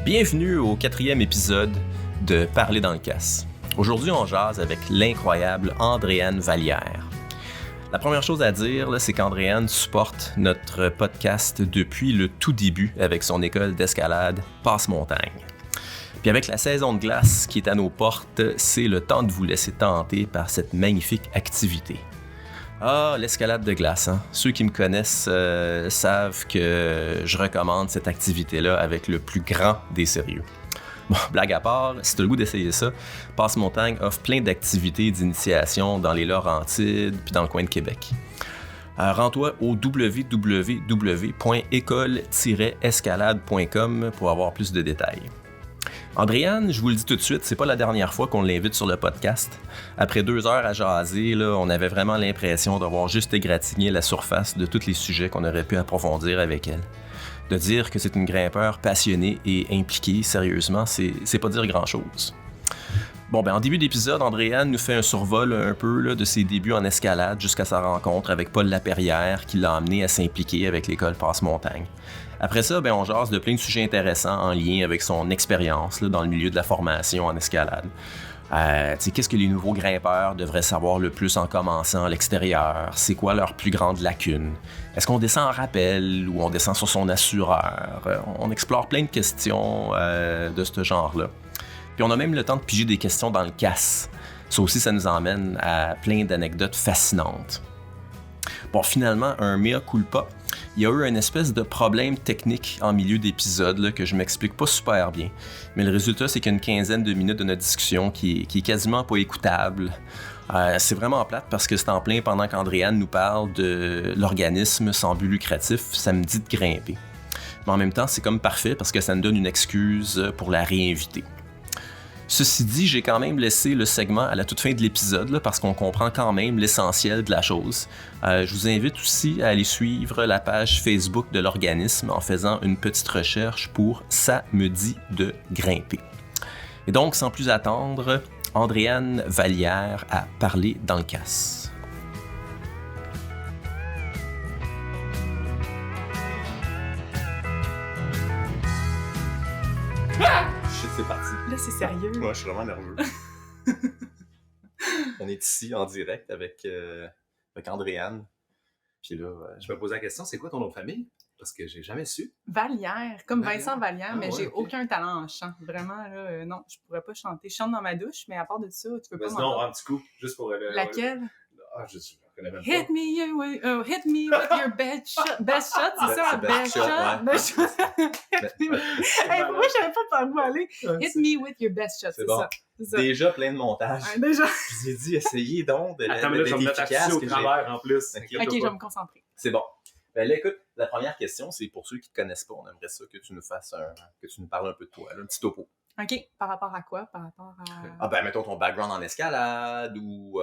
Bienvenue au 4e épisode de Parler dans le casse. Aujourd'hui, on jase avec l'incroyable Andréane Vallière. La première chose à dire, là, c'est qu'Andréane supporte notre podcast depuis le tout début avec son école d'escalade Passe-Montagne. Puis avec la saison de glace qui est à nos portes, c'est le temps de vous laisser tenter par cette magnifique activité. Ah, l'escalade de glace, hein? Ceux qui me connaissent savent que je recommande cette activité-là avec le plus grand des sérieux. Bon, blague à part, si tu as le goût d'essayer ça, Passe-Montagne offre plein d'activités d'initiation dans les Laurentides puis dans le coin de Québec. Rends-toi au www.école-escalade.com pour avoir plus de détails. Andréane, je vous le dis tout de suite, c'est pas la dernière fois qu'on l'invite sur le podcast. Après 2 heures à jaser, là, on avait vraiment l'impression d'avoir juste égratigné la surface de tous les sujets qu'on aurait pu approfondir avec elle. De dire que c'est une grimpeur passionnée et impliquée, sérieusement, c'est pas dire grand-chose. Bon, en début d'épisode, Andréane nous fait un survol un peu là, de ses débuts en escalade jusqu'à sa rencontre avec Paul Laperrière qui l'a amené à s'impliquer avec l'école Passe-Montagne. Après ça, on jase de plein de sujets intéressants en lien avec son expérience là, dans le milieu de la formation en escalade. Qu'est-ce que les nouveaux grimpeurs devraient savoir le plus en commençant à l'extérieur? C'est quoi leur plus grande lacune? Est-ce qu'on descend en rappel ou on descend sur son assureur? On explore plein de questions de ce genre-là. Puis on a même le temps de piger des questions dans le casse. Ça aussi, ça nous emmène à plein d'anecdotes fascinantes. Bon, finalement, un mea culpa. Il y a eu une espèce de problème technique en milieu d'épisode là, que je m'explique pas super bien. Mais le résultat, c'est qu'il y a une quinzaine de minutes de notre discussion qui est quasiment pas écoutable. C'est vraiment plate parce que c'est en plein pendant qu'Andréane nous parle de l'organisme sans but lucratif Samedi de grimper. Mais en même temps, c'est comme parfait parce que ça nous donne une excuse pour la réinviter. Ceci dit, j'ai quand même laissé le segment à la toute fin de l'épisode là, parce qu'on comprend quand même l'essentiel de la chose. Je vous invite aussi à aller suivre la page Facebook de l'organisme en faisant une petite recherche pour « Ça me dit de grimper ». Et donc, sans plus attendre, Andréane Vallière a parlé dans le casse. C'est parti. Là, c'est sérieux. Moi, je suis vraiment nerveux. On est ici en direct avec Andréane. Puis là, je me posais la question, c'est quoi ton nom de famille? Parce que j'ai jamais su. Vallière, comme Vincent Vallière, Ah, mais ouais, j'ai okay. Aucun talent en chant. Vraiment, là, non, je pourrais pas chanter. Je chante dans ma douche, mais à part de ça, tu peux pas m'entendre. m'entendre. Non, un petit coup, juste pour... Laquelle? Ah, je connais même pas. Hit me with your best shot. Best shot, c'est ça? Best shot, ouais. Best shot. Hey, pourquoi je savais pas par où aller? Hit me with your best shot, c'est bon. ça. C'est ça. Déjà plein de montage. Déjà. Je vous ai dit, essayez donc d'être Attends, mais là, je vais me mettre efficace. au travers en plus. Ok, je vais me concentrer. C'est bon. Là, écoute, la première question, c'est pour ceux qui ne te connaissent pas, on aimerait ça que tu nous fasses que tu nous parles un peu de toi, là, un petit topo. OK, par rapport à quoi? Par rapport à... Mettons ton background en escalade ou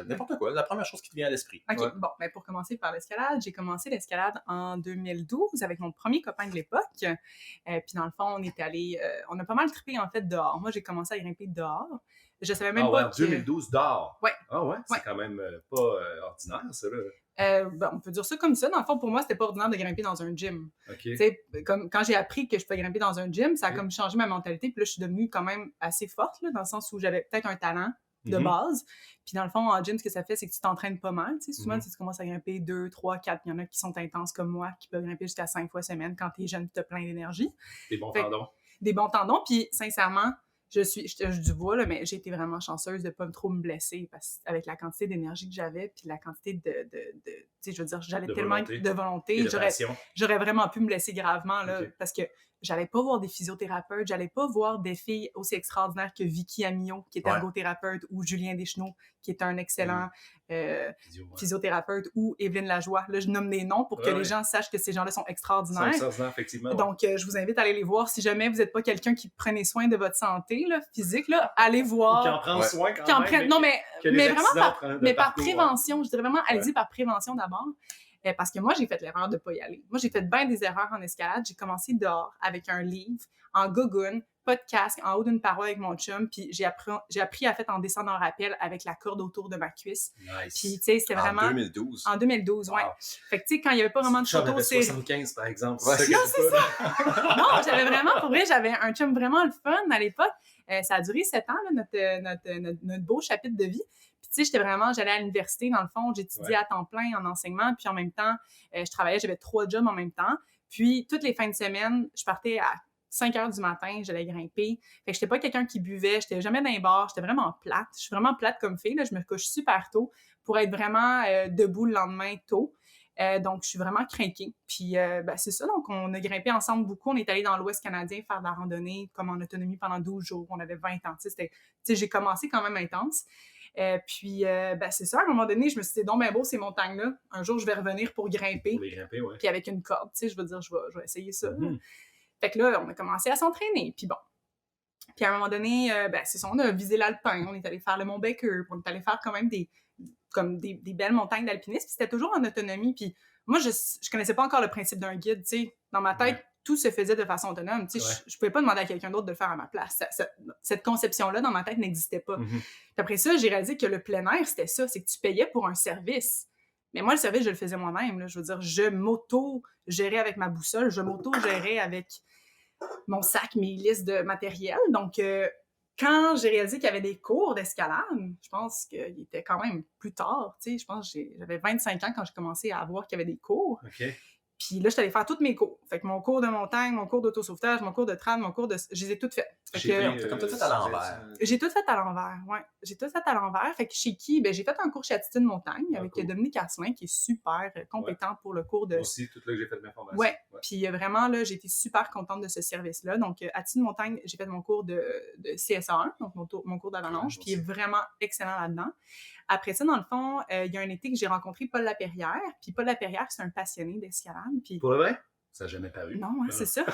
n'importe quoi, la première chose qui te vient à l'esprit. OK, Ouais. bon, pour commencer par l'escalade, j'ai commencé l'escalade en 2012 avec mon premier copain de l'époque. Puis dans le fond, on est allé... on a pas mal trippé, en fait, dehors. Moi, j'ai commencé à grimper dehors. Je savais même pas que... 2012 dehors. Ouais. Ah ouais? C'est Ouais. quand même pas ordinaire, ça, là. On peut dire ça comme ça. Dans le fond, pour moi, c'était pas ordinaire de grimper dans un gym. OK. Tu sais, comme quand j'ai appris que je pouvais grimper dans un gym, ça a Ok. comme changé ma mentalité. Puis là, je suis devenue quand même assez forte, là, dans le sens où j'avais peut-être un talent de Mhm. base. Puis dans le fond, en gym, ce que ça fait, c'est que tu t'entraînes pas mal. Tu sais, souvent, Mhm. tu commences à grimper 2, 3, 4. Il y en a qui sont intenses comme moi, qui peuvent grimper jusqu'à 5 fois semaine quand t'es jeune et t'as plein d'énergie. Des bons Fait- tendons. Des bons tendons. Puis sincèrement, je touche du bois, là, mais j'ai été vraiment chanceuse de pas trop me blesser parce avec la quantité d'énergie que j'avais puis la quantité de tu sais, je veux dire, j'allais De tellement volonté. de volonté. Et de passion. J'aurais vraiment pu me blesser gravement, là, Ok. parce que j'allais pas voir des physiothérapeutes, j'allais pas voir des filles aussi extraordinaires que Vicky Amillot, qui est Ouais. ergothérapeute, ou Julien Deschenaux, qui est un excellent Physio, ouais. physiothérapeute, ou Évelyne Lajoie. Là, je nomme des noms pour que Ouais, les ouais. gens sachent que ces gens-là sont C'est extraordinaires. extraordinaire, effectivement. ouais. Donc, je vous invite à aller les voir. Si jamais vous n'êtes pas quelqu'un qui prenez soin de votre santé là, physique, là, allez voir. Qui en prend Ouais. soin quand Qui en même. prennent- Non, mais que les vraiment accidents par, prennent de mais par parcours, ouais. prévention. Je dirais vraiment, allez-y Ouais. par prévention d'abord. Parce que moi, j'ai fait l'erreur de ne pas y aller. Moi, j'ai fait bien des erreurs en escalade. J'ai commencé dehors avec un livre, en gogoune, pas de casque, en haut d'une paroi avec mon chum, puis j'ai appris à en descendre en rappel avec la corde autour de ma cuisse. Nice. Puis, tu sais, c'était vraiment... En 2012? En 2012, ouais. Fait que, tu sais, quand il n'y avait pas vraiment de photos, c'est... 75, par exemple. Ouais, non, c'est ça! Non, j'avais vraiment, pour vrai, j'avais un chum vraiment le fun à l'époque. Ça a duré 7 ans, là, notre beau chapitre de vie. Puis, tu sais, j'allais à l'université, dans le fond, j'étudiais à temps plein en enseignement, puis en même temps, je travaillais, j'avais 3 jobs en même temps. Puis, toutes les fins de semaine, je partais à 5 heures du matin, j'allais grimper. Fait que j'étais pas quelqu'un qui buvait, j'étais jamais dans les bars, j'étais vraiment plate. Je suis vraiment plate comme fille, là, je me couche super tôt pour être vraiment debout le lendemain tôt. Donc, je suis vraiment craquée. Puis, c'est ça. Donc, on a grimpé ensemble beaucoup. On est allé dans l'Ouest canadien faire de la randonnée comme en autonomie pendant 12 jours. On avait 20 ans. Tu sais, j'ai commencé quand même intense. Puis, c'est ça. À un moment donné, je me suis dit, donc, beau, ces montagnes-là. Un jour, je vais revenir pour grimper. Pour les grimper, ouais. Puis, avec une corde. Tu sais, je veux dire, je vais essayer ça. Mm-hmm. Fait que là, on a commencé à s'entraîner. Puis bon. Puis, à un moment donné, c'est ça. On a visé l'Alpin. On est allé faire le Mont Baker. On est allé faire quand même des belles montagnes d'alpinisme, puis c'était toujours en autonomie, puis moi, je connaissais pas encore le principe d'un guide, tu sais. Dans ma tête, tout se faisait de façon autonome, tu sais. Je pouvais pas demander à quelqu'un d'autre de le faire à ma place. Cette conception-là, dans ma tête, n'existait pas. Mm-hmm. Puis après ça, j'ai réalisé que le plein air, c'était ça, c'est que tu payais pour un service. Mais moi, le service, je le faisais moi-même, là. Je veux dire, je m'auto-gérais avec ma boussole, je m'auto-gérais avec mon sac, mes listes de matériel, donc... quand j'ai réalisé qu'il y avait des cours d'escalade, je pense qu'il était quand même plus tard, tu sais, je pense que j'avais 25 ans quand j'ai commencé à voir qu'il y avait des cours. Okay. Puis là, je suis allée faire tous mes cours. Fait que mon cours de montagne, mon cours d'autosauvetage, mon cours de trad, je les ai toutes faites. T'as comme tout fait à l'envers. J'ai tout fait à l'envers, ouais. J'ai tout fait à l'envers. Fait que chez qui? J'ai fait un cours chez Attitude Montagne avec Dominique Asselin, qui est super compétent pour le cours de... Moi aussi, tout là que j'ai fait de ma formation. Ouais. Puis vraiment, là, j'ai été super contente de ce service-là. Donc, Attitude Montagne, j'ai fait mon cours de CSA1, donc mon cours d'avalanche, puis il est vraiment excellent là-dedans. Après ça, dans le fond, il y a un été que j'ai rencontré Paul Laperrière. Puis Paul Laperrière, c'est un passionné d'escalade. Puis... Pour le vrai? Ça n'a jamais paru. Non, hein, c'est ça.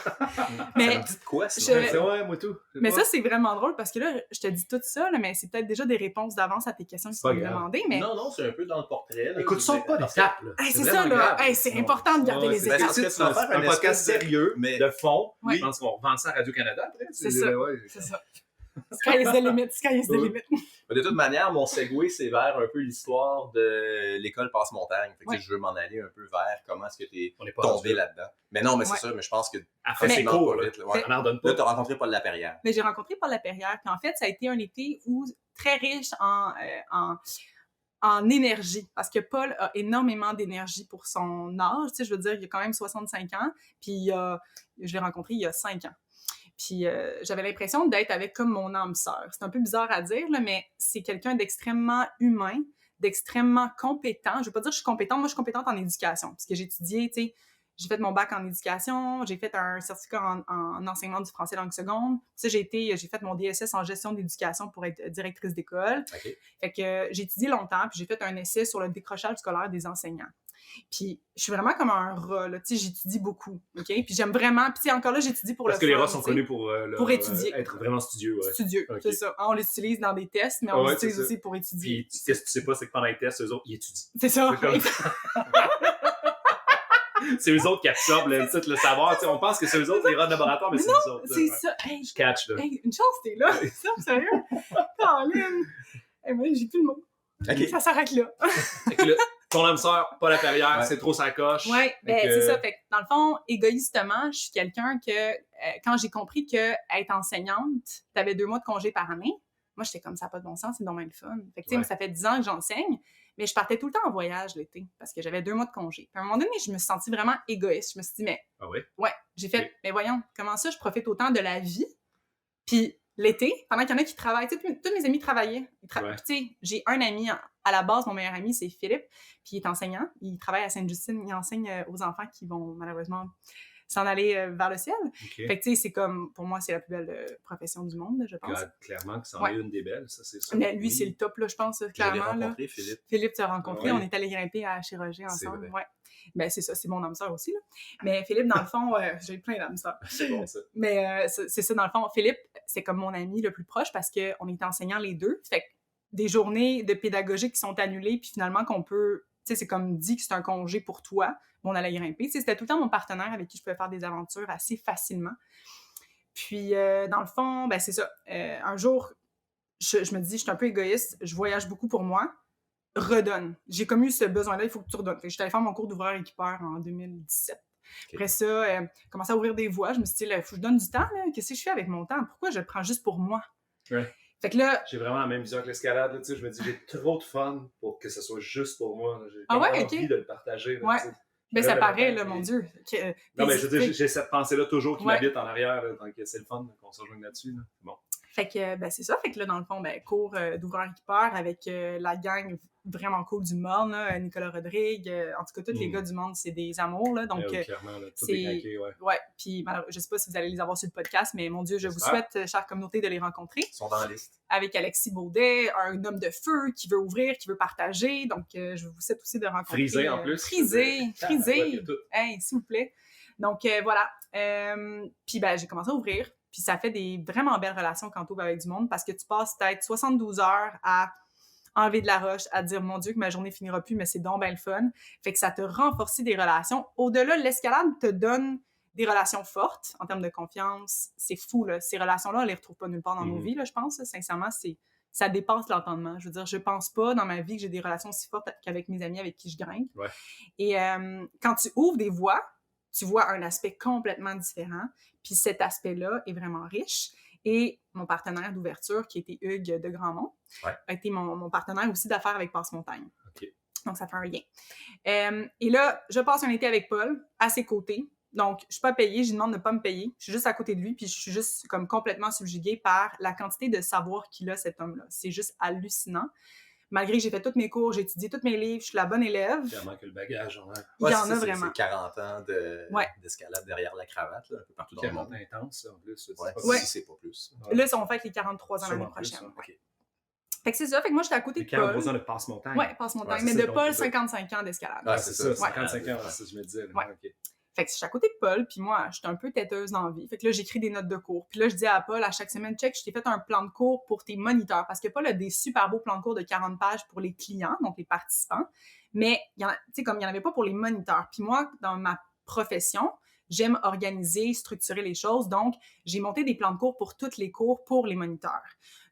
Mais ça me dit de quoi, sinon? Ouais, moi tout. Mais ça, c'est vraiment drôle parce que là, je te dis tout ça, là, mais c'est peut-être déjà des réponses d'avance à tes questions qui sont demandées. Mais... Non, c'est un peu dans le portrait. Là, écoute, saute pas d'étapes. C'est ça, là. C'est important de garder les étapes. C'est ça, tu vas faire un podcast sérieux, de fond. Oui. Je pense qu'on vend ça à Radio-Canada après. C'est ça. C'est ça. Sky is the limit. Sky is the limit. De toute manière, mon segue, c'est vers un peu l'histoire de l'école Passe-Montagne. Fait que je veux m'en aller un peu vers comment est-ce que t'es tombé là-dedans. Mais non, mais c'est ça, mais je pense que... c'est court, là. On n'en donne pas. Là, t'as rencontré Paul Laperrière. Mais j'ai rencontré Paul Laperrière, puis en fait, ça a été un été très riche en énergie, parce que Paul a énormément d'énergie pour son âge. Tu sais, je veux dire, il a quand même 65 ans, puis je l'ai rencontré il y a 5 ans. Puis j'avais l'impression d'être avec comme mon âme sœur. C'est un peu bizarre à dire, là, mais c'est quelqu'un d'extrêmement humain, d'extrêmement compétent. Je veux pas dire que je suis compétente, moi je suis compétente en éducation, parce que j'ai étudié, tu sais, j'ai fait mon bac en éducation, j'ai fait un certificat en enseignement du français langue seconde. Tu sais, j'ai fait mon DSS en gestion d'éducation pour être directrice d'école. Okay. Fait que j'ai étudié longtemps, puis j'ai fait un essai sur le décrochage scolaire des enseignants. Puis je suis vraiment comme un rat, là, tu sais, j'étudie beaucoup, OK? Puis j'aime vraiment, puis tu sais, encore là, j'étudie pour parce le fun. Parce que les rats sont connus pour étudier. Être vraiment studieux, ouais. Studieux, okay. C'est ça. On l'utilise dans des tests, mais on l'utilise aussi pour étudier. Puis qu'est-ce que tu sais pas, c'est que pendant les tests, eux autres, ils étudient. C'est ça. C'est eux autres qui absorbent le savoir. T'sais, on pense que c'est eux autres les rats de laboratoire, mais c'est eux autres. C'est ça. Hey, je catch, là. Hey, une chance, t'es là. C'est ça, sérieux. Caroline. Hey, moi, j'ai plus le mot. Okay. Ça s'arrête là. Fait que là, ton âme sœur, pas la Perrière, c'est trop sa coche. Oui, c'est ça. Fait que, dans le fond, égoïstement, je suis quelqu'un que, quand j'ai compris que être enseignante, t'avais 2 mois de congé par année, moi, j'étais comme ça, pas de bon sens, c'est donc bien le fun. Fait que, tu sais, ça fait 10 ans que j'enseigne, mais je partais tout le temps en voyage l'été parce que j'avais 2 mois de congé. Puis à un moment donné, je me suis sentie vraiment égoïste. Je me suis dit, mais. Ah oui? Ouais, j'ai fait, mais voyons, comment ça, je profite autant de la vie? Puis l'été, pendant qu'il y en a qui travaillent, tu sais, tous mes amis travaillaient. Puis tu sais, j'ai un ami, à la base, mon meilleur ami, c'est Philippe, puis il est enseignant. Il travaille à Sainte-Justine, il enseigne aux enfants qui vont malheureusement s'en aller vers le ciel. Okay. Fait que, tu sais, c'est comme, pour moi, c'est la plus belle profession du monde, je pense. Clairement que c'en est une des belles, ça, c'est sûr. Mais lui, c'est le top, là, je pense, clairement. J'avais rencontré Philippe. Philippe, tu as rencontré, on est allé grimper à Chirurgie ensemble. Ouais. Ben, c'est ça, c'est mon âme sœur aussi, là. Mais Philippe, dans le fond, j'ai plein d'âmes sœurs. C'est bon, ça. Mais c'est ça, dans le fond, Philippe, c'est comme mon ami le plus proche parce qu'on est enseignants les deux. Fait que des journées de pédagogie qui sont annulées, puis finalement qu'on peut, tu sais, c'est comme dit que c'est un congé pour toi, on allait grimper. Tu sais, c'était tout le temps mon partenaire avec qui je pouvais faire des aventures assez facilement. Puis, dans le fond, ben c'est ça. Un jour, je me dis, je suis un peu égoïste, je voyage beaucoup pour moi, redonne. J'ai comme eu ce besoin-là, il faut que tu redonnes. Fait que j'étais allée faire mon cours d'ouvreur-équipeur en 2017. Okay. Après ça, commencé à ouvrir des voies. Je me suis dit, il faut que je donne du temps. Là. Qu'est-ce que je fais avec mon temps? Pourquoi je le prends juste pour moi? Ouais. Fait que là... J'ai vraiment la même vision que l'escalade. Là, je me dis, j'ai trop de fun pour que ce soit juste pour moi. J'ai envie de le partager. Là, ouais. Ben ça paraît, là, mon Dieu. Non, mais je veux dire, j'ai cette pensée-là toujours qui m'habite en arrière. Là, donc c'est le fun qu'on se rejoigne là-dessus. Là. Bon. Fait que, ben c'est ça. Fait que là, dans le fond, ben cours d'ouvreur-équipeur avec la gang vraiment cool du monde, là, Nicolas Rodrigue, en tout cas, tous les gars du monde, c'est des amours, là. Donc, clairement, là, tout est craqué, ouais. Ouais, puis je sais pas si vous allez les avoir sur le podcast, mais mon Dieu, je vous souhaite, chère communauté, de les rencontrer. Ils sont dans la liste. Avec Alexis Baudet, un homme de feu qui veut ouvrir, qui veut partager. Donc, je vous souhaite aussi de rencontrer... Frisé, en plus. Frisé. Ouais, hey, s'il vous plaît. Donc, voilà. Puis, ben, j'ai commencé à ouvrir. Puis ça fait des vraiment belles relations quand tu ouvres avec du monde parce que tu passes peut-être 72 heures à enlever de la roche, à dire « Mon Dieu, que ma journée finira plus, mais c'est donc bien le fun. » Fait que ça te renforce des relations. Au-delà, l'escalade te donne des relations fortes en termes de confiance. C'est fou, là. Ces relations-là, on les retrouve pas nulle part dans nos vies, là, je pense. Là. Sincèrement, ça dépasse l'entendement. Je veux dire, je pense pas dans ma vie que j'ai des relations aussi fortes qu'avec mes amis avec qui je grimpe. Ouais. Et quand tu ouvres des voies, tu vois un aspect complètement différent. Puis cet aspect-là est vraiment riche. Et mon partenaire d'ouverture, qui était Hugues de Grandmont, a été mon partenaire aussi d'affaires avec Passe-Montagne. Okay. Donc, ça fait un lien. Et là, je passe un été avec Paul, à ses côtés. Donc, je ne suis pas payée, je lui demande de ne pas me payer. Je suis juste à côté de lui, puis je suis juste comme complètement subjuguée par la quantité de savoir qu'il a, cet homme-là. C'est juste hallucinant. Malgré que j'ai fait tous mes cours, j'ai étudié tous mes livres, je suis la bonne élève. Clairement que le bagage, il y en a vraiment. C'est 40 ans d'escalade derrière la cravate, là, un peu partout dans le monde. Intense, en plus. Si c'est pas plus. Là, on fait les 43 ans l'année prochaine. Okay. Fait que c'est ça. Fait que moi, j'étais à côté de Paul. 43 ans de Passe-Montagne. Ouais, Passe-Montagne. Mais de Paul, 55 ans d'escalade. Ah, c'est ça, 55 ans, c'est ça que je me disais. Ouais. Okay. Fait que j'étais à côté de Paul, puis moi, j'étais un peu têteuse dans la vie. Fait que là, j'écris des notes de cours. Puis là, je dis à Paul, à chaque semaine, check, je t'ai fait un plan de cours pour tes moniteurs. Parce que Paul a des super beaux plans de cours de 40 pages pour les clients, donc les participants. Mais, tu sais, comme il n'y en avait pas pour les moniteurs. Puis moi, dans ma profession, j'aime organiser, structurer les choses. Donc, j'ai monté des plans de cours pour tous les cours pour les moniteurs.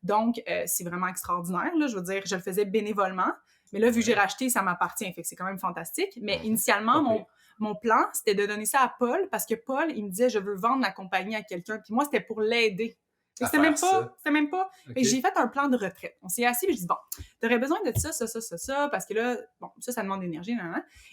Donc, c'est vraiment extraordinaire, là. Je veux dire, je le faisais bénévolement. Mais là, vu que j'ai racheté, ça m'appartient. Fait que c'est quand même fantastique. Mais initialement, mon plan, c'était de donner ça à Paul parce que Paul, il me disait, je veux vendre la compagnie à quelqu'un. Puis moi, c'était pour l'aider. C'était même pas. Okay. J'ai fait un plan de retraite. On s'est assis et je dis, bon, t'aurais besoin de ça, parce que là, bon, ça demande d'énergie,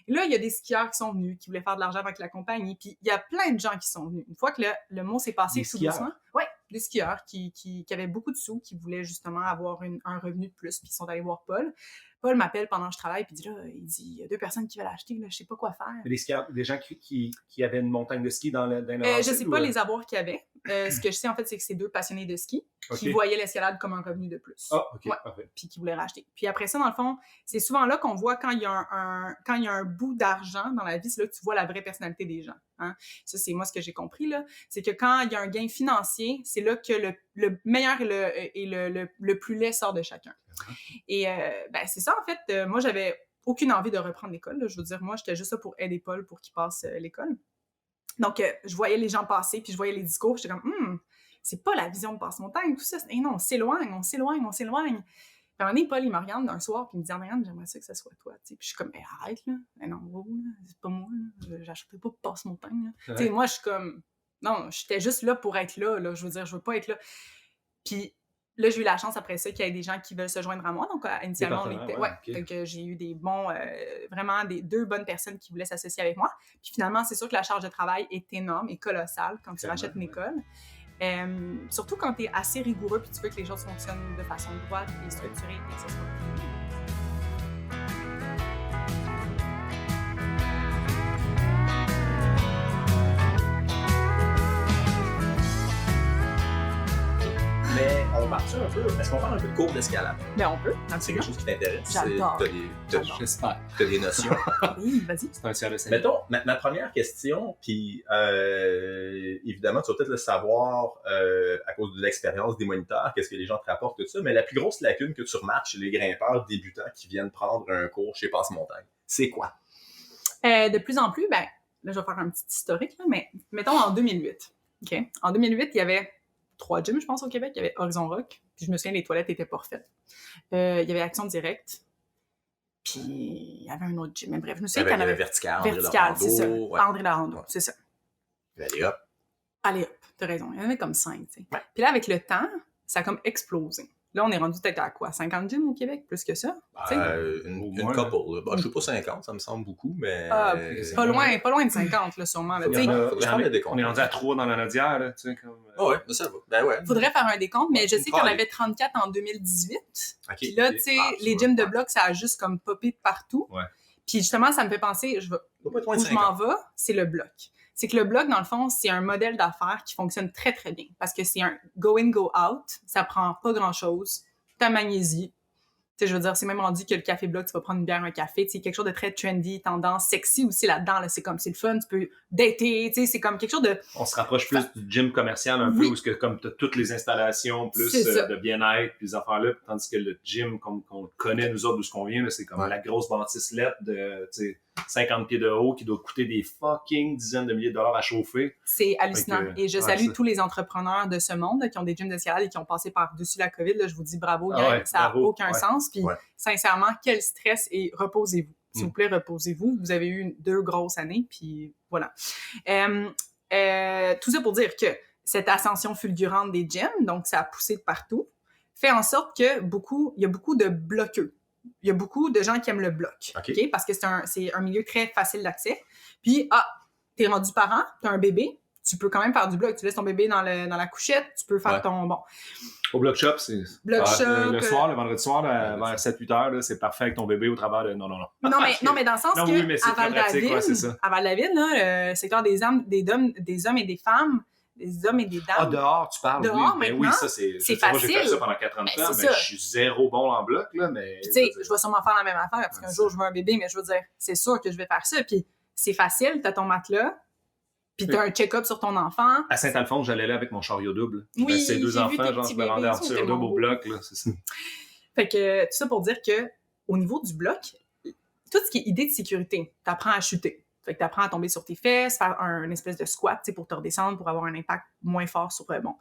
Et là, il y a des skieurs qui sont venus, qui voulaient faire de l'argent avec la compagnie. Puis il y a plein de gens qui sont venus. Une fois que le mot s'est passé tout doucement. Ouais, des skieurs qui avaient beaucoup de sous, qui voulaient justement avoir un revenu de plus, puis ils sont allés voir Paul. Paul m'appelle pendant que je travaille, puis il dit, il y a 2 personnes qui veulent l'acheter, là, je sais pas quoi faire. Des skieurs, des gens qui avaient une montagne de ski dans le je sais pas les avoirs qu'il y avait. Ce que je sais, en fait, c'est que c'est 2 passionnés de ski qui voyaient l'escalade comme un revenu de plus. Ah, OK, parfait. Puis qui voulaient racheter. Puis après ça, dans le fond, c'est souvent là qu'on voit quand il y a un bout d'argent dans la vie, c'est là que tu vois la vraie personnalité des gens. Hein? Ça, c'est moi ce que j'ai compris, là. C'est que quand il y a un gain financier, c'est là que le meilleur et le plus laid sort de chacun. Et c'est ça, en fait. Moi, j'avais aucune envie de reprendre l'école. Là. Je veux dire, moi, j'étais juste là pour aider Paul pour qu'il passe l'école. Donc, je voyais les gens passer, puis je voyais les discours, j'étais comme, c'est pas la vision de Passe-Montagne, tout ça. Et non, on s'éloigne. Puis à un moment donné, Paul, il me regarde un soir, puis il me dit, Andréane, j'aimerais ça que ça soit toi. T'sais. Puis je suis comme, arrête, là. Mais non, c'est pas moi, là. J'achèterai pas Passe-Montagne. Ouais. Moi, je suis comme, non, j'étais juste là pour être là. Je veux dire, je veux pas être là. Puis là, j'ai eu la chance après ça qu'il y ait des gens qui veulent se joindre à moi. Donc, initialement, on était. Okay. Donc, j'ai eu des bons, vraiment 2 bonnes personnes qui voulaient s'associer avec moi. Puis finalement, c'est sûr que la charge de travail est énorme et colossale quand tu rachètes une école. Surtout quand tu es assez rigoureux puis tu veux que les choses fonctionnent de façon droite et structurée et que ce soit fini. Mais on part-tu un peu? Est-ce qu'on parle un peu de cours d'escalade? Ben on peut. C'est quelque chose qui t'intéresse? J'adore. J'espère. T'as des notions? Oui, vas-y. C'est un service. Mettons, ma première question, puis évidemment, tu vas peut-être le savoir à cause de l'expérience des moniteurs, qu'est-ce que les gens te rapportent, tout ça, mais la plus grosse lacune que tu remarques chez les grimpeurs débutants qui viennent prendre un cours chez Passe-Montagne, c'est quoi? De plus en plus, là, je vais faire un petit historique, là, mais mettons en 2008. OK. En 2008, il y avait 3 gyms, je pense, au Québec. Il y avait Horizon Rock. Puis je me souviens, les toilettes étaient pas refaites. Il y avait Action Directe. Puis il y avait un autre gym. Mais bref, je me souviens qu'il y en avait... Vertical, c'est ça. ouais. André Larando, c'est ça. Allez hop, t'as raison. Il y en avait comme 5, tu sais. Ouais. Puis là, avec le temps, ça a comme explosé. Là, on est rendu peut-être à quoi? 50 gyms au Québec? Plus que ça? Une couple. Je sais pas 50, ça me semble beaucoup, mais... pas loin de 50, là, sûrement. Là, on est rendu à 3 dans la Nodière, là, tu sais, comme... ouais, ça va. Ben ouais. Faudrait faire un décompte, mais je sais qu'il y en avait 34 en 2018. Puis là, tu sais, les gyms de bloc, ça a juste comme popé de partout. Ouais. Puis justement, ça me fait penser, où je m'en vais, c'est le bloc. C'est que le bloc, dans le fond, c'est un modèle d'affaires qui fonctionne très, très bien. Parce que c'est un go in, go out. Ça prend pas grand-chose. Ta magnésie. Tu sais, je veux dire, c'est même rendu que le café bloc, tu vas prendre une bière, un café. Tu sais, quelque chose de très trendy, tendance, sexy aussi là-dedans. Là. C'est comme, c'est le fun. Tu peux dater. Tu sais, c'est comme quelque chose de... On se rapproche plus du gym commercial un peu, où que, comme tu as toutes les installations, plus de bien-être, puis les affaires-là. Tandis que le gym, comme qu'on connaît, nous autres, d'où ce qu'on vient, là, c'est comme la grosse bâtisse LED de, tu sais, 50 pieds de haut qui doit coûter des fucking dizaines de milliers de dollars à chauffer. C'est hallucinant. Et je salue tous les entrepreneurs de ce monde là, qui ont des gyms d'escalade et qui ont passé par-dessus la COVID. Là, je vous dis bravo, ça n'a aucun sens. Puis sincèrement, quel stress et reposez-vous. S'il vous plaît, reposez-vous. Vous avez eu 2 grosses années, puis voilà. Tout ça pour dire que cette ascension fulgurante des gyms, donc ça a poussé de partout, fait en sorte que il y a beaucoup de bloqueux. Il y a beaucoup de gens qui aiment le bloc, okay? Parce que c'est un milieu très facile d'accès. Puis, t'es rendu parent, t'as un bébé, tu peux quand même faire du bloc. Tu laisses ton bébé dans la couchette, tu peux faire ton... Bon. Au bloc shop, c'est... Bloc shop... Le soir, le vendredi soir, vers 7-8 heures, là, c'est parfait avec ton bébé au travers de... Non, mais dans le sens à Val-David, là, le secteur des hommes et des femmes, des hommes et des dames. Dehors, tu parles, dehors, oui. Maintenant, ça, c'est facile. Moi, j'ai fait ça pendant 4 ans de temps, mais je suis zéro bon en bloc, là, mais... Tu sais, je vais sûrement faire la même affaire, parce qu'un jour, je veux un bébé, mais je veux dire, c'est sûr que je vais faire ça, puis c'est facile, t'as ton matelas, puis t'as un check-up sur ton enfant. À Saint-Alphonse, j'allais là avec mon chariot double. Oui, ces 2 enfants, genre, je me rendais en chariot double au bloc, là, c'est ça. Fait que, tout ça pour dire que, au niveau du bloc, tout ce qui est idée de sécurité, t'apprends à chuter. Fait que t'apprends à tomber sur tes fesses, faire une espèce de squat, tu sais, pour te redescendre, pour avoir un impact moins fort sur bon.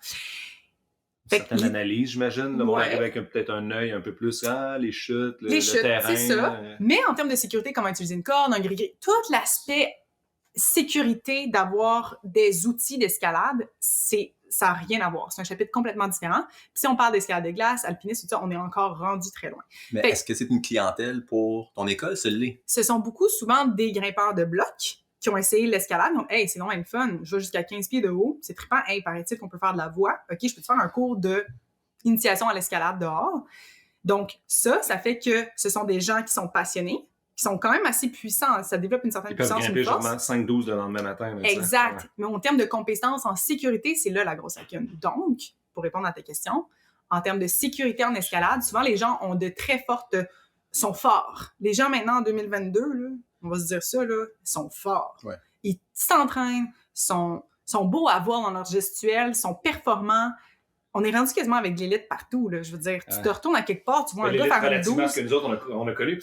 Certaines analyses, j'imagine. Là, on arrive avec peut-être un œil un peu plus, les chutes, le terrain. C'est ça. Mais en termes de sécurité, comment utiliser une corde, un gris-gris, tout l'aspect sécurité d'avoir des outils d'escalade, ça n'a rien à voir. C'est un chapitre complètement différent. Puis si on parle d'escalade de glace, alpinisme, tout ça, on est encore rendu très loin. Mais est-ce que c'est une clientèle pour ton école, celle-là? Ce sont beaucoup souvent des grimpeurs de bloc qui ont essayé l'escalade. Donc, hey, c'est vraiment le fun. Je vais jusqu'à 15 pieds de haut. C'est trippant. Hey, paraît-il qu'on peut faire de la voie. OK, je peux te faire un cours d'initiation à l'escalade dehors. Donc, ça fait que ce sont des gens qui sont passionnés, qui sont quand même assez puissants. Ça développe une certaine puissance, une force. Ils peuvent grimper 5-12 le lendemain matin. Exact. Ouais. Mais en termes de compétences en sécurité, c'est là la grosse lacune. Donc, pour répondre à ta question, en termes de sécurité en escalade, souvent les gens ont de très fortes... sont forts. Les gens maintenant en 2022, là, on va se dire ça, là, sont forts. Ouais. Ils s'entraînent, sont beaux à voir dans leur gestuelle, sont performants. On est rendu quasiment avec de l'élite partout, là. Je veux dire, tu te retournes à quelque part, tu vois un gars faire une 12. Ce que nous autres, on a connu,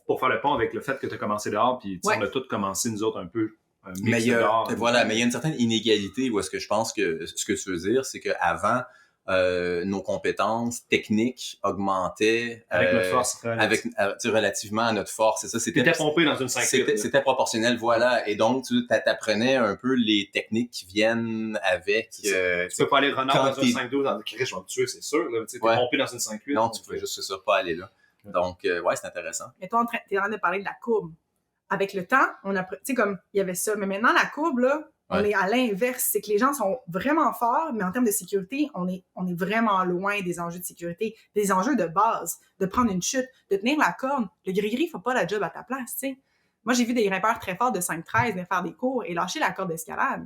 pour faire le pont avec le fait que tu as commencé dehors, puis on a tous commencé, nous autres, un peu un mix dehors. Voilà, mais il y a une certaine inégalité où est-ce que je pense que ce que tu veux dire, c'est qu'avant, nos compétences techniques augmentaient avec notre force relativement à notre force. C'est ça, c'était pompé dans une 5-8. C'était proportionnel, voilà. Et donc, tu apprenais un peu les techniques qui viennent avec... tu peux pas aller renard dans une 5-12 dans le cri, je vais me tuer, c'est sûr. Tu es pompé dans une 5-8. Non, tu pouvais juste pas aller là. Donc, c'est intéressant. Mais toi, t'es en train de parler de la courbe. Avec le temps, tu sais, comme il y avait ça. Mais maintenant, la courbe, là, on est à l'inverse. C'est que les gens sont vraiment forts, mais en termes de sécurité, on est vraiment loin des enjeux de sécurité, des enjeux de base, de prendre une chute, de tenir la corde. Le gris-gris fait pas la job à ta place, tu sais. Moi, j'ai vu des grimpeurs très forts de 5-13 venir faire des cours et lâcher la corde d'escalade.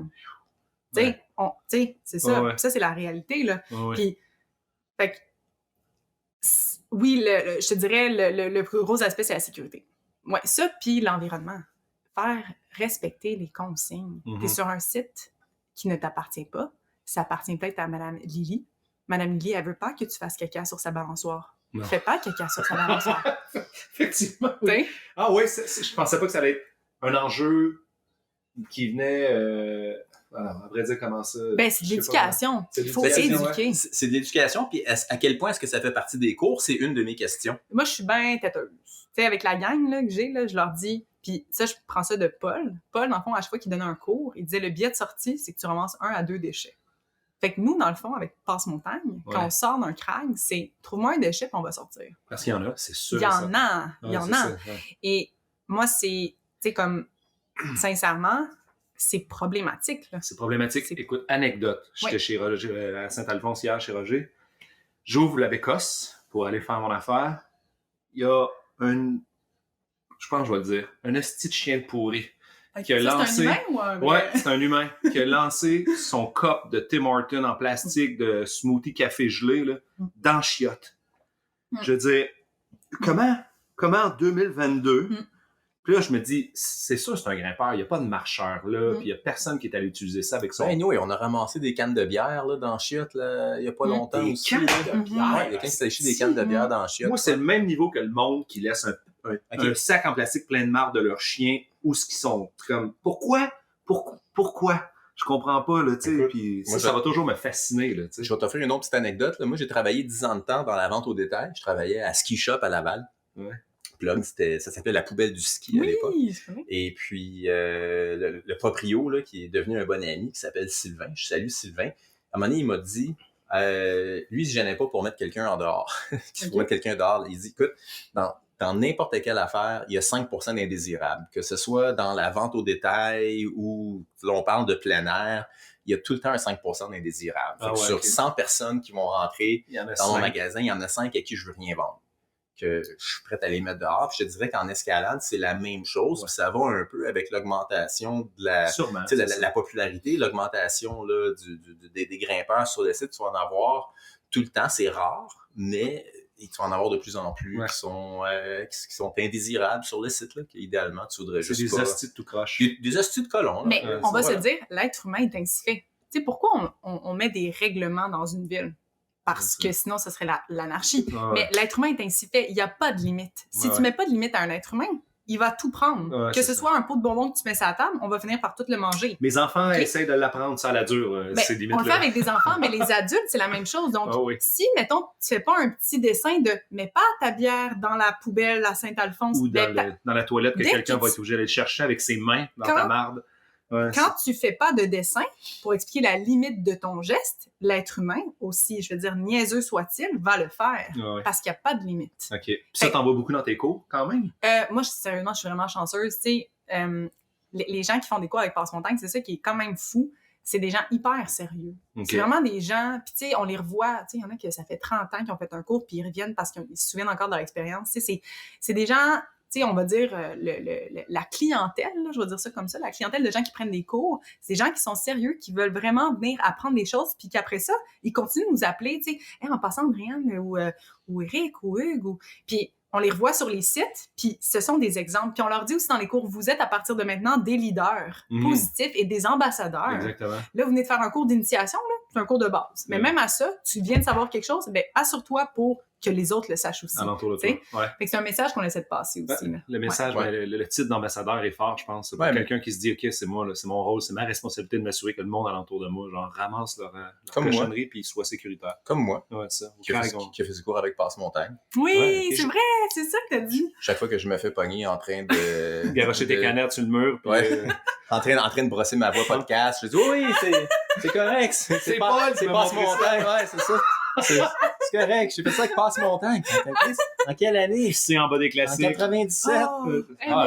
Tu sais, c'est ça. Ouais. Ça, c'est la réalité, là. Ouais. Puis, fait que, oui, je te dirais, le plus gros aspect, c'est la sécurité. Ouais, ça, puis l'environnement. Faire respecter les consignes. Mm-hmm. T'es sur un site qui ne t'appartient pas. Ça appartient peut-être à Mme Lily. Mme Lily, elle veut pas que tu fasses caca sur sa balançoire. Non. Fais pas caca sur sa balançoire. Effectivement, oui. Ah oui, je pensais pas que ça allait être un enjeu qui venait Alors, à vrai dire, comment ça... Ben, c'est de l'éducation. Il faut l'éducation, éduquer. C'est de l'éducation, puis à quel point est-ce que ça fait partie des cours? C'est une de mes questions. Moi, je suis bien têteuse. Tu sais, avec la gang là, que j'ai, là, je leur dis, puis ça, je prends ça de Paul. Paul, dans le fond, à chaque fois qu'il donnait un cours, il disait, le billet de sortie, c'est que tu ramasses 1 à 2 déchets. Fait que nous, dans le fond, avec Passe-Montagne, quand on sort d'un crag, c'est trouve-moi un déchet, puis on va sortir. Parce qu'il y en a, c'est sûr. Il y en a. Ça, ouais. Et moi, c'est, tu sais, comme, sincèrement, c'est problématique, là. C'est problématique. Écoute, anecdote. J'étais chez Roger, à Saint-Alphonse hier, chez Roger. J'ouvre la bécosse pour aller faire mon affaire. Il y a je pense que je vais le dire, un esti de chien de pourri. Qui a lancé... C'est un humain ou un... Ouais, c'est un humain qui a lancé son cup de Tim Hortons en plastique de smoothie café gelé là, dans le chiotte. Je veux dire, comment en 2022... Puis là, je me dis, c'est sûr, c'est un grimpeur. Il n'y a pas de marcheur, là. Puis il n'y a personne qui est allé utiliser ça avec son... Ben, nous, on a ramassé des cannes de bière, là, dans le chiotte, là, il n'y a pas longtemps des aussi. Cannes de bière? Ouais, quelqu'un qui s'est acheté des cannes de bière dans le chiotte. Moi, c'est le même niveau que le monde qui laisse un sac en plastique plein de marde de leurs chiens où ce qu'ils sont. Comme, pourquoi? Je comprends pas, là, tu sais. Puis ça va toujours me fasciner, là, tu sais. Je vais t'offrir une autre petite anecdote, là. Moi, j'ai travaillé 10 ans de temps dans la vente au détail. Je travaillais à Ski Shop à Laval. Ouais. Plug, ça s'appelait la poubelle du ski à l'époque. Et puis, le proprio, là, qui est devenu un bon ami, qui s'appelle Sylvain. Je salue Sylvain. À un moment donné, il m'a dit, lui, il se gênait pas pour mettre quelqu'un en dehors. Pour mettre quelqu'un dehors. Il dit, écoute, dans n'importe quelle affaire, il y a 5% d'indésirables. Que ce soit dans la vente au détail ou l'on parle de plein air, il y a tout le temps un 5% d'indésirables. Sur 100 personnes qui vont rentrer dans mon magasin, il y en a 5 à qui je veux rien vendre. Que je suis prêt à les mettre dehors. Puis je te dirais qu'en escalade, c'est la même chose. Puis ça va un peu avec l'augmentation de la popularité, l'augmentation là, des grimpeurs sur le site. Tu vas en avoir tout le temps. C'est rare, mais tu vas en avoir de plus en plus qui sont indésirables sur le site. Là, qu'idéalement, tu voudrais juste pas... C'est des hosties de tout croche. Des hosties de colons. Mais on va se dire, l'être humain est ainsi fait. Tu sais, pourquoi on met des règlements dans une ville? Parce que sinon, ce serait l'anarchie. Mais l'être humain est ainsi fait. Il n'y a pas de limite. Si tu mets pas de limite à un être humain, il va tout prendre. Que ce soit un pot de bonbons que tu mets sur la table, on va finir par tout le manger. Mes enfants essayent de l'apprendre ça à la dure, ces limites-là. On le fait avec des enfants, mais les adultes, c'est la même chose. Donc, si, mettons, tu fais pas un petit dessin de « mets pas ta bière dans la poubelle à Saint-Alphonse » ou dans la toilette que quelqu'un va être obligé d'aller chercher avec ses mains dans ta marde. Quand tu fais pas de dessin pour expliquer la limite de ton geste, l'être humain, aussi, je veux dire, niaiseux soit-il, va le faire. Parce qu'il n'y a pas de limite. OK. Puis ça, t'en vois beaucoup dans tes cours, quand même? Moi, sérieusement, je suis vraiment chanceuse. Tu sais, les gens qui font des cours avec Passe-Montagne, c'est ça qui est quand même fou. C'est des gens hyper sérieux. C'est vraiment des gens... Puis, tu sais, on les revoit. Tu sais, il y en a que ça fait 30 ans qu'ils ont fait un cours, puis ils reviennent parce qu'ils se souviennent encore de leur expérience. Tu sais, c'est des gens... Tu sais, on va dire la clientèle, là, je vais dire ça comme ça, la clientèle de gens qui prennent des cours, c'est des gens qui sont sérieux, qui veulent vraiment venir apprendre des choses, puis qu'après ça, ils continuent de nous appeler, tu sais, hey, en passant Brianne ou Eric ou Hugues, puis on les revoit sur les sites, puis ce sont des exemples. Puis on leur dit aussi dans les cours, vous êtes à partir de maintenant des leaders positifs et des ambassadeurs. Exactement. Là, vous venez de faire un cours d'initiation, là, c'est un cours de base. Mais même à ça, tu viens de savoir quelque chose, bien, assure-toi pour que les autres le sachent aussi. Alentour de toi. Fait que c'est un message qu'on essaie de passer aussi. Là. Le message, le titre d'ambassadeur est fort, je pense. C'est pour quelqu'un qui se dit, OK, c'est moi, là, c'est mon rôle, c'est ma responsabilité de m'assurer que le monde alentour de moi, genre, ramasse leur cochonnerie puis soit sécuritaire. Comme moi. Ouais, c'est ça. Qui a fait ses cours avec Passe-Montagne. Oui, c'est vrai, c'est ça que t'as dit. Chaque fois que je me fais pogner en train de... garocher tes canettes sur le mur. Puis en train de brosser ma voix podcast, je dis, oui, c'est correct. C'est Passe-Montagne, ouais, c'est ça. C'est correct, j'ai fait ça avec Passe-Montagne. En quelle année? C'est en bas des classiques. En 97. Mais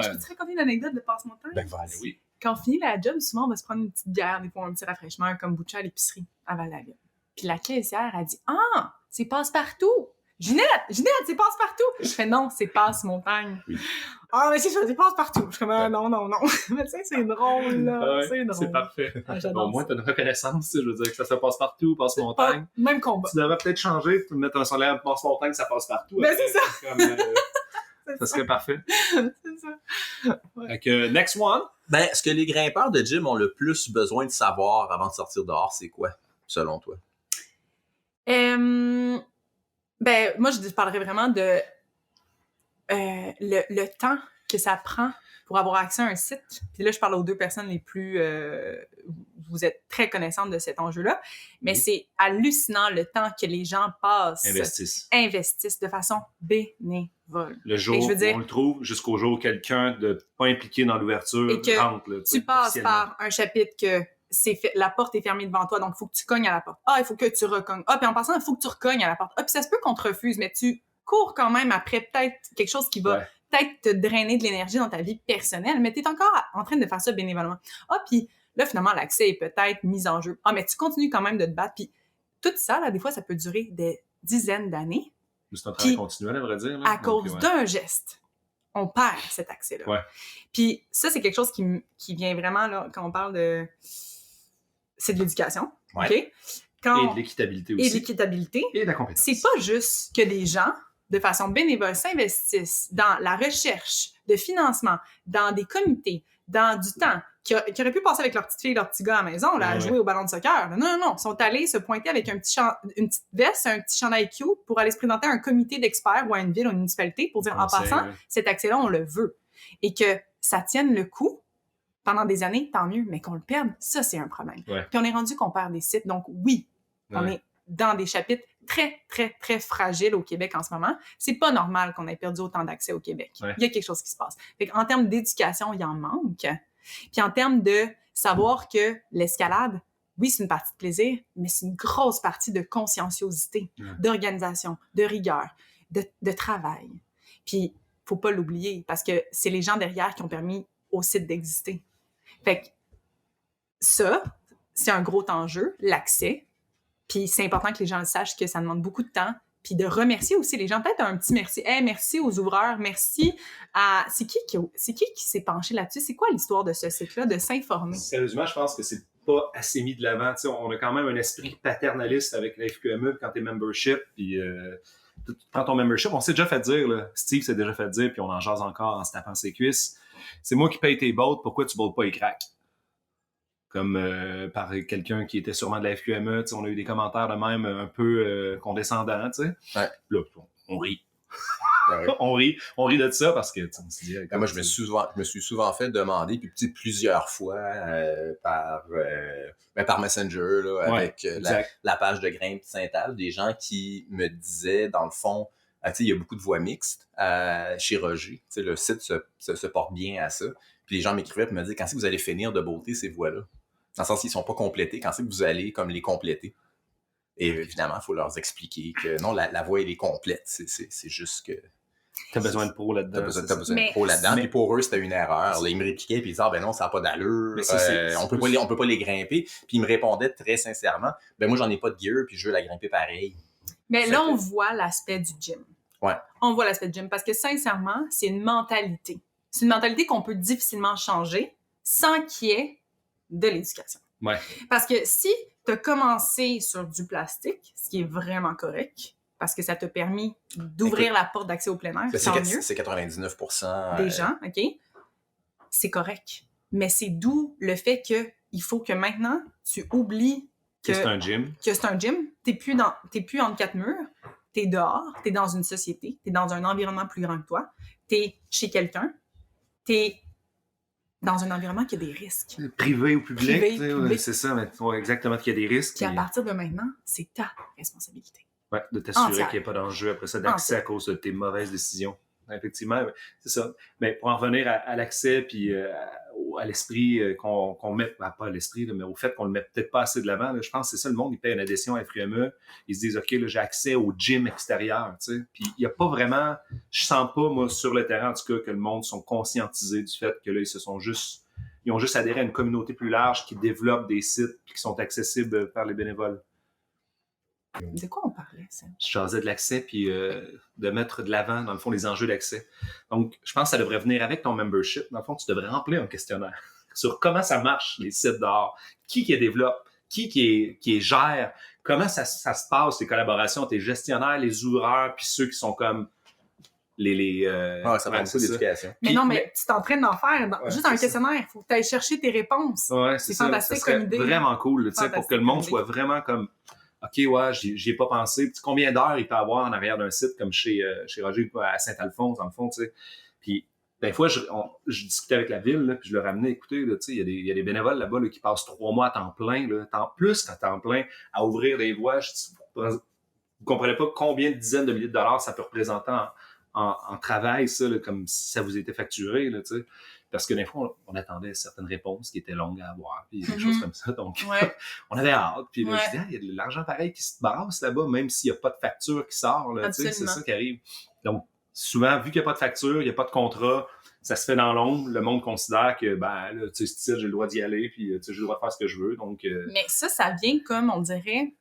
je peux te raconter une anecdote de Passe-Montagne? Ben, voilà. Oui. Quand on finit la job, souvent, on va se prendre une petite bière, des fois un petit rafraîchissement, comme Butcha à l'épicerie, avant la ville. Puis la caissière a dit « Ah, c'est Passe-Partout! » Ginette, c'est Passe-Partout! Je fais « Non, c'est Passe-Montagne. Oui. » Ah, mais c'est Passe-Partout. Je suis comme non. Mais tu sais, c'est drôle, là. C'est drôle. C'est parfait. Au moins, t'as une reconnaissance, je veux dire, que ça se passe partout, Passe-Montagne. Même combat. Tu devrais peut-être changer, mettre un solaire Passe-Montagne, ça passe partout. Ben, c'est ça. Ça serait parfait. C'est ça. Fait que, next one. Ben, ce que les grimpeurs de gym ont le plus besoin de savoir avant de sortir dehors, c'est quoi, selon toi? Ben, moi, je parlerais vraiment de le temps que ça prend pour avoir accès à un site. Puis là, je parle aux 2 personnes les plus... vous êtes très connaissantes de cet enjeu-là, mais c'est hallucinant le temps que les gens passent... Investissent de façon bénévole. Le jour où on le trouve, jusqu'au jour où quelqu'un de pas impliqué dans l'ouverture rentre. Là, tu passes par un chapitre que la porte est fermée devant toi, donc il faut que tu cognes à la porte. Ah, il faut que tu recognes. Ah, puis en passant, il faut que tu recognes à la porte. Ah, puis ça se peut qu'on te refuse, mais tu cours quand même après peut-être quelque chose qui va peut-être te drainer de l'énergie dans ta vie personnelle, mais tu es encore en train de faire ça bénévolement. Ah, puis là, finalement, l'accès est peut-être mis en jeu. Ah, mais tu continues quand même de te battre. Puis tout ça, là, des fois, ça peut durer des dizaines d'années. C'est un travail continuel, à vrai dire. Là. À cause d'un geste, on perd cet accès-là. Ouais. Puis ça, c'est quelque chose qui vient vraiment, là, quand on parle de... C'est de l'éducation, OK? Et de l'équitabilité aussi. Et de l'équitabilité. Et de la compétence. C'est pas juste que des gens, de façon bénévole, s'investissent dans la recherche de financement, dans des comités, dans du temps, qui auraient pu passer avec leur petite fille et leur petit gars à la maison, là, à jouer au ballon de soccer. Non. Ils sont allés se pointer avec une petite veste, un petit chandail cute pour aller se présenter à un comité d'experts ou à une ville ou une municipalité pour dire, en passant, cet accès-là, on le veut. Et que ça tienne le coup pendant des années, tant mieux, mais qu'on le perde, ça, c'est un problème. Ouais. Puis on est rendu qu'on perd des sites. Donc oui, on est dans des chapitres très, très, très fragiles au Québec en ce moment. C'est pas normal qu'on ait perdu autant d'accès au Québec. Ouais. Il y a quelque chose qui se passe. Fait en termes d'éducation, il en manque. Puis en termes de savoir que l'escalade, oui, c'est une partie de plaisir, mais c'est une grosse partie de conscienciosité, d'organisation, de rigueur, de travail. Puis faut pas l'oublier parce que c'est les gens derrière qui ont permis au site d'exister. Fait que ça, c'est un gros enjeu, l'accès. Puis c'est important que les gens le sachent que ça demande beaucoup de temps. Puis de remercier aussi les gens. Peut-être un petit merci. Hey, merci aux ouvreurs. Merci à... C'est qui s'est penché là-dessus? C'est quoi l'histoire de ce site-là, de s'informer? Sérieusement, je pense que c'est pas assez mis de l'avant. Tu sais, on a quand même un esprit paternaliste avec la FQME quand t'es membership. Puis tu prends ton membership. On s'est déjà fait dire, là, Steve s'est déjà fait dire, puis on en jase encore en se tapant ses cuisses. C'est moi qui paye tes bottes, pourquoi tu bottes pas les cracks? Comme par quelqu'un qui était sûrement de la FQME, on a eu des commentaires de même un peu condescendants, tu sais. Ouais. Là, on rit. on rit de ça parce que on se dit... Moi, je me suis souvent fait demander, puis plusieurs fois par Messenger, là, avec la page de Grimpe Saint-Al, des gens qui me disaient, dans le fond, il y a beaucoup de voix mixtes chez Roger. Le site se porte bien à ça. Puis les gens m'écrivaient et me disaient, quand est-ce que vous allez finir de beauté ces voix-là? Dans le sens qu'ils ne sont pas complétés, quand est-ce que vous allez comme les compléter? Et évidemment, il faut leur expliquer que non, la voix, elle est complète. C'est juste que... T'as besoin de pro là-dedans. T'as besoin de pro là-dedans. Puis pour eux, c'était une erreur. Là, ils me répliquaient, puis ils disaient, ben non, ça n'a pas d'allure. On peut pas les grimper. Puis ils me répondaient très sincèrement, ben moi, j'en ai pas de gear, puis je veux la grimper pareil. Mais là, on voit l'aspect du gym. Ouais. On voit l'aspect du gym parce que sincèrement, c'est une mentalité. C'est une mentalité qu'on peut difficilement changer sans qu'il y ait de l'éducation. Ouais. Parce que si tu as commencé sur du plastique, ce qui est vraiment correct, parce que ça t'a permis d'ouvrir la porte d'accès au plein air, tant mieux. C'est 99% des gens, OK? C'est correct. Mais c'est d'où le fait qu'il faut que maintenant, tu oublies que c'est un gym. Que c'est un gym. T'es plus entre 4 murs. T'es dehors. T'es dans une société. T'es dans un environnement plus grand que toi. T'es chez quelqu'un. T'es dans un environnement qui a des risques. Privé ou public. Public. C'est ça, mais exactement qu'il y a des risques. Puis à partir de maintenant, c'est ta responsabilité. Ouais, de t'assurer qu'il n'y ait pas d'enjeu après ça, d'accès à cause de tes mauvaises décisions. Effectivement, c'est ça. Mais pour en revenir à l'accès puis à l'esprit qu'on met, pas à l'esprit, mais au fait qu'on le met peut-être pas assez de l'avant, là, je pense que c'est ça, le monde, il paye une adhésion à FQME, ils se disent, OK, là, j'ai accès au gym extérieur, tu sais. Puis il n'y a pas vraiment, je sens pas, moi, sur le terrain, en tout cas, que le monde sont conscientisés du fait que là, ils ont juste adhéré à une communauté plus large qui développe des sites qui sont accessibles par les bénévoles. De quoi on parlait, ça? Je jasais de l'accès puis de mettre de l'avant, dans le fond, les enjeux d'accès. Donc, je pense que ça devrait venir avec ton membership. Dans le fond, tu devrais remplir un questionnaire sur comment ça marche, les sites dehors, qui les développe, qui les gère, comment ça se passe, les collaborations, tes gestionnaires, les ouvreurs, puis ceux qui sont comme ça prend beaucoup d'éducation. Mais non, mais tu t'entraînes d'en faire. Juste un questionnaire, il faut que tu ailles chercher tes réponses. Ouais, c'est fantastique comme idée. Vraiment cool, tu sais, pour que le monde soit vraiment comme... OK, ouais, j'y ai pas pensé. Puis, combien d'heures il peut avoir en arrière d'un site comme chez Roger à Saint-Alphonse, dans le fond, tu sais. Puis des fois, je discutais avec la ville, là, puis je leur ramenais, écoutez, là, il y a des bénévoles là-bas là, qui passent 3 mois à temps plein, là, plus qu'à temps plein, à ouvrir des voies. Vous comprenez pas combien de dizaines de milliers de dollars ça peut représenter en travail, ça, là, comme si ça vous était facturé, là, tu sais. Parce que des fois, on attendait certaines réponses qui étaient longues à avoir, puis des choses comme ça. Donc, on avait hâte. Puis là, je disais, il y a de l'argent pareil qui se brasse là-bas, même s'il n'y a pas de facture qui sort, là, tu sais, c'est ça qui arrive. Donc, souvent, vu qu'il n'y a pas de facture, il n'y a pas de contrat, ça se fait dans l'ombre. Le monde considère que, ben, là, tu sais, j'ai le droit d'y aller, puis j'ai le droit de faire ce que je veux. Donc, Mais ça vient comme, on dirait,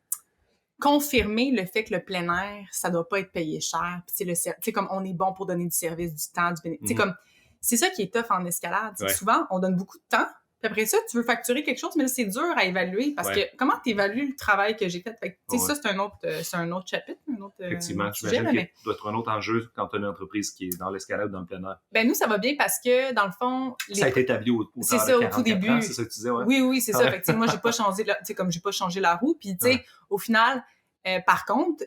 confirmer le fait que le plein air, ça doit pas être payé cher. Puis, tu sais, comme on est bon pour donner du service, du temps, du bénéfice. Tu sais, comme, c'est ça qui est tough en escalade. Souvent, on donne beaucoup de temps. Puis après ça, tu veux facturer quelque chose, mais là, c'est dur à évaluer parce que comment tu évalues le travail que j'ai fait? Fait que, ça, c'est un autre chapitre, un autre effectivement, sujet. J'imagine qu'il doit être un autre enjeu quand tu as une entreprise qui est dans l'escalade ou dans le plein air. Ben nous, ça va bien parce que, dans le fond... Ça a été établi au c'est ça, au tout début. Ans, c'est ça que tu disais, ouais? Oui, c'est ça. Fait que, moi, j'ai pas changé la roue. Puis, tu sais, au final, par contre,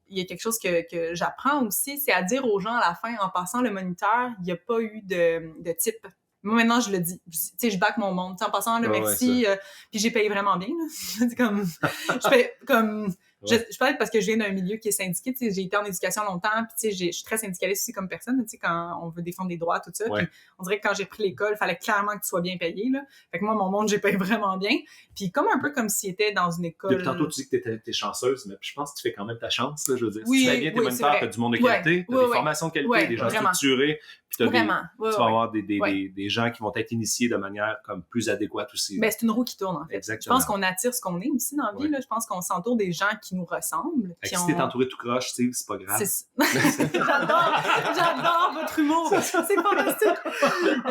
il y a quelque chose que j'apprends aussi, c'est à dire aux gens à la fin, en passant le moniteur, il n'y a pas eu de type. Moi, maintenant, je le dis. Tu sais, je back mon monde. T'sais, en passant, le merci. Puis j'ai payé vraiment bien, là. C'est comme... Je paye comme... Je parle parce que je viens d'un milieu qui est syndiqué. Tu sais, j'ai été en éducation longtemps. Puis, tu sais, je suis très syndicaliste aussi comme personne. Tu sais, quand on veut défendre des droits, tout ça. Puis, on dirait que quand j'ai pris l'école, il fallait clairement que tu sois bien payé, là. Fait que moi, mon monde, j'ai payé vraiment bien. Puis, comme un peu comme s'il était dans une école. Depuis tantôt, tu dis que t'es chanceuse, mais je pense que tu fais quand même ta chance, là. Je veux dire, oui, si tu fais bien tes moniteurs, t'as du monde de qualité, t'as des formations de qualité, des gens structurés. Puis tu vas avoir des gens qui vont être initiés de manière comme plus adéquate aussi. Ben, c'est une roue qui tourne, en fait. Exactement. Je pense qu'on attire ce qu'on est aussi dans la vie. Là. Je pense qu'on s'entoure des gens qui nous ressemblent. Si t'es entouré tout croche, tu sais, c'est pas grave. J'adore votre humour. C'est fantastique.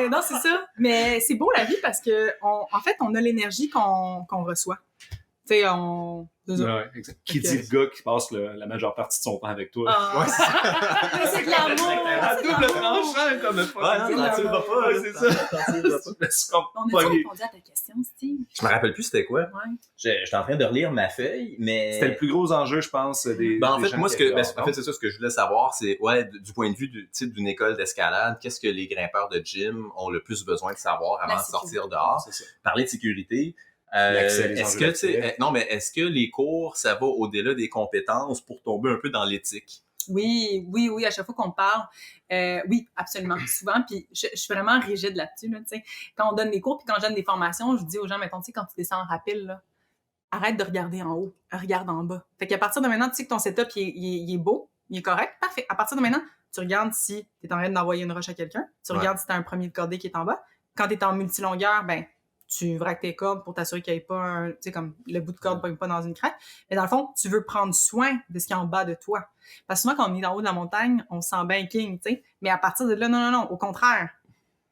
Non, c'est ça. Mais c'est beau la vie parce que en fait, on a l'énergie qu'on reçoit. Tu sais, exact. Qui dit le gars qui passe la majeure partie de son temps avec toi? Mais c'est de l'amour! À double tranchant, comme le fois. Ouais, non, tu le vas pas. C'est ça. On a répondu à ta question, Steve? Je me rappelle plus c'était quoi. Ouais. J'étais en train de relire ma feuille, mais... C'était le plus gros enjeu, je pense, des en fait, gens moi, en fait, c'est ça, ce que je voulais savoir, c'est, du point de vue d'une école d'escalade, qu'est-ce que les grimpeurs de gym ont le plus besoin de savoir avant de sortir dehors? Parler de sécurité. Est-ce que les cours, ça va au-delà des compétences pour tomber un peu dans l'éthique? Oui, à chaque fois qu'on parle, oui, absolument, souvent, puis je suis vraiment rigide là-dessus, là, tu sais. Quand on donne des cours, puis quand je donne des formations, je dis aux gens, mettons, tu sais, quand tu descends en rappel, là, arrête de regarder en haut, regarde en bas. Fait qu'à partir de maintenant, tu sais que ton setup, il est beau, il est correct, parfait. À partir de maintenant, tu regardes si tu es en train d'envoyer une roche à quelqu'un, tu regardes si tu as un premier de cordée qui est en bas. Quand tu es en multilongueur, ben tu vraques tes cordes pour t'assurer qu'il n'y ait pas tu sais, comme le bout de corde ne pogne pas dans une craque. Mais dans le fond, tu veux prendre soin de ce qui est en bas de toi. Parce que souvent, quand on est en haut de la montagne, on se sent bien king, tu sais. Mais à partir de là, non, au contraire.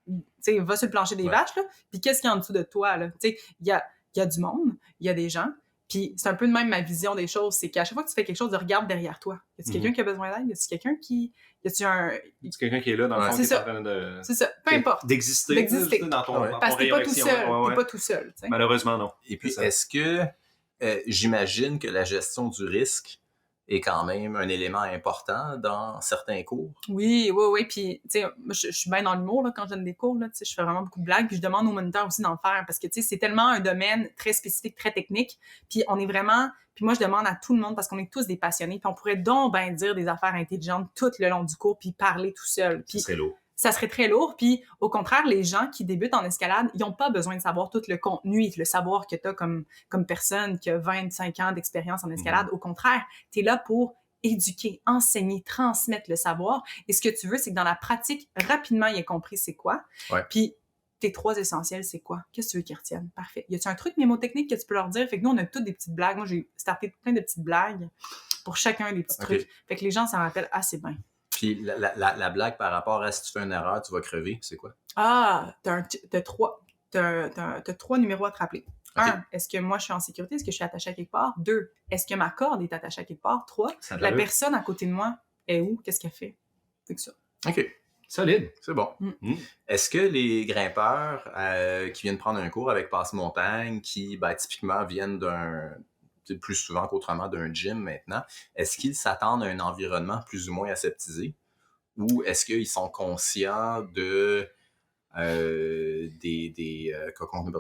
Tu sais, va sur le plancher des vaches, là. Puis qu'est-ce qu'il y a en dessous de toi, là? Tu sais, il y a du monde, il y a des gens. Puis c'est un peu de même ma vision des choses, c'est qu'à chaque fois que tu fais quelque chose, regarde derrière toi. Y a-t-il quelqu'un qui a besoin d'aide? Y a-t-il quelqu'un qui... Y a-t-il quelqu'un qui est là, dans le fond, qui est en train de... C'est ça, peu importe. D'exister dans ton parce que t'es pas tout seul, t'es pas tout seul. T'sais. Malheureusement, non. Et puis, est-ce que... j'imagine que la gestion du risque est quand même un élément important dans certains cours. Oui. Puis, tu sais, je suis bien dans l'humour là, quand je donne des cours. Là, je fais vraiment beaucoup de blagues. Puis, je demande aux moniteurs aussi d'en faire parce que, tu sais, c'est tellement un domaine très spécifique, très technique. Puis, on est vraiment... Puis, moi, je demande à tout le monde parce qu'on est tous des passionnés. Puis, on pourrait donc bien dire des affaires intelligentes tout le long du cours puis parler tout seul. Puis, c'est lourd. Ça serait très lourd. Puis, au contraire, les gens qui débutent en escalade, ils n'ont pas besoin de savoir tout le contenu et le savoir que tu as comme personne qui a 25 ans d'expérience en escalade. Au contraire, tu es là pour éduquer, enseigner, transmettre le savoir. Et ce que tu veux, c'est que dans la pratique, rapidement, il ait compris c'est quoi. Ouais. Puis, tes 3 essentiels, c'est quoi? Qu'est-ce que tu veux qu'ils retiennent? Parfait. Y a-tu un truc mémotechnique que tu peux leur dire? Fait que nous, on a toutes des petites blagues. Moi, j'ai starté plein de petites blagues pour chacun des petits trucs. Fait que les gens s'en rappellent assez bien. Puis la blague par rapport à si tu fais une erreur, tu vas crever, c'est quoi? Ah, t'as 3 numéros à te rappeler. Okay. 1, est-ce que moi je suis en sécurité? Est-ce que je suis attachée à quelque part? 2, est-ce que ma corde est attachée à quelque part? 3, la personne à côté de moi est où? Qu'est-ce qu'elle fait? C'est que ça. OK. Solide. C'est bon. Est-ce que les grimpeurs qui viennent prendre un cours avec Passe-Montagne, qui typiquement viennent plus souvent qu'autrement d'un gym maintenant, est-ce qu'ils s'attendent à un environnement plus ou moins aseptisé? ou est-ce qu'ils sont conscients de qu'on appelle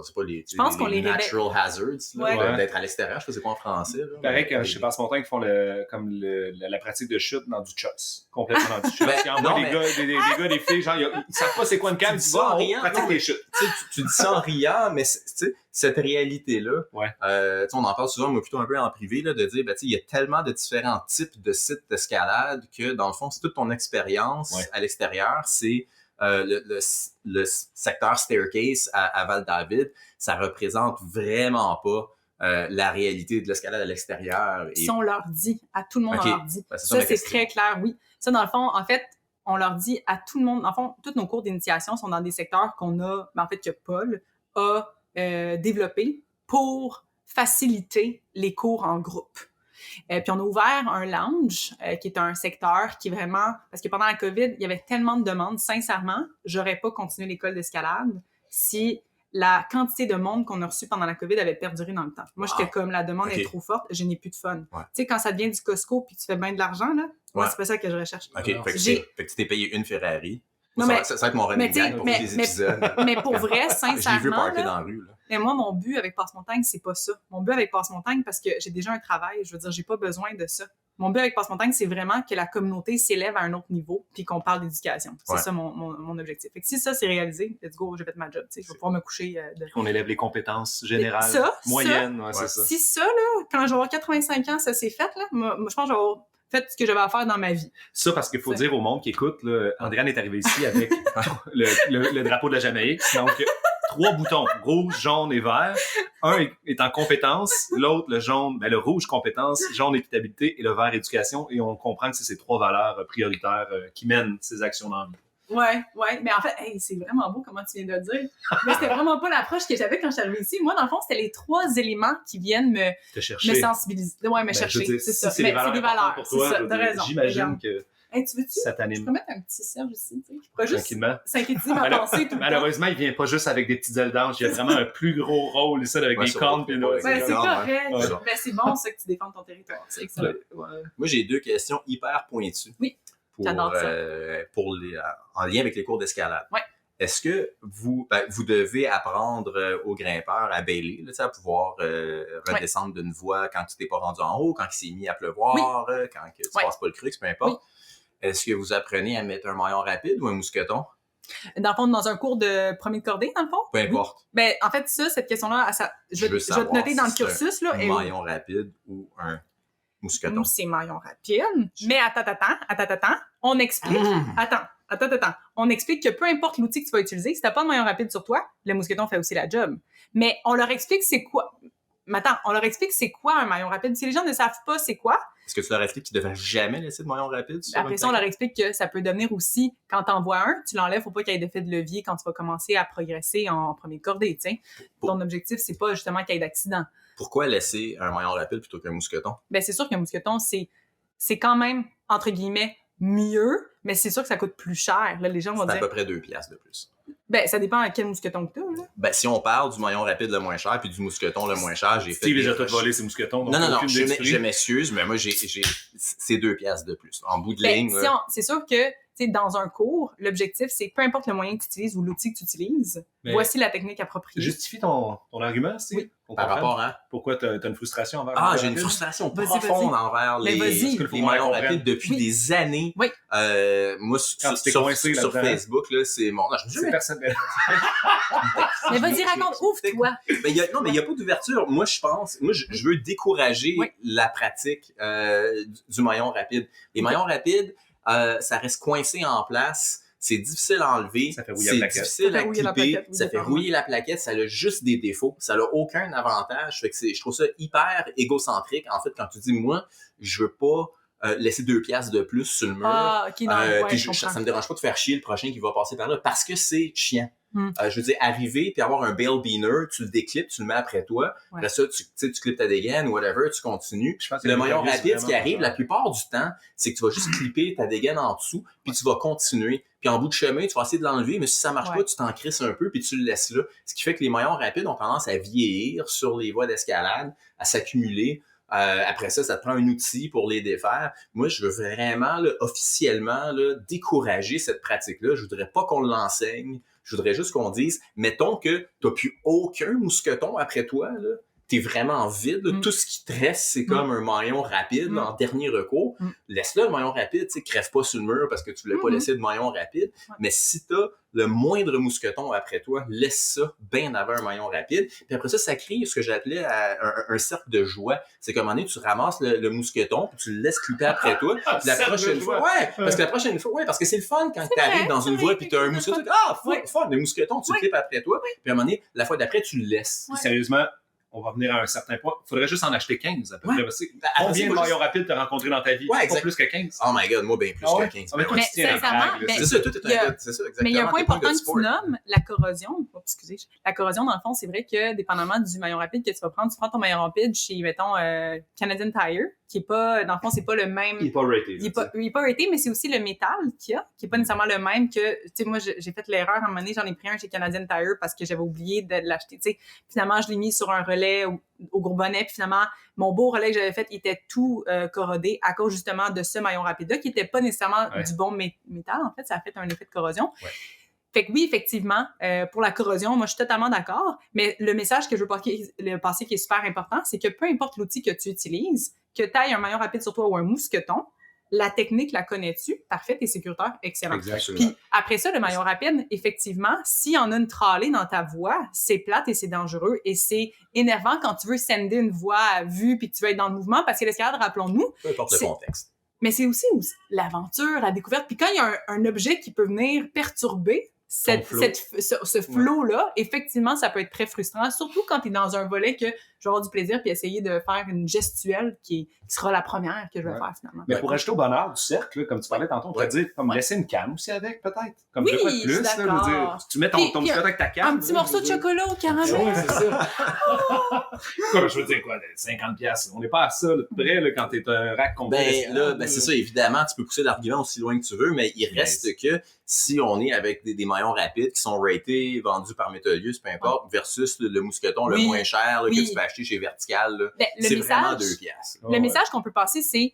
ça pas les, je pense qu'on les natural hazards, là, d'être à l'extérieur, je sais pas c'est quoi en français. Là, pareil que chez Passe-Montagne qui font la pratique de chute dans du chucks, complètement dans du chucks. Ils envoient des filles, genre, ils savent pas c'est quoi une canne, tu vas, on pratique des chutes. Tu dis ça en riant, mais cette réalité-là, on en parle souvent, mais plutôt un peu en privé, là, de dire, il y a tellement de différents types de sites d'escalade que, dans le fond, c'est toute ton expérience à l'extérieur, c'est le secteur Staircase à Val-David, ça représente vraiment pas la réalité de l'escalade à l'extérieur. Si on leur dit, à tout le monde, on leur dit. Ça, c'est très clair, oui. Ça, dans le fond, en fait, on leur dit à tout le monde, en fond, tous nos cours d'initiation sont dans des secteurs qu'on a, en fait, que Paul a développés pour faciliter les cours en groupe. Puis on a ouvert un lounge, qui est un secteur qui est vraiment... Parce que pendant la COVID, il y avait tellement de demandes. Sincèrement, j'aurais pas continué l'école d'escalade si la quantité de monde qu'on a reçu pendant la COVID avait perduré dans le temps. Moi, j'étais comme, la demande est trop forte, je n'ai plus de fun. Tu sais, quand ça devient du Costco puis tu fais bien de l'argent, là, moi, c'est pas ça que je recherche. OK, fait que tu t'es payé une Ferrari. Ça va être mon running gag pour les épisodes. Mais pour vrai, sincèrement... J'ai vu parker dans la rue, là. Mais moi, mon but avec Passe-Montagne, c'est pas ça. Mon but avec Passe-Montagne, parce que j'ai déjà un travail, je veux dire, j'ai pas besoin de ça. Mon but avec Passe-Montagne, c'est vraiment que la communauté s'élève à un autre niveau puis qu'on parle d'éducation. C'est ça mon objectif. Fait que si ça, c'est réalisé, let's go, j'ai fait ma job. Je vais pouvoir me coucher On élève les compétences générales, moyennes. C'est ça. Si ça, là, quand je vais avoir 85 ans, ça s'est fait, là, moi, je pense que je vais avoir fait ce que j'avais à faire dans ma vie. Ça, parce qu'il faut dire au monde qui écoute, là, Andréane est arrivée ici avec le drapeau de la Jamaïque. Donc, 3 boutons, rouge, jaune et vert. Un est en compétence, l'autre, le jaune, le rouge, compétence, jaune, équitabilité et le vert, éducation. Et on comprend que c'est ces 3 valeurs prioritaires qui mènent ces actions dans la vie. Ouais. Mais en fait, c'est vraiment beau comment tu viens de le dire. Mais c'était vraiment pas l'approche que j'avais quand je suis arrivée ici. Moi, dans le fond, c'était les 3 éléments qui viennent me sensibiliser. Ouais, me chercher. Dire, c'est ça. C'est des valeurs pour toi. T'as raison. J'imagine que tu veux-tu? Ça t'anime. Je peux mettre un petit Serge ici, tu sais. Je pourrais juste synthétiser ma pensée tout le temps. Malheureusement, il vient pas juste avec des petites ailes d'ange. Il y a vraiment un plus gros rôle ici avec des cornes. C'est correct. C'est bon, ça, que tu défends ton territoire. C'est excellent. Moi, j'ai 2 questions hyper pointues. Oui. J'adore ça. En lien avec les cours d'escalade. Ouais. Est-ce que vous devez apprendre aux grimpeurs à bailer, là, à pouvoir redescendre d'une voie quand tu t'es pas rendu en haut, quand il s'est mis à pleuvoir, quand tu passes pas le crux, peu importe. Oui. Est-ce que vous apprenez à mettre un maillon rapide ou un mousqueton? Dans le fond, dans un cours de premier de cordée, dans le fond? Peu importe. Oui. Ben, en fait, cette question-là, je vais te noter dans le cursus. Là, un maillon rapide ou un mousqueton? Nous, c'est maillon rapide. Mais attends. On explique. Attends. On explique que peu importe l'outil que tu vas utiliser, si t'as pas de maillon rapide sur toi, le mousqueton fait aussi la job. Mais on leur explique c'est quoi. Mais attends, on leur explique c'est quoi un maillon rapide. Si les gens ne savent pas c'est quoi... Est-ce que tu leur expliques qu'ils ne devraient jamais laisser de maillon rapide? Après ça, on leur explique que ça peut devenir aussi, quand t'en vois un, tu l'enlèves, faut pas qu'il y ait d'effet de levier quand tu vas commencer à progresser en premier de cordée, tu sais. Ton objectif, c'est pas justement qu'il y ait d'accident. Pourquoi laisser un maillon rapide plutôt qu'un mousqueton? Ben, c'est sûr qu'un mousqueton, c'est quand même, entre guillemets, mieux, mais c'est sûr que ça coûte plus cher. Là, les gens vont dire... C'est à peu près 2$ de plus. Ben, ça dépend à quel mousqueton que t'as, là. Ben, si on parle du maillon rapide le moins cher puis du mousqueton le moins cher, j'ai fait... Steve, déjà tout volé ces mousquetons. Non, je m'excuse, mais moi, c'est 2$ de plus. En bout de ligne... C'est sûr que, tu sais, dans un cours, l'objectif, c'est peu importe le moyen que tu utilises ou l'outil que tu utilises, voici la technique appropriée. Justifie ton argument, Steve? Oui. Par rapport à... Pourquoi t'as une frustration envers... j'ai une frustration profonde envers les maillons rapides depuis des années. Oui. Moi, sur Facebook, là, c'est mon... Non, je me dis personnel. Mais vas-y, raconte, ouvre-toi. Mais il n'y a pas d'ouverture. Moi, je veux décourager la pratique du maillon rapide. Les maillons rapides, ça reste coincé en place. C'est difficile à enlever, c'est difficile à clipper, ça fait rouiller la plaquette, ça a juste des défauts, ça n'a aucun avantage. Fait que je trouve ça hyper égocentrique. En fait, quand tu dis, moi, je veux pas laisser 2$ de plus sur le mur, ça me dérange pas de faire chier le prochain qui va passer par là, parce que c'est chiant. Je veux dire, arriver puis avoir un bail beaner, tu le déclippes, tu le mets après toi. Après ça, tu clips ta dégaine ou whatever, tu continues. Le maillon rapide, ce qui arrive la plupart du temps, c'est que tu vas juste clipper ta dégaine en dessous puis tu vas continuer. Puis en bout de chemin, tu vas essayer de l'enlever, mais si ça marche pas, tu t'en crisses un peu puis tu le laisses là. Ce qui fait que les maillons rapides ont tendance à vieillir sur les voies d'escalade, à s'accumuler. Après ça te prend un outil pour les défaire. Moi, je veux vraiment, là, officiellement, là, décourager cette pratique-là. Je voudrais pas qu'on l'enseigne. Je voudrais juste qu'on dise, mettons que t'as plus aucun mousqueton après toi, là. T'es vraiment vide. Tout ce qui te reste, c'est comme un maillon rapide en dernier recours. Laisse-le, le maillon rapide. Tu sais, crève pas sur le mur parce que tu voulais pas laisser de maillon rapide. Mais si t'as le moindre mousqueton après toi, laisse ça bien avant un maillon rapide. Puis après ça crée ce que j'appelais un cercle de joie. C'est qu'à un moment donné, tu ramasses le mousqueton, puis tu le laisses clipper après toi. Puis la prochaine fois, parce que c'est le fun quand t'arrives dans une voie puis t'as un mousqueton. Fun, le mousqueton, tu le clips après toi. Puis à un moment donné, la fois d'après, tu le laisses. Sérieusement, on va venir à un certain point. Il faudrait juste en acheter 15 à peu près. Combien de maillons rapides t'as rencontré dans ta vie? Pas plus que 15? Oh my God, moi, bien plus que 15. Mais toi, tu tiens un drag. C'est ça, tout est un gars. C'est ça, exactement. Mais il y a un point important que tu nommes, la corrosion. Excusez. La corrosion, dans le fond, c'est vrai que dépendamment du maillon rapide que tu prends ton maillon rapide chez, mettons, Canadian Tire, qui est pas, dans le fond, c'est pas le même. Il est pas raté. Il est pas raté, mais c'est aussi le métal qu'il y a, qui est pas nécessairement le même que, tu sais, moi, j'ai fait l'erreur, à un moment donné, j'en ai pris un chez Canadian Tire parce que j'avais oublié de l'acheter, tu sais. Finalement, je l'ai mis sur un relais au gros bonnet, puis finalement, mon beau relais que j'avais fait, il était tout corrodé à cause, justement, de ce maillon rapide-là, qui était pas nécessairement du bon métal, en fait, ça a fait un effet de corrosion. Ouais. Fait que oui, effectivement, pour la corrosion, moi, je suis totalement d'accord, mais le message que je veux passer qui est super important, c'est que peu importe l'outil que tu utilises, que tu aies un maillon rapide sur toi ou un mousqueton, la technique, la connais-tu? Parfait, t'es sécuritaire, excellent. Exactement. Puis après ça, le maillon rapide, effectivement, s'il y en a une tralée dans ta voie, c'est plate et c'est dangereux et c'est énervant quand tu veux sender une voie à vue puis que tu veux être dans le mouvement parce que l'escalade, rappelons-nous... Peu importe le contexte. Mais c'est aussi l'aventure, la découverte. Puis quand il y a un objet qui peut venir perturber ce flow-là, effectivement, ça peut être très frustrant, surtout quand tu es dans un volet que je vais avoir du plaisir puis essayer de faire une gestuelle qui sera la première que je vais faire finalement. Mais pour ajouter au bonheur du cercle, là, comme tu parlais tantôt, on pourrait dire, comme laisser une canne aussi avec, peut-être. Comme oui, de quoi de plus, là, je veux dire, tu mets ton mousqueton avec ta canne. Un petit morceau de chocolat au caramel. Oui, c'est ça. Comme je veux dire, quoi, 50$. On n'est pas à ça, là, près, là, quand t'es un rack complet. C'est ça, évidemment, tu peux pousser l'argument aussi loin que tu veux, mais il reste que si on est avec des maillons rapides qui sont ratés, vendus par Metolius, peu importe, versus le mousqueton le moins cher là, que tu peux acheter chez Vertical, là, c'est vraiment 2$. Le message qu'on peut passer, c'est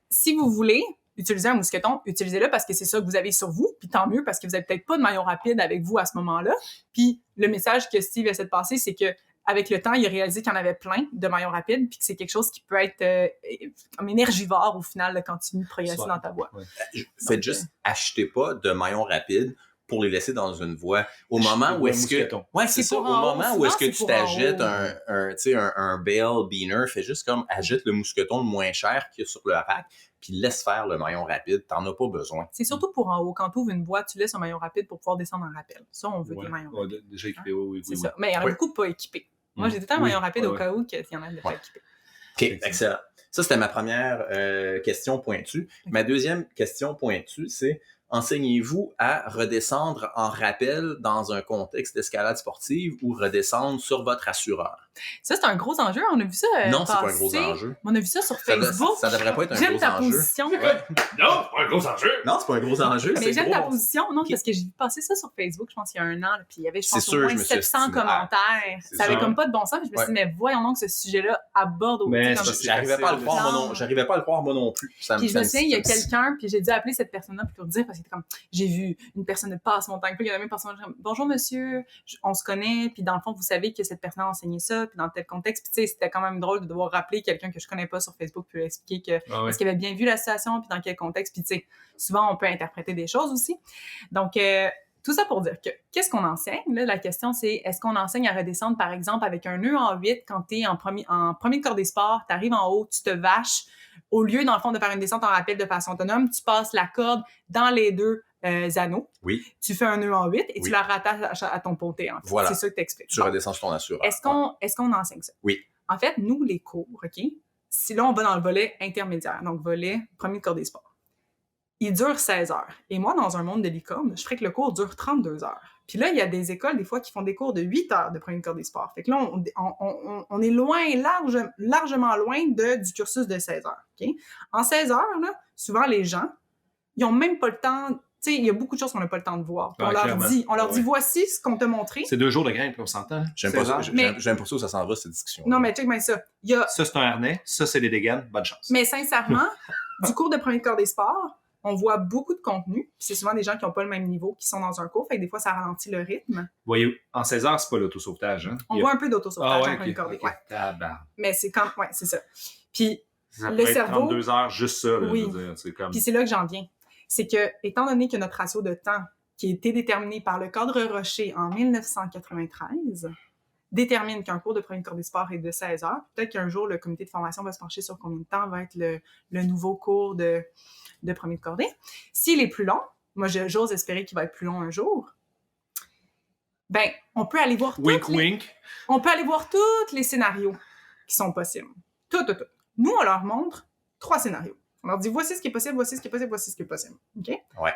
si vous voulez utiliser un mousqueton, utilisez-le parce que c'est ça que vous avez sur vous, puis tant mieux parce que vous n'avez peut-être pas de maillon rapide avec vous à ce moment-là. Puis le message que Steve essaie de passer, c'est que avec le temps, il a réalisé qu'il y en avait plein de maillons rapides, puis que c'est quelque chose qui peut être comme énergivore au final là, quand tu progresses dans ta voie. Faites juste achetez pas de maillons rapides pour les laisser dans une voie. Au moment où est-ce que... Ouais, c'est ça. Au moment où est-ce que tu t'achètes un Bale Beaner, fais juste comme achète le mousqueton le moins cher qu'il y a sur le rack, puis laisse faire le maillon rapide. T'en as pas besoin. C'est surtout pour en haut. Quand tu ouvres une voie, tu laisses un maillon rapide pour pouvoir descendre en rappel. Ça, on veut des maillons rapides. Déjà équipé, oui. C'est ça. Mais il y en a beaucoup pas équipés. Moi, j'ai tout le temps un maillon rapide au cas où qu'il y en a de pas équipés. OK, excellent. Ça, c'était ma première question pointue. Ma deuxième question pointue, c'est enseignez-vous à redescendre en rappel dans un contexte d'escalade sportive ou redescendre sur votre assureur? Ça, c'est un gros enjeu. On a vu ça non, c'est pas un gros enjeu. On a vu ça sur Facebook. Ça devrait pas être un gros enjeu. J'aime ta position. Non, c'est pas un gros enjeu. Non, c'est pas un gros enjeu. Mais j'aime ta position. Non, parce que j'ai vu passer ça sur Facebook, je pense, il y a un an. Puis il y avait, je pense, au moins 700 commentaires. Ça avait comme pas de bon sens. Puis je me suis dit, mais voyons donc, ce sujet-là aborde au mais j'arrivais pas à le croire, moi non plus. Puis je me souviens, il y a quelqu'un, puis j'ai dû appeler cette personne-là pour lui dire, parce que c'était comme, j'ai vu une personne de passe-montagne, puis il y a la même personne, bonjour monsieur, on se connaît, puis dans le fond, vous savez que cette personne a enseigné ça, puis dans tel contexte, puis tu sais, c'était quand même drôle de devoir rappeler quelqu'un que je connais pas sur Facebook, puis lui expliquer que est-ce qu'il avait bien vu la situation, puis dans quel contexte, puis tu sais, souvent on peut interpréter des choses aussi. Donc, tout ça pour dire que, qu'est-ce qu'on enseigne? Là, la question, c'est, est-ce qu'on enseigne à redescendre, par exemple, avec un nœud en 8 quand tu es en premier de corps des sports, tu arrives en haut, tu te vaches, au lieu, dans le fond, de faire une descente en rappel de façon autonome, tu passes la corde dans les deux anneaux. Oui. Tu fais un nœud en 8 et tu la rattaches à ton pontet. En fait. Voilà. C'est ça que t'expliques. Tu redescends sur ton assureur. Est-ce qu'on enseigne ça? Oui. En fait, nous, les cours, OK? Si là, on va dans le volet intermédiaire, donc volet premier de corps des sports, il dure 16 heures. Et moi, dans un monde de licorne, je ferais que le cours dure 32 heures. Puis là, il y a des écoles, des fois, qui font des cours de 8 heures de premier corps des sports. Fait que là, on est loin, largement loin du cursus de 16 heures. Okay? En 16 heures, là, souvent, les gens, ils n'ont même pas le temps Tu sais, il y a beaucoup de choses qu'on n'a pas le temps de voir. Ouais, on leur dit, voici ce qu'on t'a montré. C'est 2 jours de grimpe, on s'entend. J'aime pas ça où ça s'en va, cette discussion. Non, mais check bien ça. Ça, c'est un harnais. Ça, c'est des dégaines. Bonne chance. Mais sincèrement, du cours de premier corps des sports, on voit beaucoup de contenu. Puis c'est souvent des gens qui n'ont pas le même niveau qui sont dans un cours. Fait que des fois, ça ralentit le rythme. Voyez, en 16 heures, c'est pas l'autosauvetage. Hein? On voit un peu d'autosauvetage en okay, premier corps des sports. Mais c'est quand... Ouais, c'est ça. Puis ça le peut cerveau... être 32 heures, juste ça. Là, oui. Je veux dire, c'est comme... Puis c'est là que j'en viens. C'est que, étant donné que notre ratio de temps, qui a été déterminé par le Cadre Rocher en 1993, détermine qu'un cours de premier corps des sports est de 16 heures, peut-être qu'un jour, le comité de formation va se pencher sur combien de temps va être le nouveau cours de premier de cordée. S'il est plus long, moi, j'ose espérer qu'il va être plus long un jour, ben, on peut aller voir on peut aller voir tous les scénarios qui sont possibles. Tout. Nous, on leur montre 3 scénarios. On leur dit, voici ce qui est possible, voici ce qui est possible, voici ce qui est possible. OK? Ouais.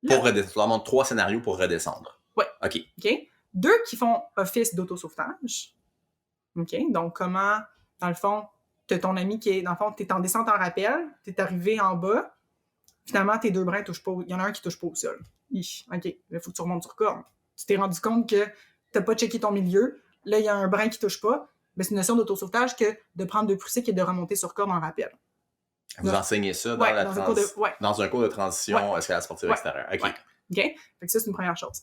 Pour redescendre. On leur montre 3 scénarios pour redescendre. Ouais. OK. 2 qui font office d'autosauvetage. OK? Donc, comment, dans le fond, tu as ton ami qui est, dans le fond, tu es en descente en rappel, tu es arrivé en bas, finalement, tes 2 brins touchent pas, il y en a un qui touche pas au sol. OK, il faut que tu remontes sur corde. Tu t'es rendu compte que tu n'as pas checké ton milieu, là, il y a un brin qui touche pas, mais c'est une notion d'autosauvetage que de prendre 2 poussées et de remonter sur corde en rappel. Vous enseignez ça dans un cours de transition escalade sportive extérieure. OK. OK? Fait que ça, c'est une première chose.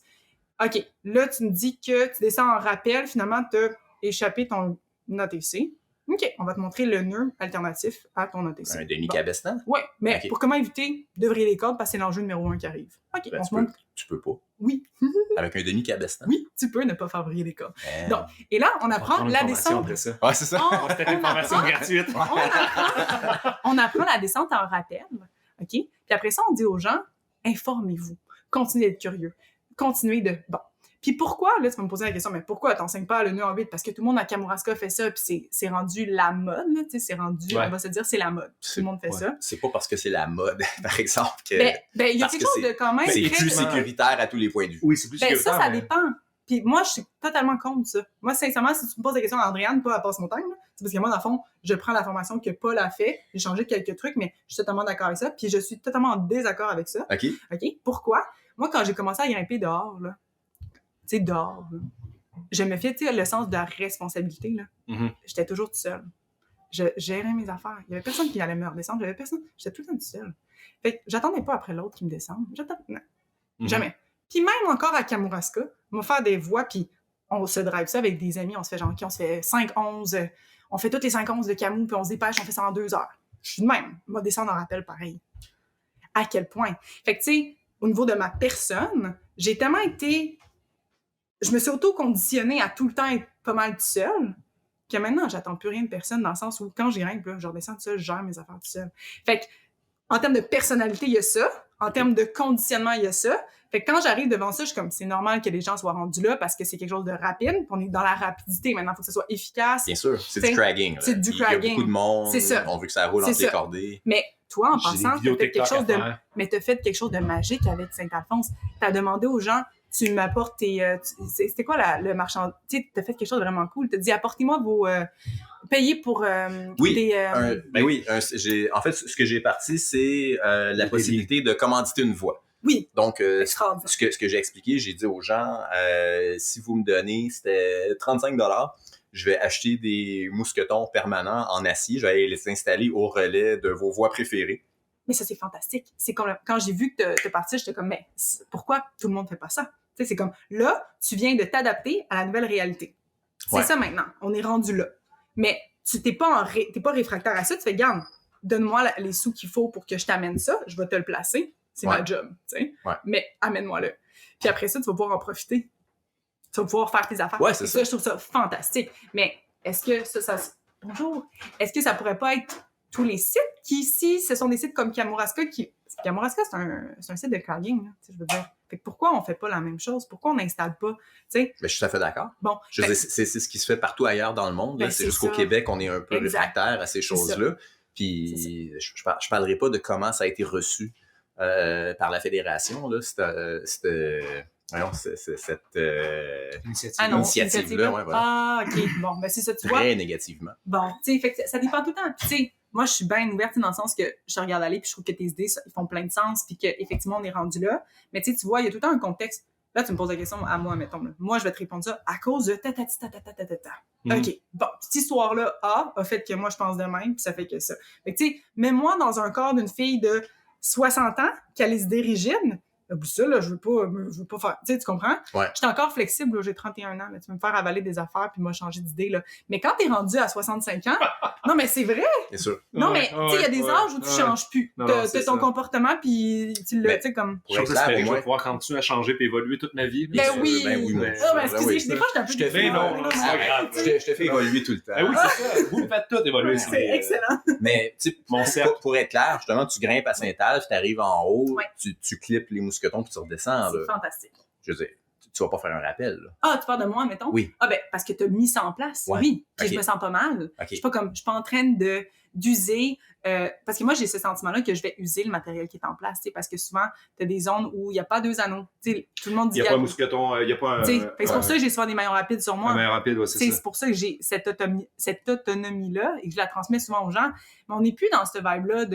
OK. Là, tu me dis que tu descends en rappel, finalement, tu as échappé ton ATC. OK. On va te montrer le nœud alternatif à ton ATC. Un demi-cabestan? Oui, mais pour comment éviter de vriller les cordes parce que c'est l'enjeu numéro 1 qui arrive. OK. Ben, tu peux pas. Oui. Avec un demi-cabestan? Oui, tu peux ne pas faire vriller les cordes. Donc, et là, on apprend la descente. Ah, c'est ça. On va faire une formation gratuite. On apprend la descente en rappel. OK? Puis après ça, on dit aux gens, informez-vous. Continuez d'être curieux. Continuez de... Bon. Puis pourquoi, là, tu vas me poser la question, mais pourquoi t'enseignes pas le nœud en 8? Parce que tout le monde à Kamouraska fait ça, puis c'est rendu la mode, tu sais, c'est rendu, on va se dire, c'est la mode. Tout le monde fait ça. C'est pas parce que c'est la mode, par exemple, que... Ben, il y a quelque chose de quand même... C'est plus sécuritaire à tous les points de vue. Oui, c'est plus sécuritaire. Ça dépend. Puis moi, je suis totalement contre ça. Moi, sincèrement, si tu me poses la question à Andréane, pas à Passe-Montagne, c'est parce que moi, dans le fond, je prends la formation que Paul a fait, j'ai changé quelques trucs, mais je suis totalement d'accord avec ça, puis je suis totalement en désaccord avec ça. OK. Pourquoi? Moi, quand j'ai commencé à grimper dehors, là, tu sais, dehors, là, je me fiais, tu sais, le sens de la responsabilité, là. Mm-hmm. J'étais toujours toute seule. Je gérais mes affaires. Il y avait personne qui allait me redescendre. J'étais tout le temps toute seule. Fait que j'attendais pas après l'autre qui me descende. Non. Jamais. Puis même encore à Kamouraska, on va faire des voies, puis on se drive ça avec des amis. On se fait genre, on se fait 5-11. On fait toutes les 5-11 de Camou, puis on se dépêche, on fait ça en 2 heures. Je suis de même. On va descendre en rappel pareil. À quel point? Fait que, tu sais, au niveau de ma personne, j'ai tellement été... Je me suis auto-conditionnée à tout le temps être pas mal toute seule, que maintenant, j'attends plus rien de personne, dans le sens où quand j'y grimpe, je redescends toute seule, je gère mes affaires toute seule. Fait que, en termes de personnalité, il y a ça. En termes de conditionnement, il y a ça. Fait que quand j'arrive devant ça, je suis comme, c'est normal que les gens soient rendus là parce que c'est quelque chose de rapide. On est dans la rapidité. Maintenant, il faut que ça soit efficace. Bien sûr, c'est du cragging. C'est du cragging. Il y a beaucoup de monde. C'est ça. On veut que ça roule entre les cordées. Mais toi, en pensant, t'as fait quelque chose de magique avec Saint-Alphonse. T'as demandé aux gens, tu m'apportes tes... c'était quoi le marchand? Tu sais, t'as fait quelque chose de vraiment cool. T'as dit, apportez-moi vos... payez pour oui, en fait, ce que j'ai parti, c'est la possibilité de commanditer une voie. Oui. Donc, ce que j'ai expliqué, j'ai dit aux gens, si vous me donnez, c'était 35 $, je vais acheter des mousquetons permanents en acier, je vais aller les installer au relais de vos voies préférées. Mais ça, c'est fantastique. C'est comme, quand j'ai vu que t'es parti, j'étais comme, mais pourquoi tout le monde fait pas ça? Tu sais, c'est comme, là, tu viens de t'adapter à la nouvelle réalité. C'est ça maintenant. On est rendu là. Mais tu t'es pas réfractaire à ça. Tu fais, garde, donne-moi les sous qu'il faut pour que je t'amène ça. Je vais te le placer. C'est ma job, tu sais. Mais amène-moi-le. Puis après ça, tu vas pouvoir en profiter. Tu vas pouvoir faire tes affaires. Ouais, c'est ça. Je trouve ça fantastique. Mais est-ce que ça... Bonjour. Est-ce que ça pourrait pas être tous les sites qui, ici, ce sont des sites comme Kamouraska qui... Kamouraska, c'est un site de cragging, je veux dire. Fait que pourquoi on fait pas la même chose? Pourquoi on n'installe pas, tu sais? Mais je suis tout à fait d'accord. Bon. C'est ce qui se fait partout ailleurs dans le monde. C'est juste qu'au Québec, on est un peu réfractaire à ces choses-là. Puis je parlerai pas de comment ça a été reçu par la fédération, là, cette initiative-là. Ah, OK. Bon, ben c'est ça, tu vois. Très négativement. Bon, tu sais, fait que ça dépend tout le temps. Tu sais, moi, je suis bien ouverte dans le sens que je te regarde aller puis je trouve que tes idées, ils font plein de sens puis qu'effectivement, on est rendu là. Mais tu vois, il y a tout le temps un contexte. Là, tu me poses la question à moi, mettons. Là. Moi, je vais te répondre ça à cause de ta. OK. Bon, cette histoire-là a fait que moi, je pense de même puis ça fait que ça. Fait que tu sais, mets-moi dans un corps d'une fille de 60 ans qui a les idées rigides. Ça, là, je veux pas faire. Tu sais, tu comprends? Ouais. Je suis encore flexible, là, j'ai 31 ans, mais tu veux me faire avaler des affaires puis moi changer d'idée, là. Mais quand t'es rendu à 65 ans, non, mais c'est vrai! Bien sûr. Non, mais, tu sais, il y a des âges où tu changes plus. T'as ton comportement puis tu l'as, tu sais, comme. Je pense que je vais pouvoir continuer à changer puis évoluer toute ma vie. Ben oui! Excusez, des fois, je suis un peu c'est pas grave. Je te fais évoluer tout le temps. Ben oui, c'est ça. Vous me faites tout évoluer. C'est excellent. Mais, tu sais, pour être clair, justement, tu grimpes à Saint-Alphe, tu arrives en haut, tu clips les mousquetons puis tu redescends. C'est fantastique. Je veux dire, tu vas pas faire un rappel. Là. Ah, tu parles de moi, mettons? Oui. Ah, ben, parce que tu as mis ça en place. Ouais. Oui. Puis Okay. je me sens pas mal. Okay. Je suis pas en train d'user, parce que moi, j'ai ce sentiment-là que je vais user le matériel qui est en place, parce que souvent, tu as des zones où il n'y a pas 2 anneaux. T'sais, tout le monde dit... Il n'y a pas un mousqueton, il n'y a pas un... C'est pour ça que j'ai souvent des maillons rapides sur moi. Un maillon rapide, c'est ça. C'est pour ça que j'ai cette autonomie-là et que je la transmets souvent aux gens. Mais on n'est plus dans cette vibe-là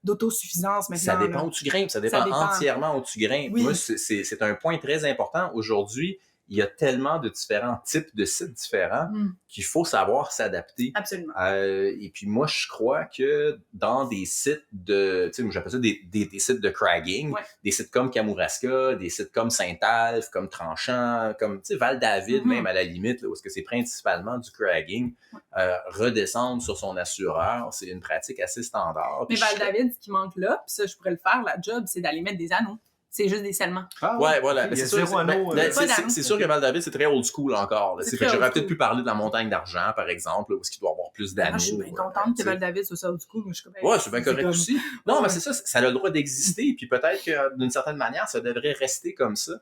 d'autosuffisance maintenant. Ça dépend où tu grimpes, ça dépend entièrement où tu grimpes. Oui. Moi, c'est un point très important. Aujourd'hui, il y a tellement de différents types de sites différents qu'il faut savoir s'adapter. Absolument. Et puis moi, je crois que dans des sites de, tu sais, j'appelle ça des sites de cragging, des sites comme Kamouraska, des sites comme Saint-Alphe, comme Tranchant, comme, tu sais, Val-David, même à la limite, là, où est-ce que c'est principalement du cragging, redescendre sur son assureur, c'est une pratique assez standard. Mais Val-David, ce qui manque là, puis ça, je pourrais le faire, la job, c'est d'aller mettre des anneaux. C'est juste des scellements. Ah, ouais, voilà. C'est sûr que Val-David, c'est très old school encore. J'aurais peut-être pu parler de la montagne d'argent, par exemple, où il doit y avoir plus d'anneaux. Je suis bien contente que Val-David soit ça old school. Ouais, c'est bien correct aussi. Non, mais c'est ça, ça a le droit d'exister. Puis peut-être que d'une certaine manière, ça devrait rester comme ça.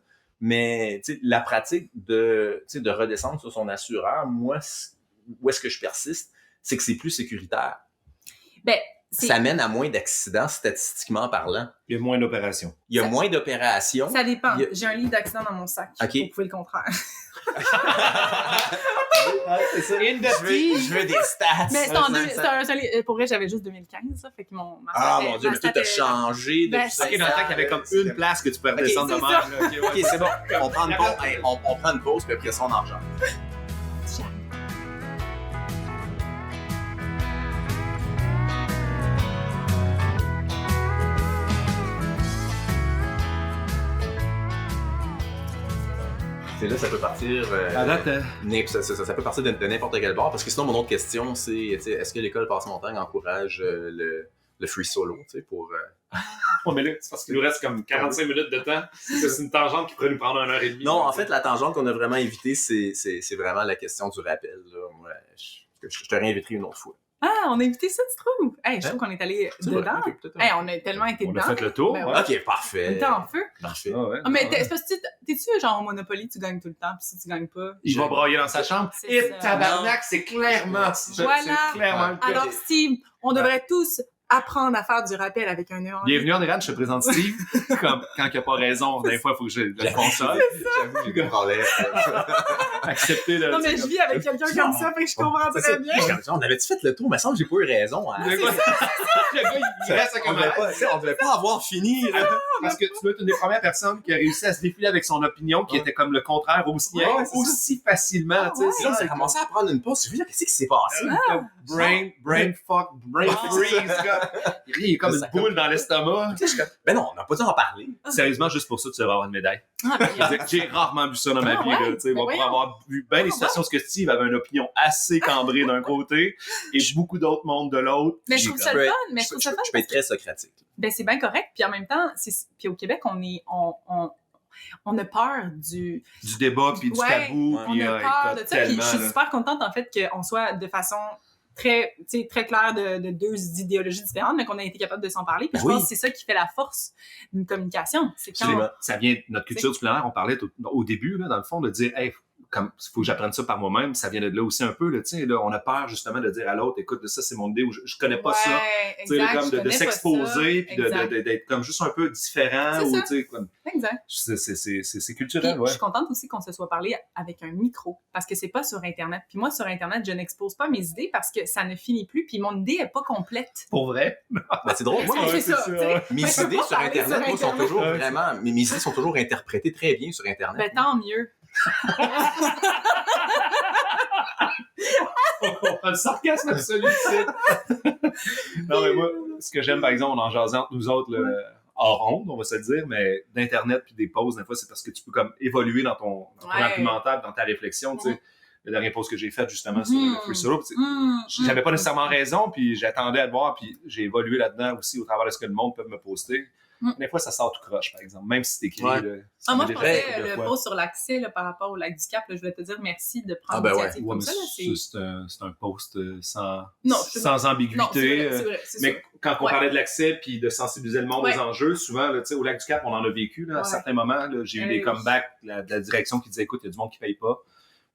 Mais la pratique de redescendre sur son assureur, moi, où est-ce que je persiste, c'est que c'est plus sécuritaire. Ben, ça mène à moins d'accidents, statistiquement parlant. Il y a moins d'opérations. Il y a moins d'opérations. Ça dépend. J'ai un livre d'accident dans mon sac. Okay. Vous pouvez le contraire. C'est ça. Je veux des stats. Mais pour vrai, j'avais juste 2015, ça. Fait que mon Dieu, mais tout a changé depuis ça. OK, dans le temps qu'il y avait comme une place que tu pouvais redescendre de même. OK, c'est bon. On prend une pause, on prend une pause, puis après ça, on en rejoint. Là, ça peut partir. Ça peut partir de n'importe quel bord, parce que sinon, mon autre question, c'est est-ce que l'école Passe-Montagne encourage le free solo, pour. Mais là, c'est parce qu'il nous reste comme 45 minutes de temps. C'est une tangente qui pourrait nous prendre 1h30. Non, en fait, la tangente qu'on a vraiment évitée, c'est vraiment la question du rappel. Là. Moi, je te réinviterai une autre fois. Ah, on a évité ça, tu trouves? Hey, je trouve qu'on est allé dedans. Hey, on a tellement été dedans. On a fait le tour. Ben ouais. OK, parfait. On était en feu. Parfait. Ah, mais c'est parce que t'es-tu genre au Monopoly, tu gagnes tout le temps, puis si tu gagnes pas... Il va brailler dans sa chambre. Et tabarnak, c'est clairement... Voilà. Alors, Steve, on devrait tous apprendre à faire du rappel avec un nœud en Bienvenue en Iran, je te présente Steve. Comme quand il n'a pas raison, des fois, il faut que je le console. J'avoue, j'ai des problèmes. Accepter le... Non, mais je vis avec quelqu'un comme ça, fait que je comprends très bien. On avait-tu fait le tour? Mais il me semble que j'ai pas eu raison. Hein? Le gars, il reste comme on devait pas avoir fini. Là. Parce que tu dois être une des premières personnes qui a réussi à se défiler avec son opinion, qui était comme le contraire au sien, aussi facilement. Ça a commencé à prendre une pause. Qu'est-ce qui s'est passé? Brain fuck, brain freeze. Il est comme une boule dans l'estomac. Ben non, on n'a pas dû en parler. Sérieusement, juste pour ça, tu devrais avoir une médaille. Ben, J'ai rarement vu ça dans ma vie. Pour avoir vu bien des situations où Steve avait une opinion assez cambrée d'un côté et beaucoup d'autres mondes de l'autre. Mais je trouve ça le fun. Je peux être très socratique. Ben c'est bien correct. Puis en même temps, puis au Québec, on a peur du débat puis du tabou. On a peur de ça. Puis je suis super contente en fait qu'on soit de façon très claire de 2 idéologies différentes, mais qu'on a été capable de s'en parler. Puis je pense que c'est ça qui fait la force d'une communication. C'est quand ça vient de notre culture du plein air. On parlait au début, là, dans le fond, de dire hey, comme il faut que j'apprenne ça par moi-même, ça vient de là aussi un peu. Là, on a peur justement de dire à l'autre, écoute, ça c'est mon idée, ou je connais pas ça. Exact, comme de s'exposer, puis d'être comme juste un peu différent. Ou, comme... Exact. C'est culturel, Puis, je suis contente aussi qu'on se soit parlé avec un micro, parce que c'est pas sur Internet. Puis moi, sur Internet, je n'expose pas mes idées parce que ça ne finit plus, puis mon idée est pas complète. Pour vrai? Ben, c'est drôle. Moi, c'est ça. mes idées sur Internet, moi, sont toujours vraiment... Mes idées sont toujours interprétées très bien sur Internet. Ben, tant mieux. Le sarcasme absolu, c'est... Non, mais moi, ce que j'aime, par exemple, en jasant entre nous autres, hors onde, on va se le dire, mais d'Internet puis des pauses, des fois, c'est parce que tu peux comme évoluer dans ton argumentaire, dans ta réflexion, tu sais. Le dernier post que j'ai fait, justement, sur le Free Solo, j'avais pas nécessairement raison, puis j'attendais à le voir, puis j'ai évolué là-dedans aussi au travers de ce que le monde peut me poster. Des fois, ça sort tout croche, par exemple, même si c'est écrit. Moi, je pensais le post sur l'accès par rapport au lac du Cap, je voulais te dire merci de prendre l'initiative comme ça. C'est un post sans ambiguïté. Non, c'est vrai, mais quand on parlait de l'accès puis de sensibiliser le monde aux enjeux, souvent, là, au lac du Cap, on en a vécu à certains moments. Là, j'ai eu des comebacks de la direction qui disait, écoute, il y a du monde qui ne paye pas.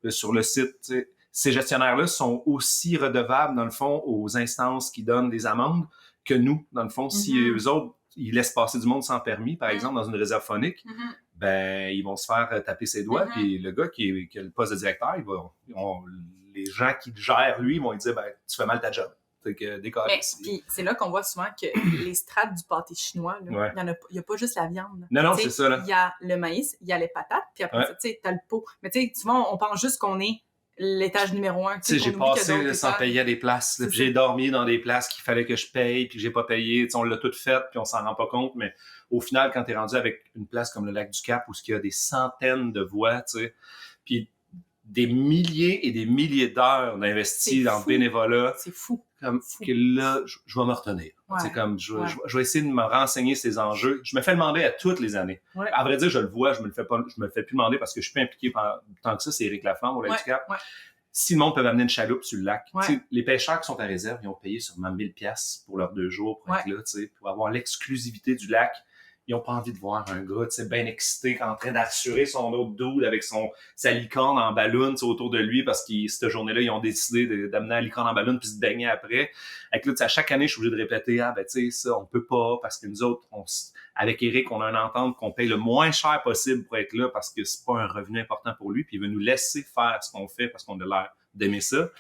Là, sur le site, ces gestionnaires-là sont aussi redevables, dans le fond, aux instances qui donnent des amendes que nous, dans le fond. Si eux autres, ils laissent passer du monde sans permis, par exemple, dans une réserve phonique, ben, ils vont se faire taper ses doigts, puis le gars qui a le poste de directeur, les gens qui le gèrent, lui, ils vont lui dire, ben, tu fais mal ta job. Fait que puis c'est là qu'on voit souvent que les strates du pâté chinois, là, il n'y a pas juste la viande. Non, c'est ça. Il y a le maïs, il y a les patates, puis après ça, tu sais, t'as le pot. Mais tu sais, souvent, on pense juste qu'on est l'étage numéro 1. Tu sais, j'ai passé sans payer à des places. Puis j'ai dormi dans des places qu'il fallait que je paye, puis que j'ai pas payé. T'sais, on l'a tout fait, puis on s'en rend pas compte. Mais au final, quand t'es rendu avec une place comme le lac du Cap, où il y a des centaines de voies, tu sais, puis des milliers et des milliers d'heures d'investis dans le bénévolat. C'est fou. Comme que là, je vais me retenir. C'est comme, je vais essayer de me renseigner ces enjeux. Je me fais demander à toutes les années. À vrai dire, je le vois, je me le fais plus demander parce que je suis pas impliqué tant que ça, c'est Éric Laflamme au lac du Cap. Si le monde peut amener une chaloupe sur le lac, les pêcheurs qui sont à réserve, ils ont payé sûrement 1000$ pour leurs 2 jours pour être là, pour avoir l'exclusivité du lac. Ils n'ont pas envie de voir un gars, bien excité, en train d'assurer son autre dude avec sa licorne en ballon, autour de lui, parce que cette journée-là, ils ont décidé d'amener la licorne en ballon puis se baigner après. Avec là, à chaque année, je suis obligé de répéter, ça, on peut pas, parce que nous autres, avec Éric, on a une entente qu'on paye le moins cher possible pour être là, parce que c'est pas un revenu important pour lui, puis il veut nous laisser faire ce qu'on fait, parce qu'on a l'air d'aimer ça.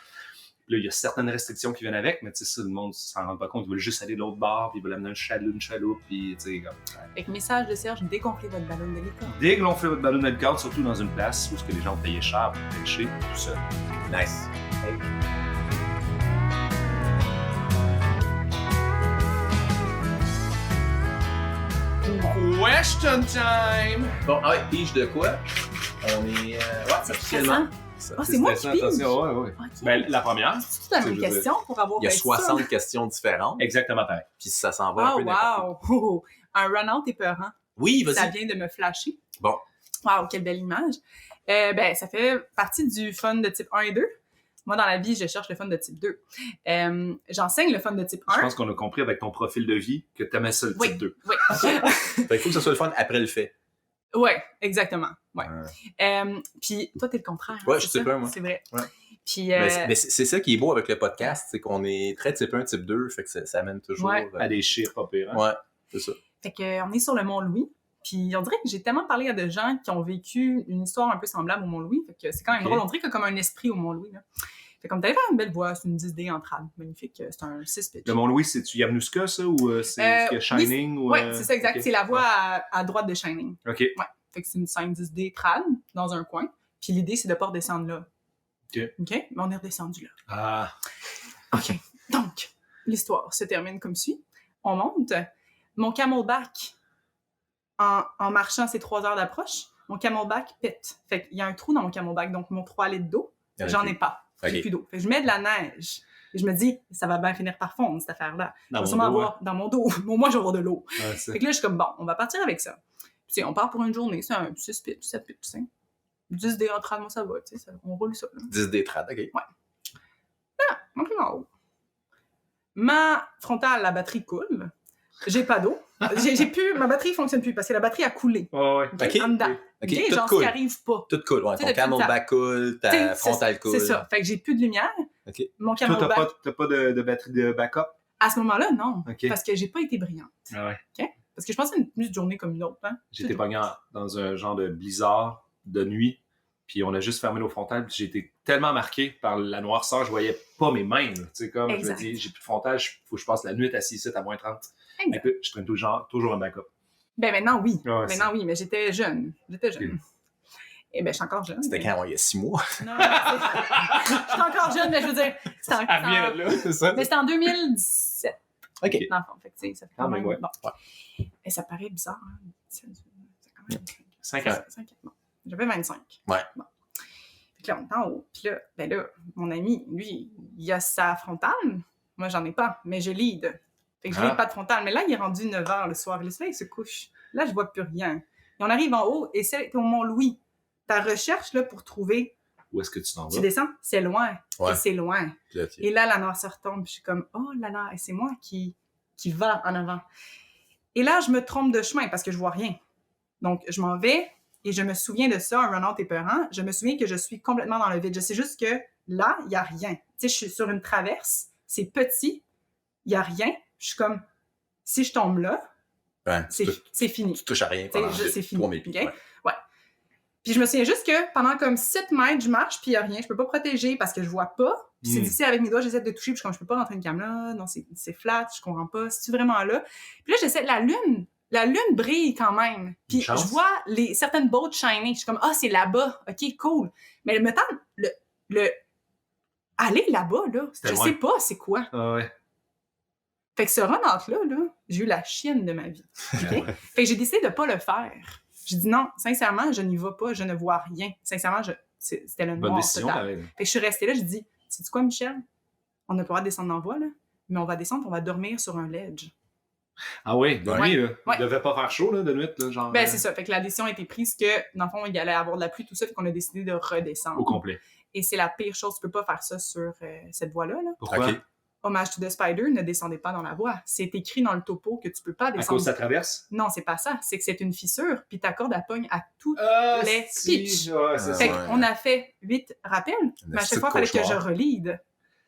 Là, il y a certaines restrictions qui viennent avec, mais tu sais, ça, le monde s'en rend pas compte. Ils veulent juste aller de l'autre bord, puis ils veulent amener une chaloupe, puis tu sais, comme... Avec message de Serge, dégonflez votre ballon de licorne. Dégonflez votre ballon de licorne, surtout dans une place où les gens payaient cher pour pêcher, tout ça. Nice. Hey. Question time! Bon, pige de quoi? On est... officiellement... c'est moi qui pige? Okay. Ben, la première. C'est toute la même question pour avoir... Il y a 60 questions différentes. Exactement pareil. Puis ça s'en va un peu n'importe où. Un run-out épeurant. Oui, vas-y. Ça vient de me flasher. Bon. Wow, quelle belle image. Ça fait partie du fun de type 1 et 2. Moi, dans la vie, je cherche le fun de type 2. J'enseigne le fun de type 1. Je pense qu'on a compris avec ton profil de vie que tu aimais ça le type 2. Oui, Il faut que ce soit le fun après le fait. Oui, exactement. Ouais. Puis toi, t'es le contraire. Ouais, je suis type 1, moi. C'est vrai. Ouais. Puis, mais c'est ça qui est beau avec le podcast, c'est qu'on est très type 1, type 2, fait que ça amène toujours... à des chiffres pas pires. Ouais, c'est ça. Fait qu'on est sur le Mont-Louis. Puis on dirait que j'ai tellement parlé à des gens qui ont vécu une histoire un peu semblable au Mont-Louis. Fait que c'est quand même drôle. On dirait qu'il y a comme un esprit au Mont-Louis. Là. Fait comme t'avais une belle voix, c'est une 10D entrade. Magnifique. C'est un 6 pitch. Le Mont-Louis, c'est-tu Yamnuska, ça? Ou c'est Shining? Oui, c'est ça, exact. Okay. C'est la voie à droite de Shining. OK. Ouais. Fait que c'est une scène 10D trad dans un coin. Puis l'idée, c'est de pas redescendre là. OK. Mais on est redescendu là. Ah. OK. Donc, l'histoire se termine comme suit. On monte. Mon camelback, en marchant ces 3 heures d'approche, mon camelback pète. Fait qu'il y a un trou dans mon camelback, donc mon 3 litres d'eau, j'en ai pas. J'ai plus d'eau. Fait que je mets de la neige. Et je me dis, ça va bien finir par fondre, cette affaire-là. Je vais sûrement avoir dans mon dos. Moi, je vais avoir de l'eau. Fait que là, je suis comme, bon, on va partir avec ça. Puis, on part pour une journée. C'est un 6 pitch, 7 pitch, 5. 10D en trad, moi, ça va. On roule ça. Là. 10D trad, OK. Ouais. Ah, donc là, en haut. Ma frontale, la batterie coule. J'ai pas d'eau. Ma batterie fonctionne plus parce que la batterie a coulé. Ouais. OK. En dedans. OK, tout genre, cool. qui arrive pas. Tout cool. Ouais, ton camelback cool, ta frontale cool. C'est ça. Fait que j'ai plus de lumière. OK. Mon camelback... Toi, t'as pas de batterie de backup? À ce moment-là, non. Okay. Parce que j'ai pas été brillante. Ah ouais. OK? Parce que je pense que c'est une plus de journée comme une autre. Hein? J'étais pogné dans un genre de blizzard de nuit, puis on a juste fermé nos frontales, puis j'ai été tellement marqué par la noirceur, je voyais pas mes mains. Tu sais, comme je me dis, j'ai plus de frontal, faut que je passe la nuit assis ici à moins 30. Et puis, je traîne toujours un backup. Ben maintenant, oui. Ouais, maintenant, oui, mais j'étais jeune. Et ben, je suis encore jeune. C'était quand, il y a 6 mois? Non, je suis encore jeune, mais je veux dire, c'était en 2017. OK. Dans le fond, fait que, ça fait quand même... Bon. Et ça paraît bizarre, hein? C'est quand même... 5 ans. Bon. J'avais 25. Ouais. Bon. Fait que là, on est en haut. Puis là, mon ami, lui, il a sa frontale. Moi, j'en ai pas, mais je lead. Fait que je n'ai pas de frontale. Mais là, il est rendu 9h le soir. Le soleil se couche. Là, je vois plus rien. Et on arrive en haut, et c'est au Mont-Louis. Ta recherche là, pour trouver... Où est-ce que tu t'en vas? Tu descends, c'est loin. Ouais. Et c'est loin. Et là, la noirceur tombe. Je suis comme, oh là là, et c'est moi qui va en avant. Et là, je me trompe de chemin parce que je vois rien. Donc, je m'en vais et je me souviens de ça, un run-out épeurant. Je me souviens que je suis complètement dans le vide. Je sais juste que là, il n'y a rien. Tu sais, je suis sur une traverse, c'est petit, il n'y a rien. Je suis comme, si je tombe là, c'est fini. Tu touches à rien pendant c'est fini. 3 000 pieds. Okay? Ouais. Puis je me souviens juste que pendant comme 7 mètres, je marche, puis il n'y a rien. Je peux pas protéger parce que je vois pas. Puis c'est difficile avec mes doigts, j'essaie de toucher, puis je suis comme, je peux pas rentrer une cam là. Non, c'est flat, je comprends pas. C'est-tu vraiment là? Puis là, j'essaie, la lune brille quand même. Puis je vois certaines boats shiner. Je suis comme, c'est là-bas. OK, cool. Mais me tente, aller là-bas, là, je sais pas c'est quoi. Ah ouais. Fait que ce run-out-là, j'ai eu la chienne de ma vie. Okay? Fait que j'ai décidé de pas le faire. J'ai dit non, sincèrement, je n'y vais pas, je ne vois rien. Sincèrement, c'était le noir total. Fait que je suis restée là, j'ai dit, sais-tu quoi, Michel? On n'a pas le droit de descendre dans la voie, là, mais on va descendre, on va dormir sur un ledge. Ah oui, de nuit, là. Ouais. Il devait pas faire chaud, là, de nuit, là, genre... Ben, c'est ça. Fait que la décision a été prise que, dans le fond, il allait avoir de la pluie, tout ça, fait qu'on a décidé de redescendre. Au complet. Et c'est la pire chose, tu peux pas faire ça sur cette voie-là. Là. Pourquoi? Okay. Hommage to the Spider, ne descendez pas dans la voie. C'est écrit dans le topo que tu peux pas descendre. À cause de la traverse? Non, c'est pas ça. C'est que c'est une fissure, puis ta corde à pogne à toutes les pitches. Fait qu'on a fait 8 rappels, mais à chaque fois, il fallait que je relide.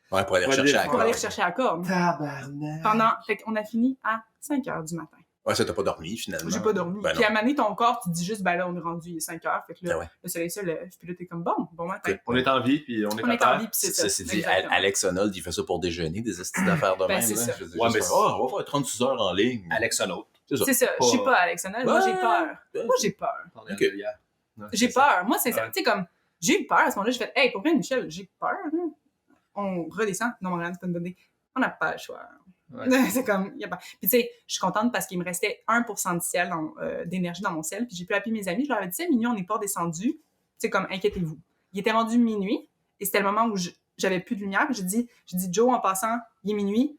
Ouais, pour aller rechercher la corde. Pour aller rechercher la corde. Tabarnak! Fait qu'on a fini à 5h du matin. Ouais, ça, t'as pas dormi, finalement. J'ai pas dormi. Puis à un moment donné, ton corps, tu te dis juste, ben là, on est rendu, il est 5h. Fait que là, le soleil se lève. Puis là, t'es comme, bon matin. On est en vie, puis on est en terre. Puis c'est ça. C'est dit, Alex Honnold, il fait ça pour déjeuner, des astuces d'affaires de même. C'est ça. Ouais, mais on va faire 36 heures en ligne. Alex Honnold. C'est ça. Je suis pas Alex Honnold. Moi, j'ai peur. J'ai peur. Moi, c'est ça. Tu sais, comme, j'ai eu peur à ce moment-là. J'ai fait, hey, pour vrai, Michel, j'ai peur. On redescend. Non, Marianne, c'est pas une bonne idée. On n'a pas le choix. Ouais. C'est comme, y a pas... Puis tu sais, je suis contente parce qu'il me restait 1% de ciel d'énergie dans mon ciel. Puis j'ai pu appeler mes amis. Je leur avais dit, à minuit, on n'est pas descendu. C'est comme, inquiétez-vous. Il était rendu minuit et c'était le moment où j'avais plus de lumière. Puis j'ai dit, Joe, en passant, il est minuit.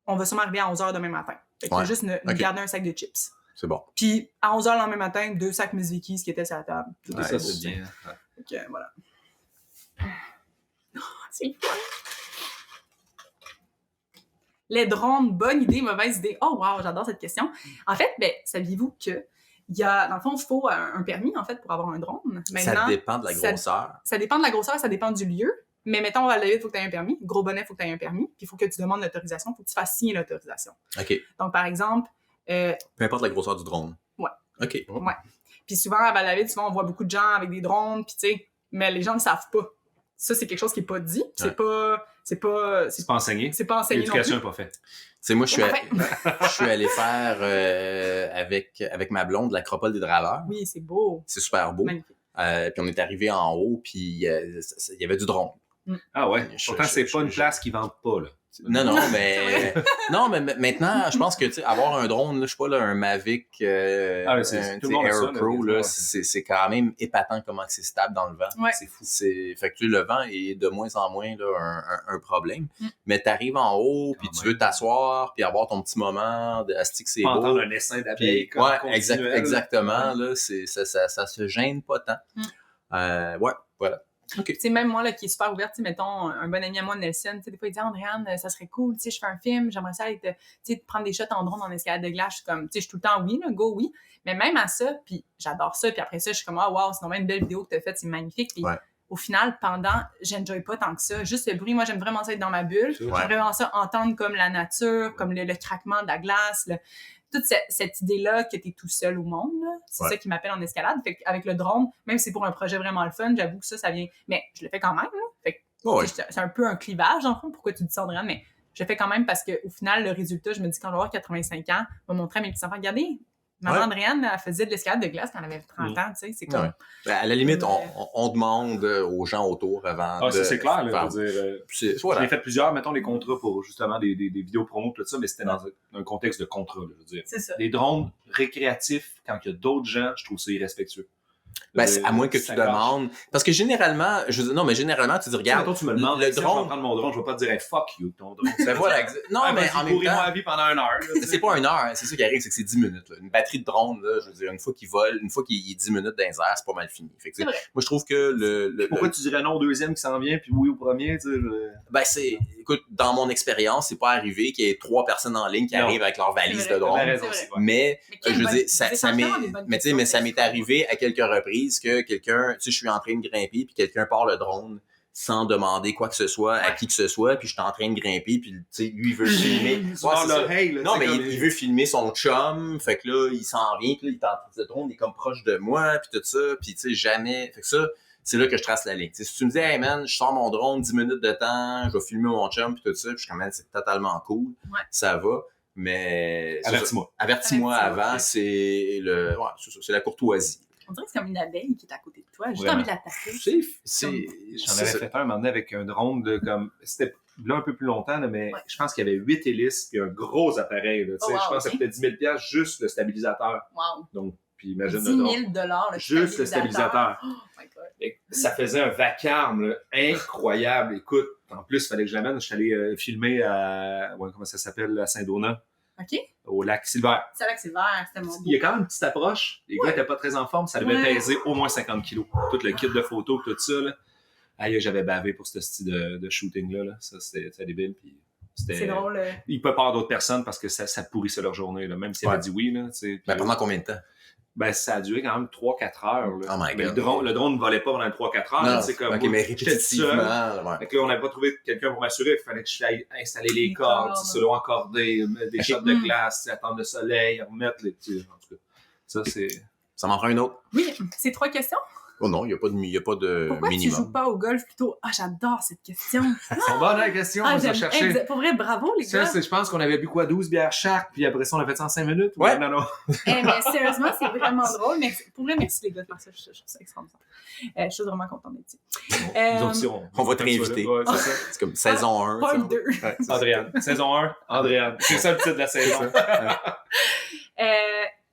On va sûrement arriver à 11h demain matin. Fait que juste nous garder un sac de chips. C'est bon. Puis à 11h le lendemain matin, 2 sacs Miss Vicky, ce qui était sur la table. Tout ça, c'est bien. OK, voilà. C'est le fun. Les drones, bonne idée, mauvaise idée. Oh wow, j'adore cette question. En fait, saviez-vous que dans le fond, il faut un permis, en fait, pour avoir un drone. Maintenant, ça dépend de la grosseur. Ça dépend de la grosseur, ça dépend du lieu. Mais mettons, à la ville, il faut que tu aies un permis. Gros bonnet, il faut que tu aies un permis. Puis il faut que tu demandes l'autorisation. Il faut que tu fasses signer l'autorisation. OK. Donc, par exemple... peu importe la grosseur du drone. Ouais. OK. Ouais. Puis souvent, à Val-la-Ville, souvent, on voit beaucoup de gens avec des drones, puis tu sais, mais les gens ne le savent pas. Ça, c'est quelque chose qui n'est pas dit. C'est pas enseigné. C'est pas enseigné. L'éducation n'est pas faite. Tu sais, moi, je suis allé faire avec ma blonde l'Acropole des Draveurs. Oui, c'est beau. C'est super beau. Magnifique. Puis on est arrivé en haut, puis il y avait du drone. Ah ouais? Pourtant, c'est pas une place qu'ils vendent pas, là. Non, mais maintenant, je pense que avoir un drone, là, je sais pas, là, un Mavic Air Pro, là, c'est quand même épatant comment c'est stable dans le vent. Ouais. C'est fou. Fait que le vent est de moins en moins là, un problème. Mais t'arrives en haut, puis tu veux t'asseoir, puis avoir ton petit moment de astique, c'est beau. Entendre un essaim d'abeilles. Ouais, exactement. Là, ça se gêne pas tant. Ouais, voilà. Okay. Tu sais, même moi, là, qui est super ouverte, mettons, un bon ami à moi, Nelson, tu sais, des fois, il dit, Andréane, ça serait cool, tu sais, je fais un film, j'aimerais ça aller prendre des shots en drone en escalade de glace. Je suis comme, tu sais, je suis tout le temps oui, là, go, oui. Mais même à ça, puis j'adore ça, puis après ça, je suis comme, wow, c'est vraiment une belle vidéo que tu as faite, c'est magnifique. Puis au final, j'enjoy pas tant que ça. Juste le bruit, moi, j'aime vraiment ça être dans ma bulle. J'aime vraiment ça entendre comme la nature, comme le craquement de la glace, toute cette idée-là que t'es tout seul au monde, là, c'est ça qui m'appelle en escalade. Fait qu'avec le drone, même si c'est pour un projet vraiment le fun, j'avoue que ça vient... Mais je le fais quand même, là. Fait que c'est un peu un clivage, en fait. Pourquoi tu dis ça, Andréane? Mais je le fais quand même parce qu'au final, le résultat, je me dis, quand je vais avoir 85 ans, je vais montrer à mes petits-enfants, regardez, maman Andréane, elle faisait de l'escalade de glace quand elle avait 30 ans, tu sais, c'est comme... Ben, à la limite, on demande aux gens autour avant ça, c'est clair, là, je veux dire. J'ai fait plusieurs, mettons, les contrats pour justement des vidéos promo, tout ça, mais c'était dans un contexte de contrat, là, je veux dire. C'est ça. Les drones récréatifs, quand il y a d'autres gens, je trouve ça irrespectueux. Ben, à moins que tu demandes. Parce que généralement, tu dis, regarde, tu me demandes, le drone. Je vais prendre mon drone, je vais pas te dire, hey, fuck you, ton drone. Ben voilà, non, mais en même temps. Ma vie pendant 1 heure. C'est pas 1 heure, hein, c'est ça qui arrive, c'est que c'est 10 minutes. Là. Une batterie de drone, là, je veux dire, une fois qu'il vole, une fois qu'il est 10 minutes dans les airs, c'est pas mal fini. Fait que, moi, je trouve que Pourquoi tu dirais non au deuxième qui s'en vient, puis oui au premier, tu sais? Ben, écoute, dans mon expérience, c'est pas arrivé qu'il y ait 3 personnes en ligne qui arrivent avec leur valise de drone. Mais je veux dire, ça m'est arrivé à quelques reprises que quelqu'un, tu sais, je suis en train de grimper, puis quelqu'un part le drone sans demander quoi que ce soit à qui que ce soit, puis je suis en train de grimper, puis tu sais, lui il veut filmer. Non, mais il veut filmer son chum, fait que là, il s'en vient, puis là, il est en train de drone, il est comme proche de moi, puis tout ça, puis tu sais, jamais. Fait que ça, c'est là que je trace la ligne. T'sais, si tu me dis, hey man, je sors mon drone 10 minutes de temps, je vais filmer mon chum, puis tout ça, puis je suis comme, c'est totalement cool, ça va. Mais avertis-moi avant, c'est la courtoisie. On dirait que c'est comme une abeille qui est à côté de toi. J'ai juste envie de l'attaquer. J'en avais fait un moment donné avec un drone de comme. C'était là un peu plus longtemps, là, mais je pense qu'il y avait 8 hélices et un gros appareil. Là, je pense que ça coûtait 10 000$ juste le stabilisateur. Wow. Donc, puis imagine 10 000$ le juste le stabilisateur. Oh my God. Et ça faisait un vacarme là, incroyable. Écoute, en plus, il fallait que je l'amène. Je suis allé filmer à. Comment ça s'appelle, à Saint-Donat. OK. Au lac Silver. C'est là que Silver, c'était mon beau. Il y a quand même une petite approche. Les gars n'étaient pas très en forme. Ça devait peser au moins 50 kilos. Tout le kit de photos, tout ça. Là. Aïe, j'avais bavé pour ce style de shooting-là. Là. Ça, c'était débile. Puis c'est drôle. Il peut pas avoir d'autres personnes parce que ça pourrissait leur journée. Là. Même s'il avait dit oui. Là, puis, pendant combien de temps? Ben, ça a duré quand même 3-4 heures. Là. Oh my God. Le drone ne volait pas pendant 3-4 heures. Non, c'est comme, mais répétitivement. Fait que là, on n'avait pas trouvé quelqu'un pour m'assurer. Il fallait que je aille installer les cordes, selon encordé, des shots de glace, attendre le soleil, remettre les petits. En tout cas, ça, c'est... Ça m'en prend une autre? Oui, c'est 3 questions? Oh non, il n'y a pas de minimum. Pourquoi tu joues pas au golf plutôt? Ah, j'adore cette question. C'est une bonne question, on va chercher. Pour vrai, bravo les gars. Ça, je pense qu'on avait bu 12 bières chaque, puis après ça, on a fait ça en 5 minutes. Ouais. Non. Mais sérieusement, c'est vraiment drôle. Mais pour vrai, merci les gars de faire ça. Je trouve ça extraordinaire. Je suis vraiment contente d'être ici. On va te réinviter. Ouais, c'est ça. C'est comme saison 1. Paul 2. Ouais, Andréane. Saison 1, Andréane. C'est ça le titre de la saison.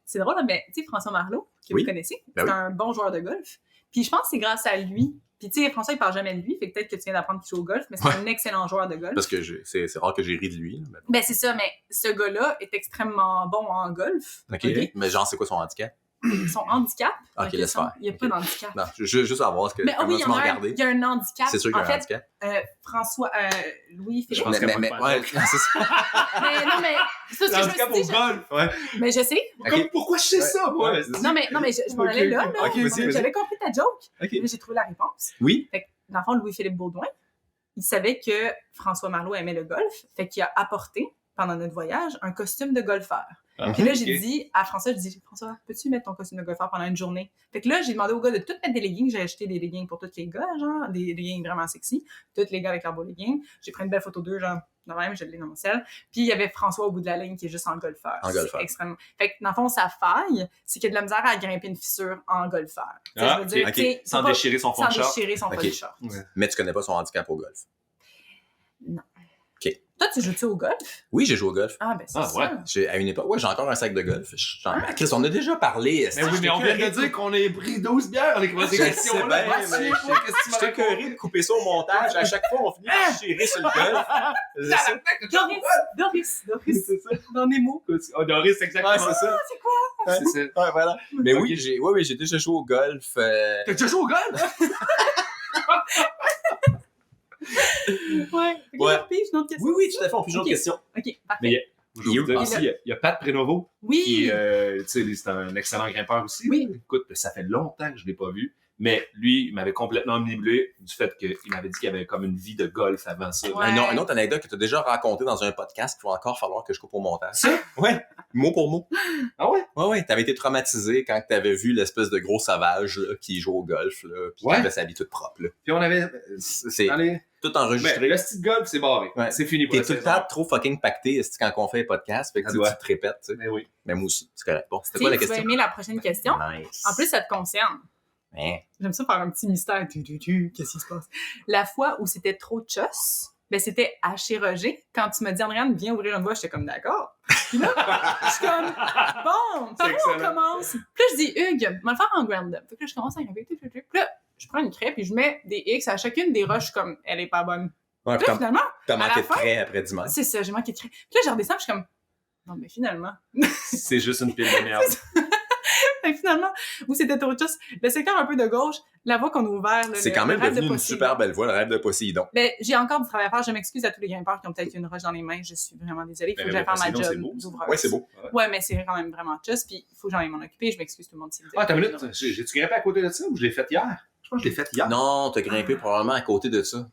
C'est drôle, mais tu sais, François Marleau, que vous connaissez, c'est un bon joueur de golf. Puis je pense que c'est grâce à lui. Puis tu sais, François, il parle jamais de lui, fait que peut-être que tu viens d'apprendre qu'il joue au golf, mais c'est un excellent joueur de golf. Parce que c'est rare que j'ai ri de lui. Mais... Ben c'est ça, mais ce gars-là est extrêmement bon en golf. OK. Mais genre, c'est quoi son handicap? Son handicap? OK, laisse faire. Il n'y a pas d'handicap. Non, juste savoir comment tu m'as regardé. Il y a un handicap. C'est sûr qu'il y a un handicap. François, Louis-Philippe. Je pense c'est ça. mais non, mais c'est ce que handicap je me suis dit. au golf, ouais. Mais je sais. Pourquoi je sais ça, moi? Non, mais je m'en allais là. J'avais compris ta joke. Okay. Mais j'ai trouvé la réponse. Oui. Fait que, dans le fond, Louis-Philippe Baudouin, il savait que François Marleau aimait le golf. Fait qu'il a apporté, pendant notre voyage, un costume de golfeur. Puis là, j'ai dit à François, François, peux-tu mettre ton costume de golfeur pendant une journée? Fait que là, j'ai demandé aux gars de tout mettre des leggings. J'ai acheté des leggings pour tous les gars, genre, des leggings vraiment sexy. Tous les gars avec leurs beaux leggings. J'ai pris une belle photo d'eux, genre, de même, je l'ai dans mon sel. Puis il y avait François au bout de la ligne qui est juste en golfeur. C'est extrêmement... Fait que dans le fond, sa faille, c'est qu'il y a de la misère à grimper une fissure en golfeur. Je veux dire, sans déchirer son fond de short. Sans déchirer son fond de short. Mais tu connais pas son handicap au golf? Non. OK. Toi, tu joues-tu au golf? Oui, j'ai joué au golf. Ah, ben c'est ça. À une époque, j'ai encore un sac de golf. Chris, on a déjà parlé. Mais oui, mais on vient de dire qu'on a pris 12 bières avec vos questions. J'étais écœuré de couper ça au montage. À chaque fois, on finit par chier sur le golf. Doris, c'est ça. Dans Nemo. Doris, c'est exactement ça. C'est quoi? C'est ça. Ouais, voilà. Mais oui, j'ai déjà joué au golf. T'as déjà joué au golf? Ouais. Oui, tout à fait. On pige une autre question. OK, parfait. Mais il y a Pat Prénovo. Oui. Qui c'est un excellent grimpeur aussi. Oui. Écoute, ça fait longtemps que je ne l'ai pas vu. Mais lui, il m'avait complètement omnibulé du fait qu'il m'avait dit qu'il y avait comme une vie de golf avant ça. Ouais. Une autre anecdote que tu as déjà racontée dans un podcast qu'il va encore falloir que je coupe au montage. Ça? Ouais, mot pour mot. Ah ouais? Ouais, t'avais été traumatisé quand t'avais vu l'espèce de gros sauvage là, qui joue au golf, là, puis qui avait sa vie toute propre. Là. Puis on avait... C'est Allez. tout enregistré. Le style golf, c'est barré. Ouais. C'est fini pour T'es la tout le saison. temps trop fucking pacté quand on fait un podcast, fait que tu te répètes. Tu sais. Mais oui. Mais moi aussi, c'est correct. Bon, c'était quoi la Tu vas question? aimer la prochaine question. Nice. En plus, ça te concerne. Hein? J'aime ça faire un petit mystère. Qu'est-ce qui se passe? La fois où c'était trop choss, ben c'était à chez Roger. Quand tu m'as dit, Andréane, viens ouvrir une voie, j'étais comme d'accord. Puis là, je suis comme, bon, par où on commence? Puis là, je dis, Hugues, on va le faire en random. Fait que là, je commence à grimper. Puis là, je prends une craie, puis je mets des X à chacune des roches, comme, elle est pas bonne. Ouais, Puis là, finalement, t'as à manqué la de fin, craie après dimanche. c'est ça, j'ai manqué de craie. Puis là, je redescends, puis je suis comme, non, mais finalement. C'est juste une pile de merde. Fait que finalement, où c'était trop chose, le secteur un peu de gauche, la voie qu'on a ouvert. Là, C'est quand même le rêve devenu de une Poséidon. super belle voie, le rêve de Poséidon. Ben, j'ai encore du travail à faire. Je m'excuse à tous les grimpeurs qui ont peut-être une roche dans les mains. Je suis vraiment désolée. Il faut que j'aille faire ma Poséidon, c'est job beau. d'ouvreuse. Ouais, c'est beau. Ouais, mais c'est quand même vraiment juste. Puis il faut que j'en aille m'en occuper. Je m'excuse tout le monde si vous Ah, t'as avez une minute. J'ai-tu grimpé à côté de ça ou je l'ai fait hier? Je pense que je l'ai fait hier. Non, t'as grimpé probablement à côté de ça.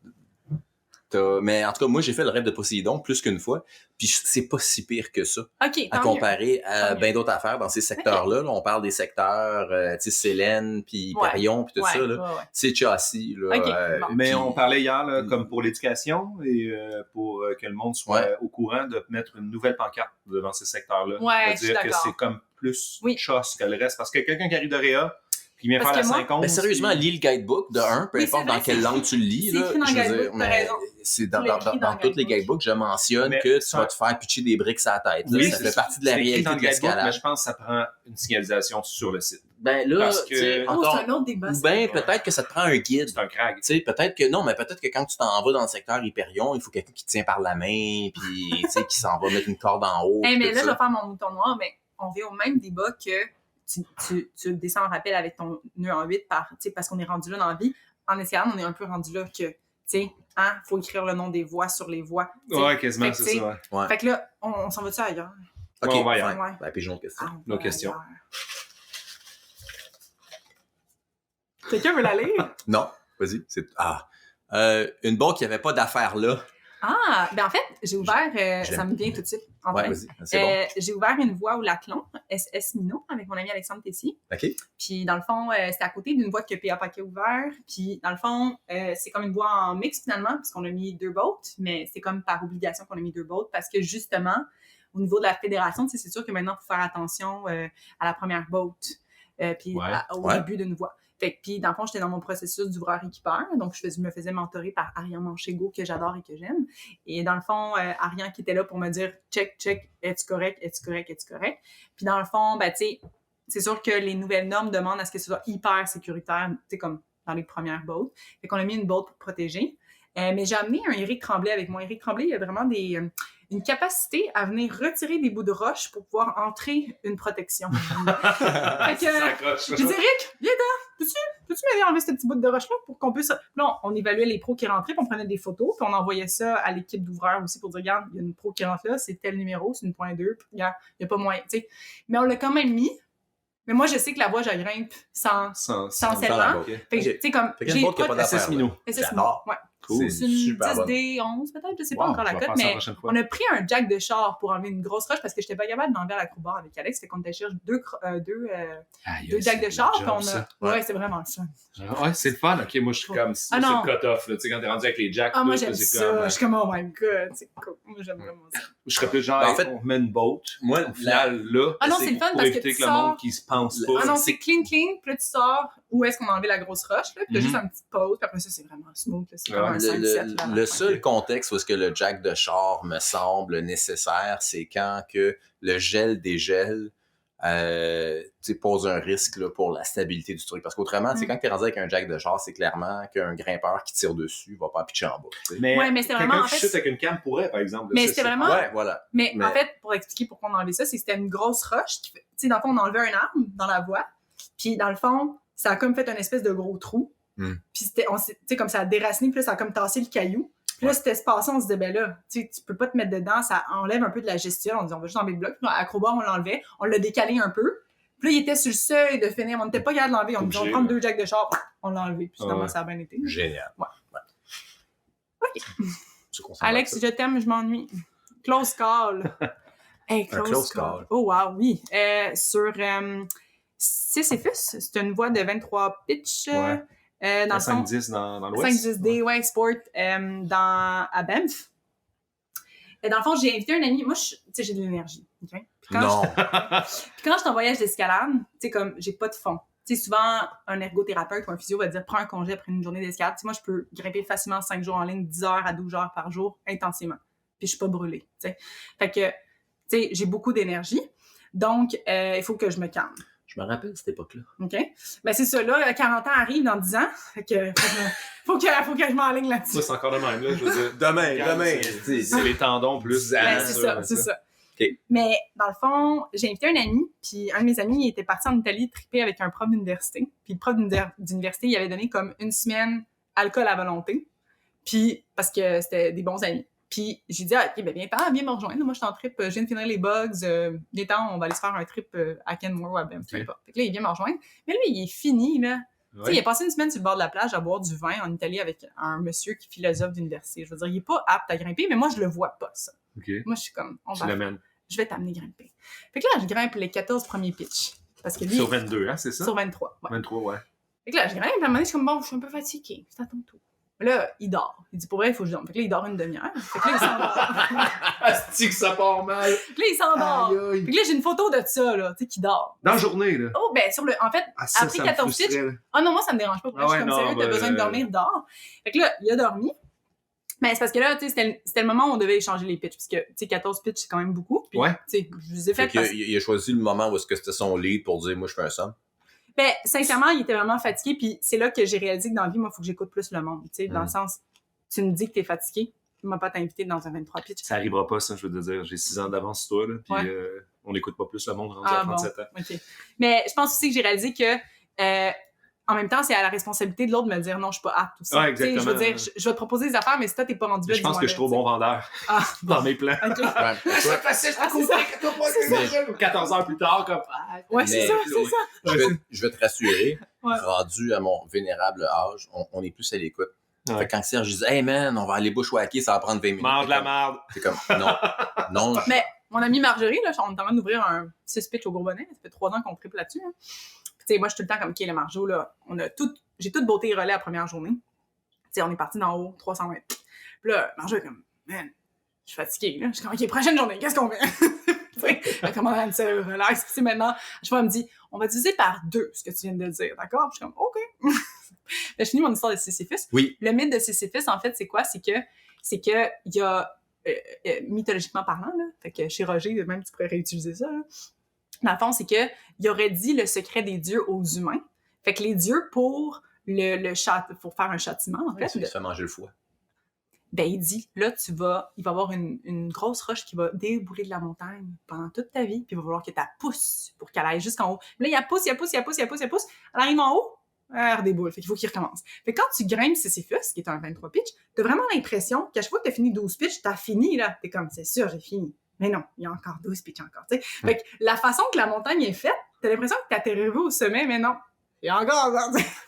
Mais en tout cas, moi, j'ai fait le rêve de Poséidon plus qu'une fois, puis c'est pas si pire que ça, OK, à tant mieux. comparer à Tant bien d'autres affaires dans ces secteurs-là. Là, on parle des secteurs, tu sais, Célène, puis Ouais. Hyperion, puis tout Ouais, ça, là. ouais. C'est châssis, là. Ok, bon. Mais puis- on parlait hier, là, comme pour l'éducation et pour que le monde soit Ouais. au courant de mettre une nouvelle pancarte devant ces secteurs-là. Ouais, de je suis dire que d'accord. c'est comme plus Oui. choss que le reste. Parce que quelqu'un qui arrive de Réa, puis vient Parce faire la que moi- 50. Ben, sérieusement, lis le guidebook de 1, peu Oui, importe c'est vrai, dans quelle c'est langue écrit- tu le lis. c'est Là, écrit dans je le veux dire, guidebook, t'as mais raison. c'est Tu l'as écrit dans le tous les guidebook. guidebooks, je mentionne Mais que tu ça- vas te faire pitcher des briques à la tête. Là. Oui, Ça c'est fait partie de la c'est écrit réalité dans de le guidebook, mais l'escalade. je pense que ça prend une signalisation sur le site. Ben là, Parce que- tu sais, Oh, encore- c'est un autre débat. ou ça. ben peut-être que ça te prend un guide. C'est un crag. Tu sais, peut-être que quand tu t'en vas dans le secteur Hyperion, il faut quelqu'un qui te tient par la main, puis tu sais, qui s'en va mettre une corde en haut. Hey, puis mais tout là, je ça. vais faire mon mouton noir, mais on vient au même débat que tu descends en rappel avec ton nœud en 8 parce qu'on est rendu là dans la vie. En escalade, on est un peu rendu là que, tu sais, faut écrire le nom des voies sur les voies. t'sais. Ouais, quasiment, Fait que, c'est t'sais, ça. Ouais. Ouais. Fait que là, on s'en va-tu ailleurs? Ok, Ouais, on va ailleurs. fine. Ouais. Ben, pigeon de question. On Nos va questions. ailleurs. Quelqu'un veut la lire? Non, vas-y. Une boîte qui avait pas d'affaires là. Ah, ben en fait, j'ai ouvert, je ça l'aime. me vient tout de suite. En Ouais, fait. vas-y. C'est bon. J'ai ouvert une voie au Laclon, SS Mino, avec mon ami Alexandre Tessier. OK. Puis dans le fond, c'était à côté d'une voie que PA Paquet a ouvert. Puis dans le fond, c'est comme une voie en mix finalement, puisqu'on a mis 2 boats, mais c'est comme par obligation qu'on a mis 2 boats, parce que justement, au niveau de la fédération, c'est sûr que maintenant, il faut faire attention à la première boat, puis Ouais. au Ouais. début d'une voie. Fait que, puis dans le fond, j'étais dans mon processus d'ouvreur-équipeur, donc je me faisais mentorer par Ariane Manchego, que j'adore et que j'aime. Et dans le fond, Ariane qui était là pour me dire « check, es-tu correct, es-tu correct, es-tu correct? » Puis dans le fond, ben tu sais, c'est sûr que les nouvelles normes demandent à ce que ce soit hyper sécuritaire, tu sais, comme dans les premières boats. Fait qu'on a mis une boat pour protéger. Mais j'ai amené un Éric Tremblay avec moi. Éric Tremblay, il a vraiment une capacité à venir retirer des bouts de roche pour pouvoir entrer une protection. Fait que, j'ai dit, Éric, viens-t'en, peux-tu m'aider à enlever ce petit bout de roche-là pour qu'on puisse... Là, on évaluait les pros qui rentraient, puis on prenait des photos, puis on envoyait ça à l'équipe d'ouvreurs aussi pour dire, regarde, il y a une pro qui rentre là, c'est tel numéro, c'est une point 2, puis regarde, il n'y a pas moyen, tu sais. Mais on l'a quand même mis. Mais moi, je sais que la voie, je grimpe sans Sans scellement. Ok. Fait que, tu sais, comme... Fait qu'il y a une boîte qui a pas d'affaires. SS Mino. Et c'est J'adore. ouais. Cool. C'est une Super bonne. 10D11 peut-être, je sais pas Wow, encore la je vais cote, faire ça la mais prochaine fois. on a pris un jack de char pour enlever une grosse roche parce que j'étais pas capable d'enlever à l'acrobat avec Alex, fait qu'on était chercher deux jacks de char, puis on a... Ouais, c'est vraiment le fun. Ouais, c'est le fun. Ok, moi, je suis comme. C'est non. le cut-off. Tu sais, quand t'es rendu avec les jacks, Ah, moi là, j'aime c'est ça, comme, je suis comme oh my god, c'est cool, moi j'aime vraiment ça. Je serais plus genre, Ben, en fait, on met une boat. Moi, Au final, là, Ah non, c'est le fun pour parce que éviter tu que le monde sors... qui se pense Ah pas. Ah non, c'est clean, puis là tu sors où est-ce qu'on a enlevé la grosse roche, là, puis t'as Mhm. juste un petit pause, puis après ça c'est vraiment smooth, là, c'est comme Ouais. un 5-7. Le seul contexte où est-ce que le jack de char me semble nécessaire, c'est quand que le gel dégèle pose un risque là, pour la stabilité du truc. Parce qu'autrement, tu sais, quand tu es rendu avec un jack de char, c'est clairement qu'un grimpeur qui tire dessus va pas pitcher en bas. tu sais. Ouais, mais c'est vraiment, quelqu'un en qui fait, chute avec une canne pourrait, par exemple. Mais Ça, c'était c'est- vraiment- Ouais, voilà. Mais Mais- en fait, pour expliquer pourquoi on a enlevé ça, c'est que c'était une grosse roche. Tu sais, dans le fond, on a enlevé un arbre dans la voie. Puis dans le fond, ça a comme fait un espèce de gros trou. Mm. Puis tu sais, comme ça a déraciné, puis là, ça a comme tassé le caillou. Puis là, cet espace-là, on se disait, ben là, tu peux pas te mettre dedans, ça enlève un peu de la gestion. On dit, on va juste enlever le bloc. Puis à Acrobat, on l'enlevait, on l'a décalé un peu. Puis là, il était sur le seuil de finir. On n'était pas capable de l'enlever. On dit, on va prendre 2 jacks de char. On l'a enlevé. Puis finalement, ça a bien été. Génial. Ouais. OK. Alex, je t'aime, je m'ennuie. Close call. Hey, close call. Oh, wow, oui. Sur Sisyphus, c'est une voie de 23 pitch. Ouais. Dans 5-10 dans l'Ouest. 5-10D, ouais, sport, à Banff. Et dans le fond, j'ai invité un ami. Moi, j'ai de l'énergie. Okay? Puis quand je suis en voyage d'escalade, comme j'ai pas de fond. Souvent, un ergothérapeute ou un physio va dire prends un congé après une journée d'escalade. Moi, je peux grimper facilement 5 jours en ligne, 10 heures à 12 heures par jour, intensément. Puis je suis pas brûlée. T'sais. Fait que, j'ai beaucoup d'énergie. Donc, il faut que je me calme. Je me rappelle de cette époque-là. OK? Ben, c'est ça, là, 40 ans arrive dans 10 ans. Fait que, faut que je m'enligne là-dessus. Ça, c'est encore de même, là. Je veux dire, demain. C'est les tendons plus. Ben, c'est ça. Okay. Mais, dans le fond, j'ai invité un ami, puis un de mes amis, il était parti en Italie triper avec un prof d'université. Puis le prof d'université, il avait donné comme 1 semaine alcool à volonté. Puis, parce que c'était des bons amis. Puis, j'ai dit, OK, ben, viens me rejoindre. Moi, je suis en trip, je viens de finir les bugs. Viens-t'en, on va aller se faire un trip à Kenmore ou à Banff, peu importe. Fait que là, il vient me rejoindre. Mais lui, il est fini, là. Ouais. Tu sais, il a passé 1 semaine sur le bord de la plage à boire du vin en Italie avec un monsieur qui est philosophe d'université. Je veux dire, il est pas apte à grimper, mais moi, je le vois pas, ça. Okay. Moi, je suis comme, l'amènes. Je vais t'amener grimper. Fait que là, je grimpe les 14 premiers pitchs. Parce que lui, sur 22, hein, c'est ça? Sur 23, ouais. 23, ouais. Fait que là, je grimpe, à un moment donné, je suis comme, bon, je suis un peu fatiguée. C'est à ton tour. Là, il dort. Il dit, pour vrai, il faut que je dorme. Fait que là, il dort une demi-heure. Fait que là, il s'endort. Asti que ça part mal. Fait que là, il s'endort. Fait que là, j'ai une photo de ça, là, tu sais, qui dort. Dans la journée, là. Oh, ben, en fait, après 14 pitchs. Ah non, moi, ça me dérange pas. Je suis comme sérieux, t'as besoin de dormir, dors. Fait que là, il a dormi. Mais c'est parce que là, tu sais, c'était le moment où on devait échanger les pitchs. Parce que, tu sais, 14 pitchs, c'est quand même beaucoup. Puis, tu sais, je les ai fait. Il a choisi le moment où est-ce que c'était son lead pour dire, moi, je fais un somme. Ben, sincèrement, il était vraiment fatigué. Puis c'est là que j'ai réalisé que dans la vie, moi, il faut que j'écoute plus le monde. Tu sais, dans le sens, tu me dis que t'es fatigué. Tu m'as pas t'invité dans un 23 pitch. Ça arrivera pas, ça, je veux te dire. J'ai 6 ans d'avance sur toi, là. Puis on n'écoute pas plus le monde rendu à 37 ans. OK. Mais je pense aussi que j'ai réalisé que, en même temps, c'est à la responsabilité de l'autre de me dire non, je suis pas apte aussi. Ouais, exactement. Je veux dire, je vais te proposer des affaires, mais si toi, t'es pas rendu là, je pense que je suis trop bon vendeur dans mes plans. Okay. C'est facile, je 14 heures plus tard, comme. Ouais, c'est ça. Je vais te rassurer, rendu à mon vénérable âge, on est plus à l'écoute. Fait que quand Serge dit, hey man, on va aller bushwhacker, ça va prendre 20 minutes. Mange la merde. C'est comme, non. Mais mon amie Marjorie, là, on est en train d'ouvrir un 6 pitch au Bourbonnais. Ça fait 3 ans qu'on triple là-dessus. Hein. Tu sais, moi, je suis tout le temps comme, OK, le Marjo, là, j'ai toute beauté et relais la première journée. Tu sais, on est parti d'en haut, 300 mètres. Puis là, Marjo est comme, man, je suis fatiguée, là. Je suis comme, OK, prochaine journée, qu'est-ce qu'on fait? Tu sais, elle commence à me dire, relax. Puis maintenant, je me dis, on va diviser par 2 ce que tu viens de dire, d'accord? Puis je suis comme, OK. Je finis mon histoire de Sisyphus. Oui. Le mythe de Sisyphus, en fait, c'est quoi? C'est que il y a, mythologiquement parlant, là, fait que chez Roger, même tu pourrais réutiliser ça, là. Dans le fond, c'est que il aurait dit le secret des dieux aux humains. Fait que les dieux, pour pour faire un châtiment, en fait. Tu te fais manger le foie. Ben, il dit, là, il va y avoir une grosse roche qui va débouler de la montagne pendant toute ta vie, puis il va falloir que tu la pousses pour qu'elle aille jusqu'en haut. Mais là, il pousse. Elle arrive en haut, elle redéboule. Fait qu'il faut qu'il recommence. Fait que quand tu grimpes Sisyphus, qui est un 23 pitch, t'as vraiment l'impression qu'à chaque fois que t'as fini 12 pitch, t'as fini, là. T'es comme, c'est sûr, j'ai fini. Mais non, il y a encore 12 pitch encore, tu sais. Fait que la façon que la montagne est faite, t'as l'impression que t'es arrivé au sommet, mais non. Il y a encore,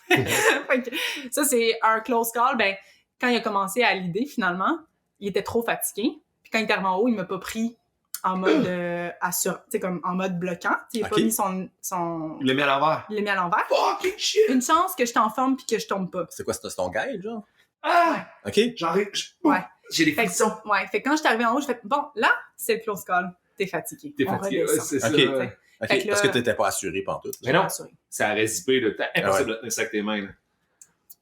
fait que ça, c'est un close call. Ben, quand il a commencé à l'idée, finalement, il était trop fatigué. Puis quand il est arrivé en haut, il m'a pas pris en mode tu sais, comme en mode bloquant. Il a pas mis son... Il l'a mis à l'envers. Il l'a mis à l'envers. Fucking shit! Une chance que je t'en forme puis que je tombe pas. C'est quoi, c'est ton guide, genre? Ah! OK. J'arrive. Ouais. J'ai des frissons. Ouais. Fait que quand je suis arrivée en haut, je fais bon, là, c'est le close call. T'es fatigué. T'es fatigué. Ouais, c'est ça. OK. Ouais. OK. Parce que t'étais pas assuré pantoute. Mais non. Ça aurait zippé, là. T'as impossible de tenir ça avec tes mains, là.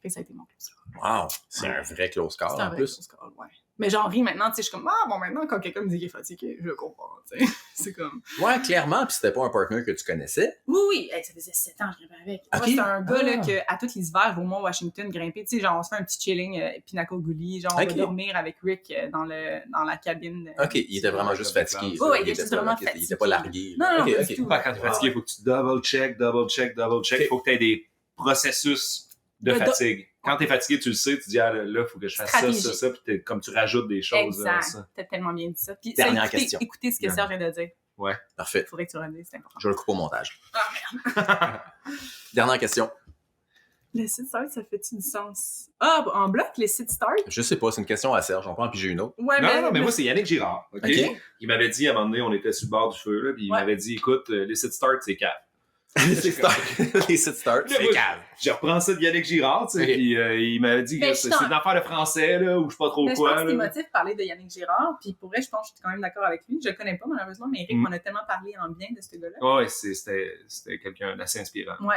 Fait que ça a été mon close call. Wow. C'est un vrai close call, en plus. Close call, ouais. Mais j'en ris maintenant, tu sais, je suis comme, maintenant, quand quelqu'un me dit qu'il est fatigué, je le comprends, tu sais. C'est comme... Ouais, clairement, puis c'était pas un partner que tu connaissais. Oui. Hey, ça faisait 7 ans que je grimpais avec. Moi, c'était un gars, là, qu'à tous les hivers, je vais au Mont-Washington grimper, tu sais, genre, on se fait un petit chilling, Pinnacle Gully, genre, on va dormir avec Rick dans la cabine. OK, il était vraiment juste fatigué. Oui, il était juste vraiment fatigué. Il était pas largué. Non, OK. Quand t'es fatigué, il faut que tu double-check. Il faut que tu aies des processus de fatigue. Quand t'es fatigué, tu le sais, tu dis, là, il faut que je fasse ça, puis comme tu rajoutes des choses. Exact. T'as tellement bien dit ça. Puis, dernière question. Écoutez ce que Serge vient de dire. Ouais. Parfait. Faudrait que tu le redises, c'est important. Je le coupe au montage. Ah, Dernière question. Les sites start, ça fait-tu du sens? Ah, en bloc, les sites start? Je sais pas, c'est une question à Serge. On prend puis j'ai une autre. Ouais, Non, mais moi, c'est Yannick Girard. OK? OK. Il m'avait dit, à un moment donné, on était sur le bord du feu, là, puis il m'avait dit, écoute, les sites start, c'est cave. Les sites start. Les sites start, Là, c'est moi, calme. Je reprends ça de Yannick Girard, tu sais, OK. puis il m'avait dit que c'est une affaire de français, là, ou je sais pas trop Mais je quoi. pense que c'est là. émotif de parler de Yannick Girard, puis pour vrai, je pense que je suis quand même d'accord avec lui. Je le connais pas, malheureusement, mais Eric m'en a tellement parlé en bien de ce gars-là. Ouais, c'était quelqu'un d'assez inspirant. Ouais.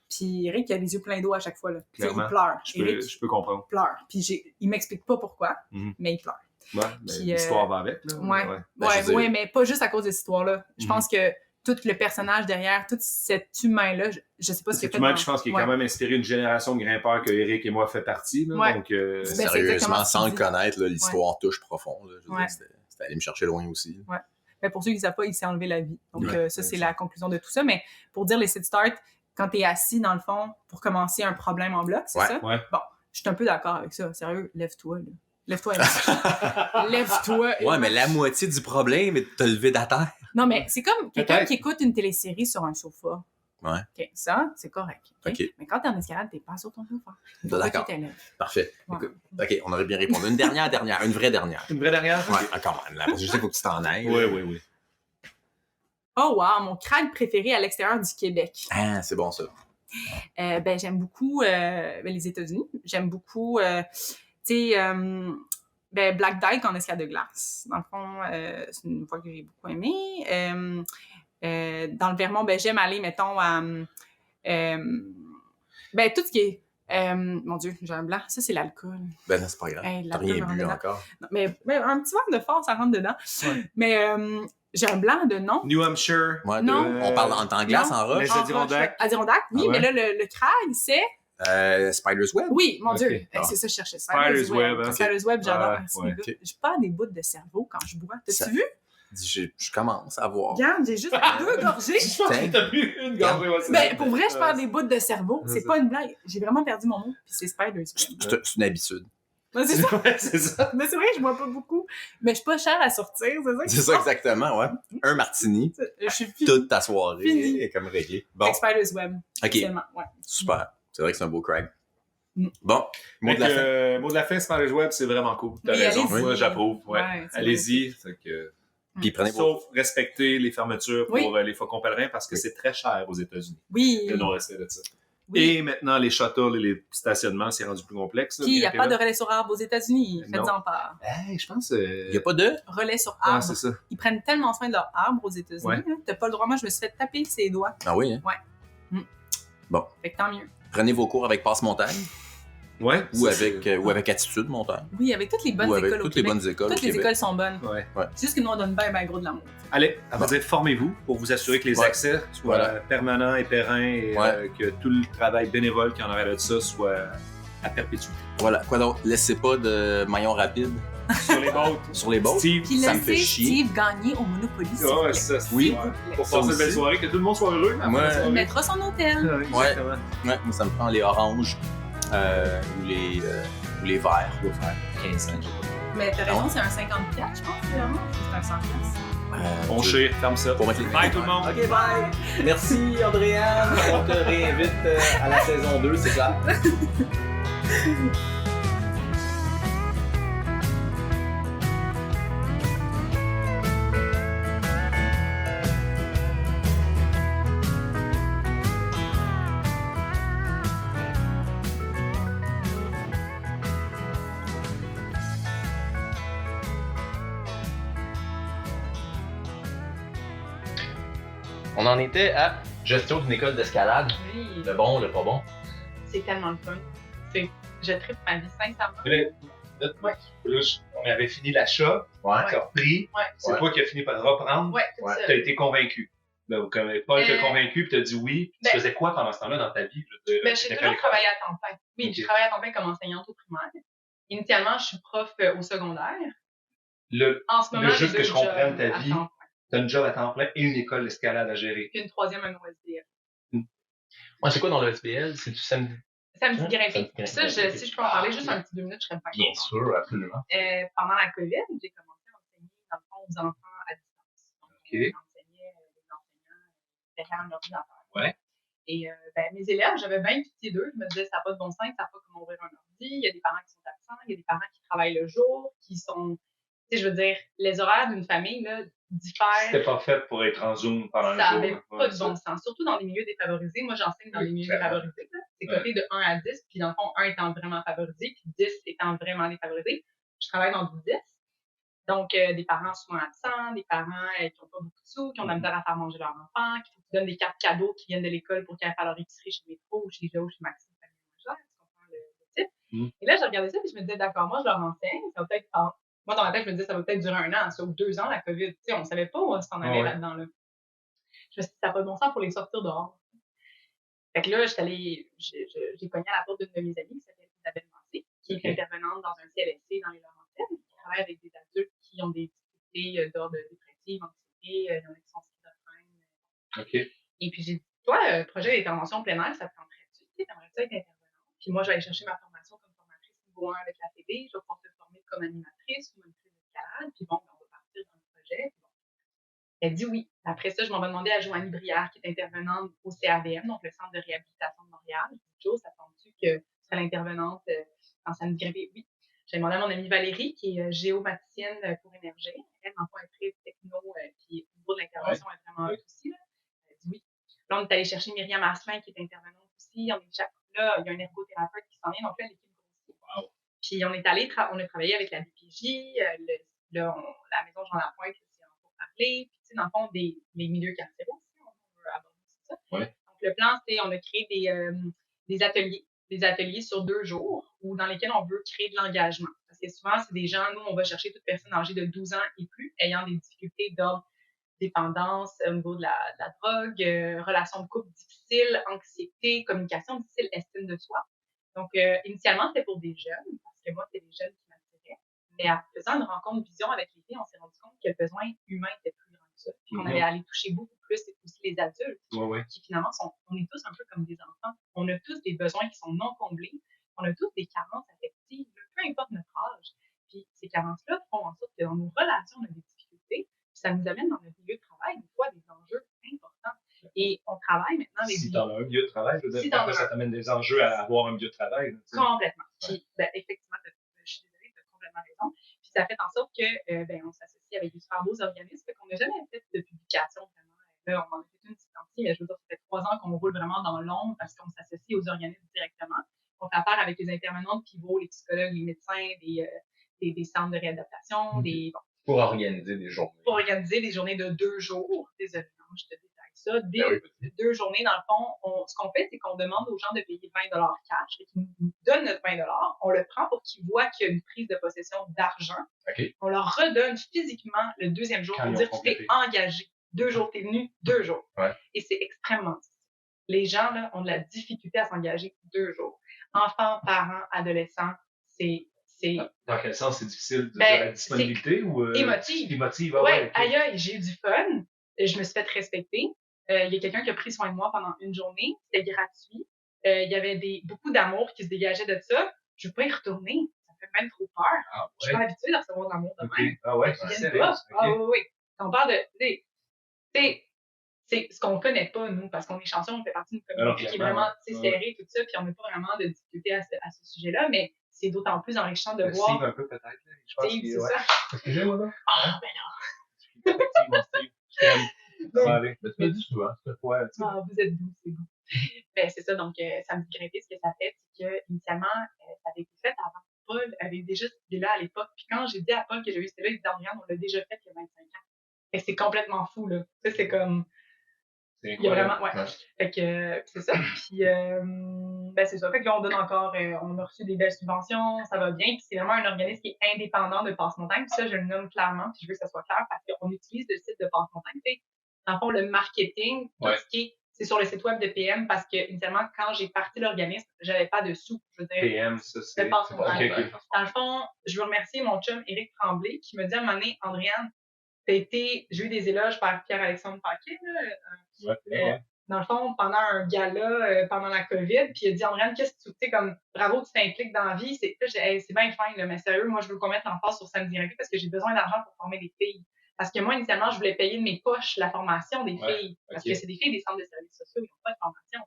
Puis Eric, il a les yeux pleins d'eau à chaque fois, là. Tu sais, il Clairement. pleure. Je peux comprendre. pleure. Puis il m'explique pas pourquoi, mais il pleure. Ouais, Puis, l'histoire va avec, là. Ouais. Ben, je veux dire- Mais pas juste à cause de cette histoire-là. Je pense que tout le personnage derrière, tout cet humain-là, je sais pas ce qu'il a C'est fait. tout même, je pense qu'il a quand même inspiré une génération de grimpeurs que Eric et moi fait partie, là. Ouais. Donc, Ben, c'est Sérieusement, exactement ce sans le qu'il dit. connaître, là, l'histoire touche profond. Là. Je veux Ouais. dire, c'était aller me chercher loin aussi. Mais pour ceux qui ne savent pas, il s'est enlevé la vie. Donc, ça, c'est c'est la conclusion de tout ça. Mais pour dire les sit start, quand tu es assis, dans le fond, pour commencer un problème en bloc, c'est Ouais. ça? Ouais. Bon, je suis un peu d'accord avec ça. Sérieux, lève-toi, là. Lève-toi, Emma. Lève-toi. Ouais, mais la moitié du problème est de te lever de la terre. Non, mais c'est comme quelqu'un Peut-être. qui écoute une télésérie sur un sofa. Ouais. OK, ça, c'est correct. OK? OK. Mais quand t'es en escalade, t'es pas sur ton sofa. Faut D'accord. que tu t'élèves. Parfait. Ouais. Écoute, OK, on aurait bien répondu. Une dernière, une vraie dernière. Une vraie dernière? Ouais, encore là, parce que je sais qu'il faut que tu t'en ailles. Oui. Oh wow, mon crâne préféré à l'extérieur du Québec. Ah, c'est bon ça. Ben, j'aime beaucoup les États-Unis. J'aime beaucoup, tu sais, Black Dyke en escalade de glace. Dans le fond, c'est une fois que j'ai beaucoup aimé. Dans le Vermont, ben, j'aime aller, mettons, à... ben, tout ce qui est... mon Dieu, j'ai un blanc. Ça, c'est l'alcool. Ben non, c'est pas grave. Hey, T'as l'alcool rien me rend bu dedans. encore. Non, mais un petit verre de fort, ça rentre dedans. Ouais. Mais j'ai un blanc de non. New Hampshire. Ouais, Non. on parle en temps glace, Non. en roche. Les Adirondacks. Adirondack, oui, Ah ouais? mais là, le crâne, c'est... Spider's Web. Oui, mon Dieu. Ok. C'est ça que je cherchais. Spider's Web, hein. Spider's Web, j'adore. Ah, ouais. J'ai pas des bouts de cerveau quand je bois. Ça- T'as-tu vu? Je commence à voir. Regarde, j'ai juste 2 gorgées. Je pense que t'as bu une gorgée. Ouais, c'est Ben, ça. pour vrai, je perds des bouts de cerveau. C'est C'est ça. pas une blague. J'ai vraiment perdu mon mot. Puis c'est Spider's Web. C'est une habitude. Ouais, c'est ça. Ouais, c'est ça. Mais c'est vrai, je bois pas beaucoup. Mais je suis pas chère à sortir, c'est ça? C'est ça exactement, ouais. Un martini, Je suis finie. toute ta soirée Fini. est comme réglée. Bon, Avec Spider's Web. OK, Absolument, ouais. super. C'est vrai que c'est un beau crag. Mm. Bon, mot de la fin. Mot de la fin, Spider's Web, c'est vraiment cool. T'as Oui, raison. allez-y. Moi, j'approuve. Ouais. Ouais, c'est Allez-y. Fait que... Puis prenez vos... Sauf respecter les fermetures pour Oui. les faucons pèlerins parce que c'est très cher aux États-Unis. Oui. Le non-respect de ça. Oui. Et maintenant, les shuttles et les stationnements, c'est rendu plus complexe. là, Puis il n'y a bien pas de là. relais sur arbre aux États-Unis. Non. Faites-en part. Hey, je pense. Il n'y a pas de... Relais sur Ah, arbre. c'est ça. Ils prennent tellement soin de leur arbre aux États-Unis. Ouais. Hein. T'as pas le droit. Moi, je me suis fait taper ses doigts. Ah oui, hein? Fait que tant mieux. Prenez vos cours avec Passe-Montagne Ouais. ou ça, ou avec Attitude Montagne Oui, avec toutes les bonnes ou avec écoles au toutes les Québec. bonnes écoles Toutes au les Québec. écoles sont bonnes. Ouais. C'est juste que nous, on donne bien gros de l'amour. Allez, à Bon. vrai dire, formez-vous pour vous assurer que les Ouais. accès soient Voilà. permanents et pérennes et Ouais. que tout le travail bénévole qui en arrière de ça soit à perpétuité. Voilà, quoi d'autre? Laissez pas de maillon rapide Sur les bottes. sur les boats. Steve. Puis Ça me laissez fait chier. Steve gagner au Monopoly. s'il vous Ouais, plaît. ça, Oui. ouais. Pour Ça passer une belle aussi. soirée, que tout le monde soit heureux. Ouais. Il mettra son hôtel. Exactement. Ouais, moi ça me prend les oranges ou les verts. Je dois faire 15 ans. Mais t'as raison, c'est un 54, je pense, vraiment. C'est un 100 On chire, ferme ça. Pour mettre les... Bye tout le monde. Ok, bye! Merci Andréane, on te réinvite à la saison 2, c'est clair. On en était à gestion d'une école d'escalade. Oui. Le bon, le pas bon. C'est tellement le fun. Je tripe ma vie, sincèrement. On avait fini l'achat, Ouais. t'as repris, Ouais. c'est Ouais. toi qui as fini par reprendre, Ouais, c'est Ouais. ça. t'as été convaincu. Donc, Paul t'a convaincu puis t'as dit oui. Ben- Tu faisais quoi pendant ce temps-là dans ta vie? Ben, j'ai toujours travaillé à temps plein. Oui, Ok. j'ai travaillé à temps plein comme enseignante au primaire. Initialement, je suis prof au secondaire. En ce moment, juste j'ai que 2 je comprenne jobs ta à vie. temps plein. T'as une job à temps plein et une école d'escalade à gérer. Puis une 3e, un OSBL. Ouais, c'est quoi dans le SBL? C'est du samedi? Samedi grimpé. Samedi Puis ça, grimpé. si je peux en parler juste un petit 2 minutes, je serais pas Bien contente. sûr, absolument. Pendant la COVID, j'ai commencé à enseigner, dans le fond, aux enfants à distance. Donc, Ok. on enseignait derrière un ordinateur. Ouais. Et mes élèves, j'avais bien pitié d'eux. Je me disais, ça n'a pas de bon sens, ils ne savent pas comment ouvrir un ordi. Il y a des parents qui sont absents, il y a des parents qui travaillent le jour, qui sont... Tu sais, je veux dire, les horaires d'une famille là, diffèrent. C'était pas fait pour être en Zoom pendant le jour. Ça n'avait pas de bon sens, surtout dans les milieux défavorisés. Moi, j'enseigne dans les milieux défavorisés. C'est coté de 1 à 10, puis dans le fond, 1 étant vraiment favorisé, puis 10 étant vraiment défavorisé. Je travaille dans du 10. Donc, des parents souvent absents, des parents qui n'ont pas beaucoup de sous, qui ont de la misère à faire manger leur enfant, qui donnent des cartes cadeaux qui viennent de l'école pour qu'ils aillent faire leur épicerie chez Métro ou chez Joe ou chez Maxime. Tu comprends le type? Et là, je regardais ça et je me disais, d'accord, moi, je leur enseigne. Ça va peut-être... Moi, dans ma tête, je me disais, ça va peut-être durer 1 an, ça, ou 2 ans, la COVID. Tu sais, on ne savait pas où on s'en allait là-dedans. Là. Je me suis dit, ça n'a pas de bon sens pour les sortir dehors. Fait que là, j'ai cogné à la porte d'une de mes amies qui s'appelle Isabelle Massé, qui est intervenante dans un CLSC dans les Laurentides, qui travaille avec des adultes qui ont des difficultés d'ordre dépressif, anxiété, il y en a qui sont schizophrènes. Et puis j'ai dit, toi, projet d'intervention plein air, ça te tenterait-tu? Tu aimerais ça être intervenante? Puis moi, je vais aller chercher ma formation comme formatrice niveau 1 avec la FED, je vais pouvoir te former comme animatrice ou monitrice d'escalade, puis bon, on va partir dans le projet. Elle dit oui. Après ça, je m'en vais demander à Joanie Brière, qui est intervenante au CRDM, donc le Centre de réhabilitation de Montréal. Je dis, Jo, ça tombe-tu que tu serais l'intervenante en samedi grimpé? Oui. J'ai demandé à mon amie Valérie, qui est géomaticienne pour Énergie. Elle, en fait, est très techno, puis au niveau de l'intervention, elle est vraiment aussi. Là. Elle dit oui. Là, on est allé chercher Myriam Asselin, qui est intervenante aussi. Là, il y a un ergothérapeute qui s'en vient, donc là, l'équipe grossit. Wow. Puis on est allé, on a travaillé avec la DPJ, la maison Jean Lapointe, aussi, pour parler. Puis, dans le fond, les milieux carcéraux aussi, on veut aborder ça. Ouais. Donc, le plan, c'est on a créé des ateliers sur 2 jours dans lesquels on veut créer de l'engagement. Parce que souvent, c'est des gens, nous, on va chercher toute personne âgée de 12 ans et plus, ayant des difficultés d'ordre dépendance au niveau de la drogue, relations de couple difficiles, anxiété, communication difficile, estime de soi. Donc, initialement, c'était pour des jeunes, parce que moi, c'était des jeunes qui m'attiraient. Mais en faisant une rencontre vision avec les filles, on s'est rendu compte que le besoin humain était plus grand que ça. Puis qu'on allait aller toucher beaucoup plus aussi les adultes, qui finalement on est tous un peu comme des enfants. On a tous des besoins qui sont non comblés. On a tous des carences affectives, peu importe notre âge. Puis ces carences-là font en sorte que dans nos relations, on a des difficultés. Puis ça nous amène dans notre milieu de travail, des fois, des enjeux importants. Et on travaille maintenant avec... Si tu as un milieu de travail, ça t'amène des enjeux à avoir un milieu de travail. Complètement. Puis, effectivement, je suis désolée, tu as complètement raison. Puis ça fait en sorte que on s'associe avec des super beaux organismes, qu'on n'a jamais fait de publication vraiment. Là, on en a fait une petite partie, mais je veux dire, ça fait 3 ans qu'on roule vraiment dans l'ombre parce qu'on s'associe aux organismes directement. On fait affaire avec les intervenants pivots, les psychologues, les médecins, des centres de réadaptation, pour organiser des journées. Pour organiser des journées de 2 jours. Désolée, je te détaille ça. 2 journées, dans le fond, ce qu'on fait, c'est qu'on demande aux gens de payer 20 $ cash et qu'ils nous donnent notre 20 $. On le prend pour qu'ils voient qu'il y a une prise de possession d'argent. On leur redonne physiquement le 2e jour pour dire que tu t'es engagé. 2 jours, t'es venu 2 jours. Et c'est extrêmement difficile. Les gens là, ont de la difficulté à s'engager 2 jours. Enfants, parents, adolescents, c'est... Dans quel sens c'est difficile? De la disponibilité ou... Émotive. Émotive, ouais. Aïe, j'ai eu du fun. Je me suis fait respecter. Il y a quelqu'un qui a pris soin de moi pendant une journée. C'était gratuit. Il y avait beaucoup d'amour qui se dégageait de ça. Je ne veux pas y retourner. Ça me fait même trop peur. Je suis pas habituée à recevoir de l'amour de même. Ah ouais, c'est sérieux. Oui. On parle de... C'est ce qu'on ne connaît pas, nous, parce qu'on est chanceux, on fait partie d'une communauté qui est vraiment serrée, tout ça, puis on n'a pas vraiment de difficulté à ce sujet-là, mais c'est d'autant plus enrichissant de voir... Steve, un peu, peut-être. Je pense Steve, c'est ça. Excusez-moi, là. Ah, ben non. Effectivement, Steve. Je t'aime. Allez. Mais tu m'as dit souvent, c'est quoi? Vous êtes doux, c'est doux. Ben, c'est ça, donc, ça me dit grimper, ce que ça fait, c'est qu'initialement, ça avait été fait avant. Paul avait déjà cette idée-là à l'époque, puis quand j'ai dit à Paul que j'avais eu cette idée-là, il dit, regarde, on l'a déjà fait il y a 25 ans. Et c'est complètement fou, là. Ça, c'est comme... Il y a vraiment, Fait que, c'est ça. Puis, c'est ça. Fait que là, on donne encore, on a reçu des belles subventions, ça va bien. Puis, c'est vraiment un organisme qui est indépendant de Passe-Montagne. Puis ça, je le nomme clairement, puis je veux que ça soit clair parce qu'on utilise le site de Passe-Montagne. Dans le fond, le marketing, tout ce qui est, c'est sur le site web de PM parce que, initialement, quand j'ai parti l'organisme, j'avais pas de sous. Je veux dire, PM, ça, c'est. Passe-Montagne. Dans le fond, je veux remercier mon chum Éric Tremblay qui me dit à un moment donné, Andréane, j'ai eu des éloges par Pierre-Alexandre Paquet, dans le fond, pendant un gala, pendant la COVID, puis il a dit, Andréane, qu'est-ce que tu sais, comme, bravo, tu t'impliques dans la vie, c'est bien fin, là, mais sérieux, moi, je veux qu'on mette l'emphase sur Samedi Grimpé parce que j'ai besoin d'argent pour former des filles. Parce que moi, initialement, je voulais payer de mes poches la formation des filles. Parce que c'est des filles des centres de services sociaux, ils n'ont pas de formation.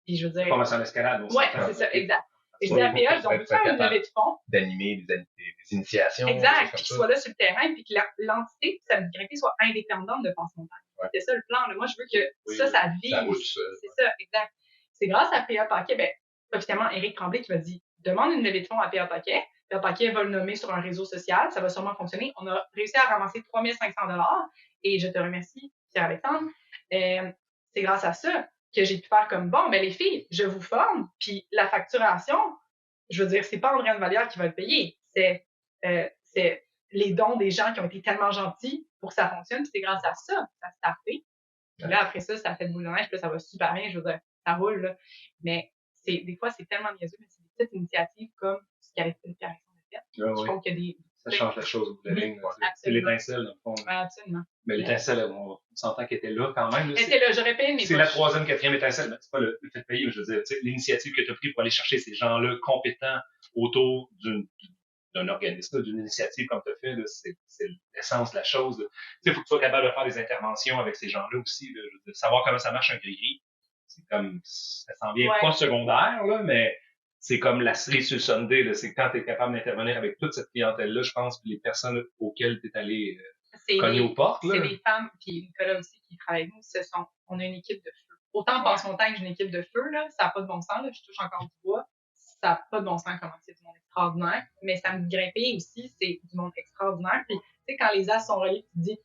Puis je veux dire... Formation d'escalade, oui, c'est ça, exact. Et je dis à PA, on peut faire une levée de fonds. D'animer des initiations. Exact, puis qu'ils soient là sur le terrain, puis que l'entité de Samedi Grimpé soit indépendante de Passe-Montagne. C'est ça le plan. Là. Moi, je veux que ça vive. Ça roule seul. C'est ça, exact. C'est grâce à PA Paquet, officiellement, Éric Tremblay qui m'a dit « Demande une levée de fonds à PA Paquet. PA Paquet va le nommer sur un réseau social. Ça va sûrement fonctionner. » On a réussi à ramasser 3 500 $ et je te remercie, Pierre-Alexandre. C'est grâce à ça que j'ai pu faire comme, bon, les filles, je vous forme, puis la facturation, je veux dire, c'est pas Andréane Vallière qui va le payer, c'est les dons des gens qui ont été tellement gentils pour que ça fonctionne, puis c'est grâce à ça que ça s'est starté. Puis là, après ça a fait de boule de neige, puis là, ça va super bien, je veux dire, ça roule, là. Mais des fois, c'est tellement niaiseux, mais c'est des petites initiatives comme ce qu'avait fait Pierre-Alexandre a fait. Je trouve qu'il y a des... Ça change la chose au bout de la ligne. C'est l'étincelle, dans le fond. Absolument. Mais l'étincelle, on s'entend qu'elle était là quand même. Elle était là, j'aurais payé mes c'est la 3e, 4e étincelle. Mais c'est pas le fait de payer, mais je veux dire, l'initiative que tu as prise pour aller chercher ces gens-là compétents autour d'un organisme, d'une initiative comme tu as fait, là, c'est l'essence de la chose. Il faut que tu sois capable de faire des interventions avec ces gens-là aussi. Là, je veux dire, savoir comment ça marche un gris-gris. C'est comme, ça s'en vient pas secondaire, là, mais c'est comme la cerise sur le Sunday, là. C'est quand tu es capable d'intervenir avec toute cette clientèle-là, je pense, puis les personnes auxquelles tu es allé cogner aux portes. C'est des femmes, puis Nicolas aussi qui travaille avec nous, on a une équipe de feu. Autant en Passe-Montagne que j'ai une équipe de feu, là, ça n'a pas de bon sens, là, je touche encore du bois, ça n'a pas de bon sens comment c'est du monde extraordinaire, mais Samedi Grimpé aussi, c'est du monde extraordinaire, puis tu sais, quand les as sont reliés, tu te dis,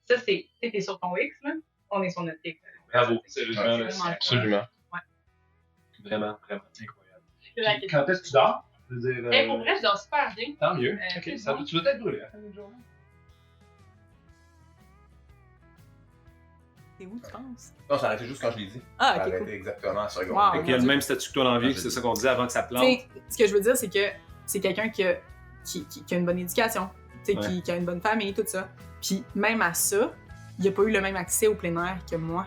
ça c'est, tu sais, t'es sur ton X, là, on est sur notre X. Bravo, sérieusement, absolument. Ouais. Vraiment incroyable. Quand est-ce que tu dors? Je veux dire, pour vrai, je dors super bien. Tant mieux. OK, ça, tu veux être brûlé à la fin de la journée? C'est où tu penses? Non, ça arrêtait juste quand je l'ai dit. Ah, ça ok, arrêtait cool. exactement à seconde. Wow. Fait qu'il y a le même statut que toi dans la vie, c'est ça qu'on disait avant que ça plante. T'sais, ce que je veux dire, c'est que c'est quelqu'un qui a une bonne éducation, qui a une bonne famille, tout ça. Puis même à ça, il n'a pas eu le même accès au plein air que moi.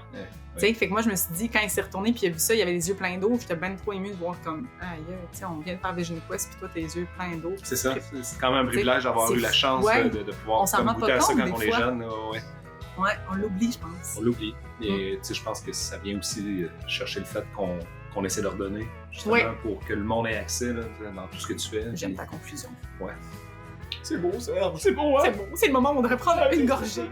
Fait que moi, je me suis dit, quand il s'est retourné puis il a vu ça, il avait les yeux pleins d'eau, j'étais bien trop émue de voir comme, on vient de faire Vision Quest puis toi, t'as les yeux pleins d'eau. C'est ça, c'est quand même un privilège d'avoir eu la chance de pouvoir goûter à ça quand on est jeune. Ouais, on l'oublie, je pense. On l'oublie. Et je pense que ça vient aussi chercher le fait qu'on essaie de redonner, justement, pour que le monde ait accès là, dans tout ce que tu fais. J'aime ta confusion. Ouais. C'est beau, Serge, c'est beau, hein? C'est beau, c'est le moment où on devrait prendre une gorgée.